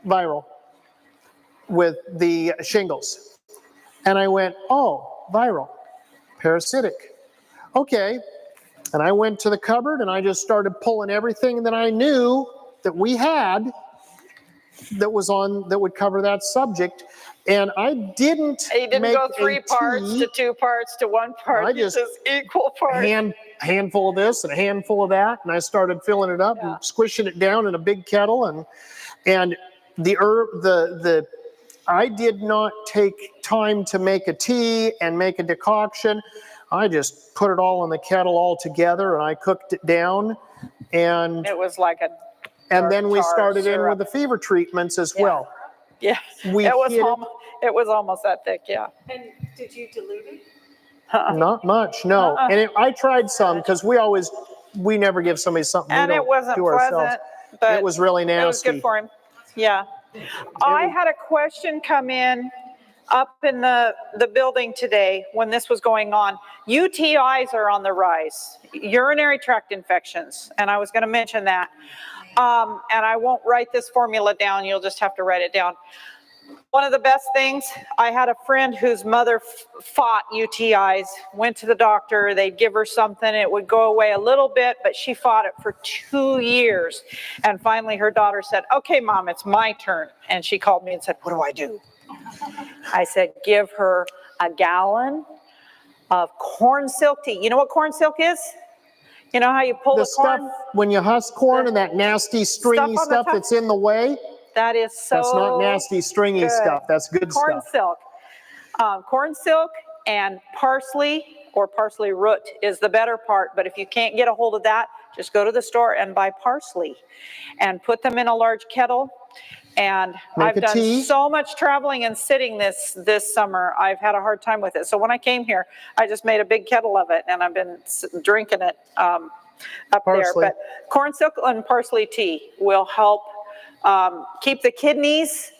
viral with the shingles. And I went, oh, viral, parasitic. Okay. And I went to the cupboard and I just started pulling everything that I knew that we had that would cover that subject. And I didn't You didn't make go 3 a parts tea. to 2 parts to 1 part. I You just equal parts. handful of this and a handful of that, and I started filling it up and squishing it down in a big kettle, and the herb, I did not take time to make a tea and make a decoction. I just put it all in the kettle all together and I cooked it down, and It was like a. and then we tar started in syrup. with the fever treatments as well. Yeah. We It was hit it. it was almost that thick. Yeah. And did you dilute it? Not much, no. And I tried some because we never give somebody something And we it don't wasn't do pleasant, ourselves. but It was really it was nasty. good for him. Yeah. I had a question come in up in the building today when this was going on. UTIs are on the rise, urinary tract infections, and I was going to mention that. And I won't write this formula down, you'll just have to write it down. One of the best things, I had a friend whose mother fought UTIs, went to the doctor, they'd give her something, it would go away a little bit, but she fought it for 2 years. And finally her daughter said, okay, Mom, it's my turn. And she called me and said, what do I do? I said, give her a gallon of corn silk tea. You know what corn silk is? You know how you pull the corn? Stuff, when you husk corn and that nasty stringy Stuff on the stuff top? that's in the way, That is so that's not nasty stringy good. stuff, that's good Corn stuff. silk. Corn silk and parsley or parsley root is the better part, but if you can't get a hold of that, just go to the store and buy parsley and put them in a large kettle. And Make I've a done tea. so much traveling and sitting this summer, I've had a hard time with it. So when I came here, I just made a big kettle of it and I've been drinking it up Parsley. there. But corn silk and parsley tea will help keep the kidneys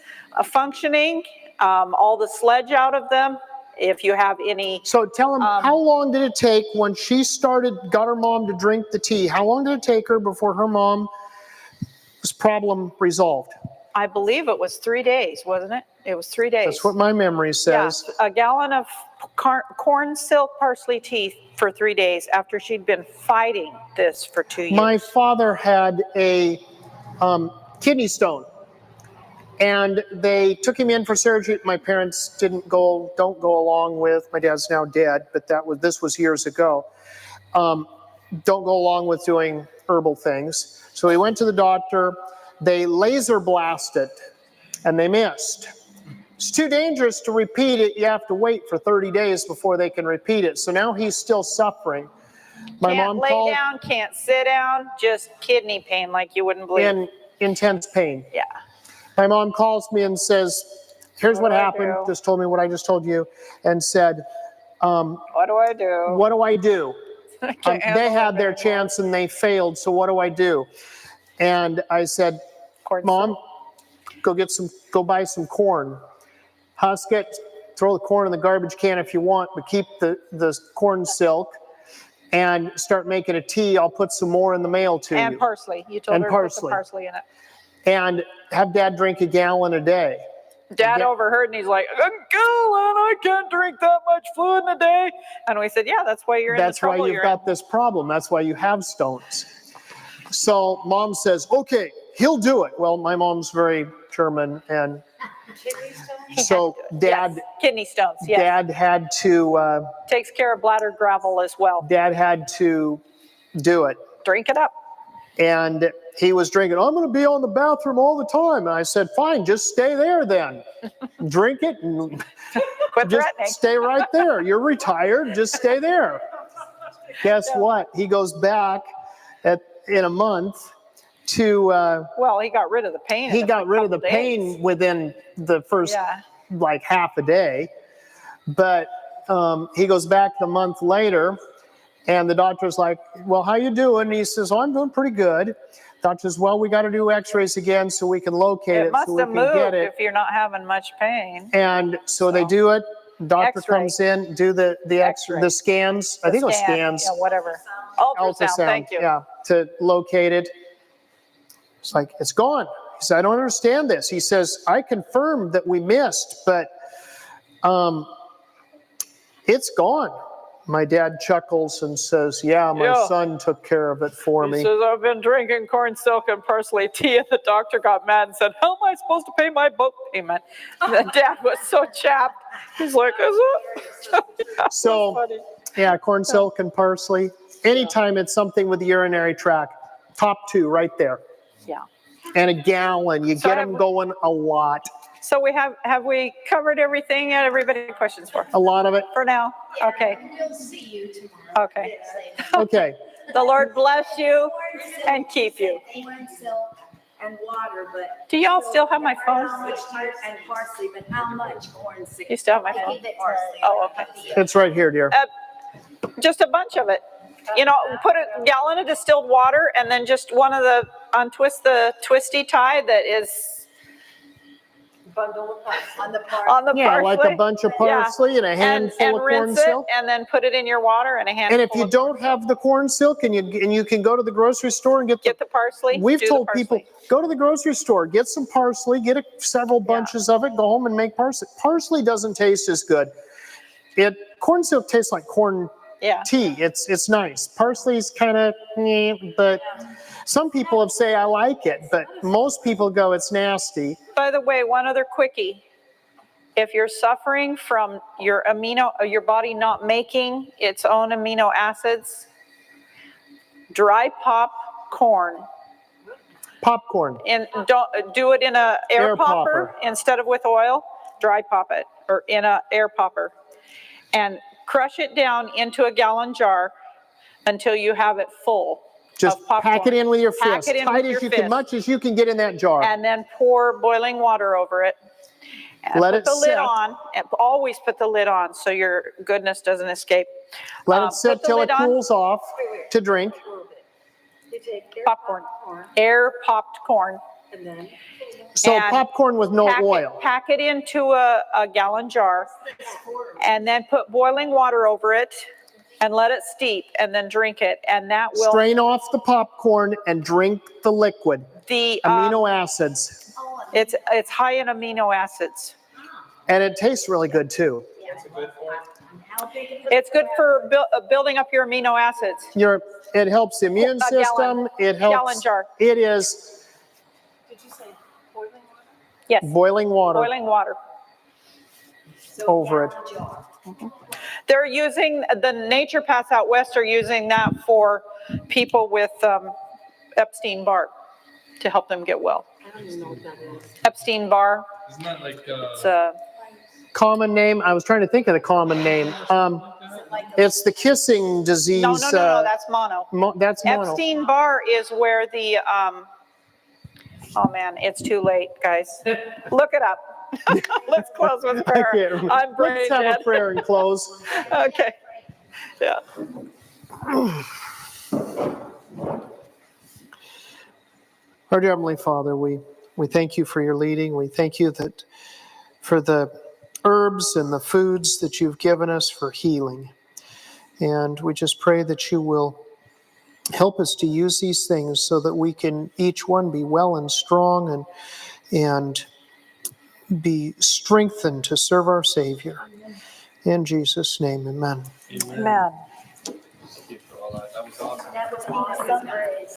functioning, all the sludge out of them. If you have any. So tell him, how long did it take when she got her mom to drink the tea? How long did it take her before her mom's problem resolved? I believe it was 3 days, wasn't it? It was 3 days. That's what my memory says. Yeah, a gallon of corn silk parsley tea for 3 days after she'd been fighting this for 2 years. My father had a kidney stone, and they took him in for surgery. My parents don't go along with. My dad's now dead, but this was years ago. Don't go along with doing herbal things. So he went to the doctor. They laser blasted, and they missed. It's too dangerous to repeat it. You have to wait for 30 days before they can repeat it. So now he's still suffering. My Can't mom lay called down, can't sit down, just kidney pain like you wouldn't believe. in intense pain. Yeah. My mom calls me and says, here's what do I happened. do? Just told me what I just told you, and said, What do I do? what do I do? I can't handle They it had their anymore. chance and they failed, so what do I do? And I said, Corn Mom, go buy some corn. Husk it, throw the corn in the garbage can if you want, but keep the corn silk and start making a tea. I'll put some more in the mail to And you. parsley. You told And her to put some parsley. parsley in it. And have Dad drink a gallon a day. Dad overheard and he's like, a gallon, I can't drink that much fluid in a day. And we said, yeah, that's why you're in the That's why trouble you've you're got this problem. That's why you have stones. So Mom says, okay, he'll do it. Well, my mom's very German, and so Dad, Yes, kidney stones, yes. Dad had to, Takes care of bladder gravel as well. Dad had to do it. Drink it up. And he was drinking, I'm going to be on the bathroom all the time. And I said, fine, just stay there then. Drink it and just stay right there. You're retired, just stay there. Guess what? He goes back in a month to... well, he got rid of the pain. He got rid of the pain within the first like half a day. But he goes back the month later, and the doctor's like, well, how you doing? And he says, oh, I'm doing pretty good. Doctor says, well, we got to do x-rays again so we can locate it. It must so we have can moved get it. if you're not having much pain. And so they do it. Doctor X-ray. comes in, do the scans. I think it was scans. Yeah, whatever. Ultrasound, thank you. Yeah, to locate it. It's like, it's gone. He said, I don't understand this. He says, I confirmed that we missed, but it's gone. My dad chuckles and says, yeah, my son took care of it for me. He says, I've been drinking corn silk and parsley tea, and the doctor got mad and said, how am I supposed to pay my boat payment? And the dad was so chapped. He's like, is it? So, yeah, corn silk and parsley. Anytime it's something with the urinary tract, top 2 right there. Yeah. And a gallon. You get them going a lot. So have we covered everything that everybody had questions for? A lot of it. For now? Okay. We'll see you tomorrow. Okay. Okay. The Lord bless you and keep you. Corn silk and water, but. Do y'all still have my phone? And parsley, but how much corn silk? You still have my phone? Oh, okay. It's right here, dear. Just a bunch of it. You know, put a gallon of distilled water and then just untwist the twisty tie that is Bundle on the parsley. Yeah, like a bunch of parsley and a handful of corn silk. And then put it in your water and a handful. And if you don't have the corn silk and you can go to the grocery store and get the parsley. We've told people, go to the grocery store, get some parsley, get several bunches of it, go home and make parsley. Parsley doesn't taste as good. Corn silk tastes like corn tea. It's nice. Parsley's kind of, but some people say I like it, but most people go, it's nasty. By the way, one other quickie. If you're suffering from your body not making its own amino acids, dry pop corn. Popcorn. And don't do it in a air popper instead of with oil. Dry pop it or in a air popper, and crush it down into a gallon jar until you have it full. Just pack it in with your fist, tight as you can, much as you can get in that jar. And then pour boiling water over it. And let put it the sit. lid on. And always put the lid on so your goodness doesn't escape. Let it sit till it cools off to drink. Popcorn. Air popped corn. And then. So popcorn with no oil. Pack it into a gallon jar and then put boiling water over it and let it steep and then drink it, and that will strain off the popcorn and drink the liquid. The amino acids. It's high in amino acids. And it tastes really good too. It's good for building up your amino acids. It helps the immune system. It helps. Gallon jar. It is. Did you say boiling water? Yes. Boiling water. Boiling water. Over it. They're using, the naturopaths out west are using that for people with Epstein-Barr to help them get well. I don't even know what that is. Epstein-Barr. Isn't that like It's a common name? I was trying to think of the common name. It's the kissing disease. No, that's mono. That's mono. Epstein-Barr is where the, oh man, it's too late, guys. Look it up. Let's close with prayer. I'm brain Let's have dead. a prayer and close. Okay. Yeah. Our dear Heavenly Father, we thank you for your leading. We thank you for the herbs and the foods that you've given us for healing. And we just pray that you will help us to use these things so that we can each one be well and strong and be strengthened to serve our Savior. In Jesus' name, amen. Amen. That was awesome. That was awesome.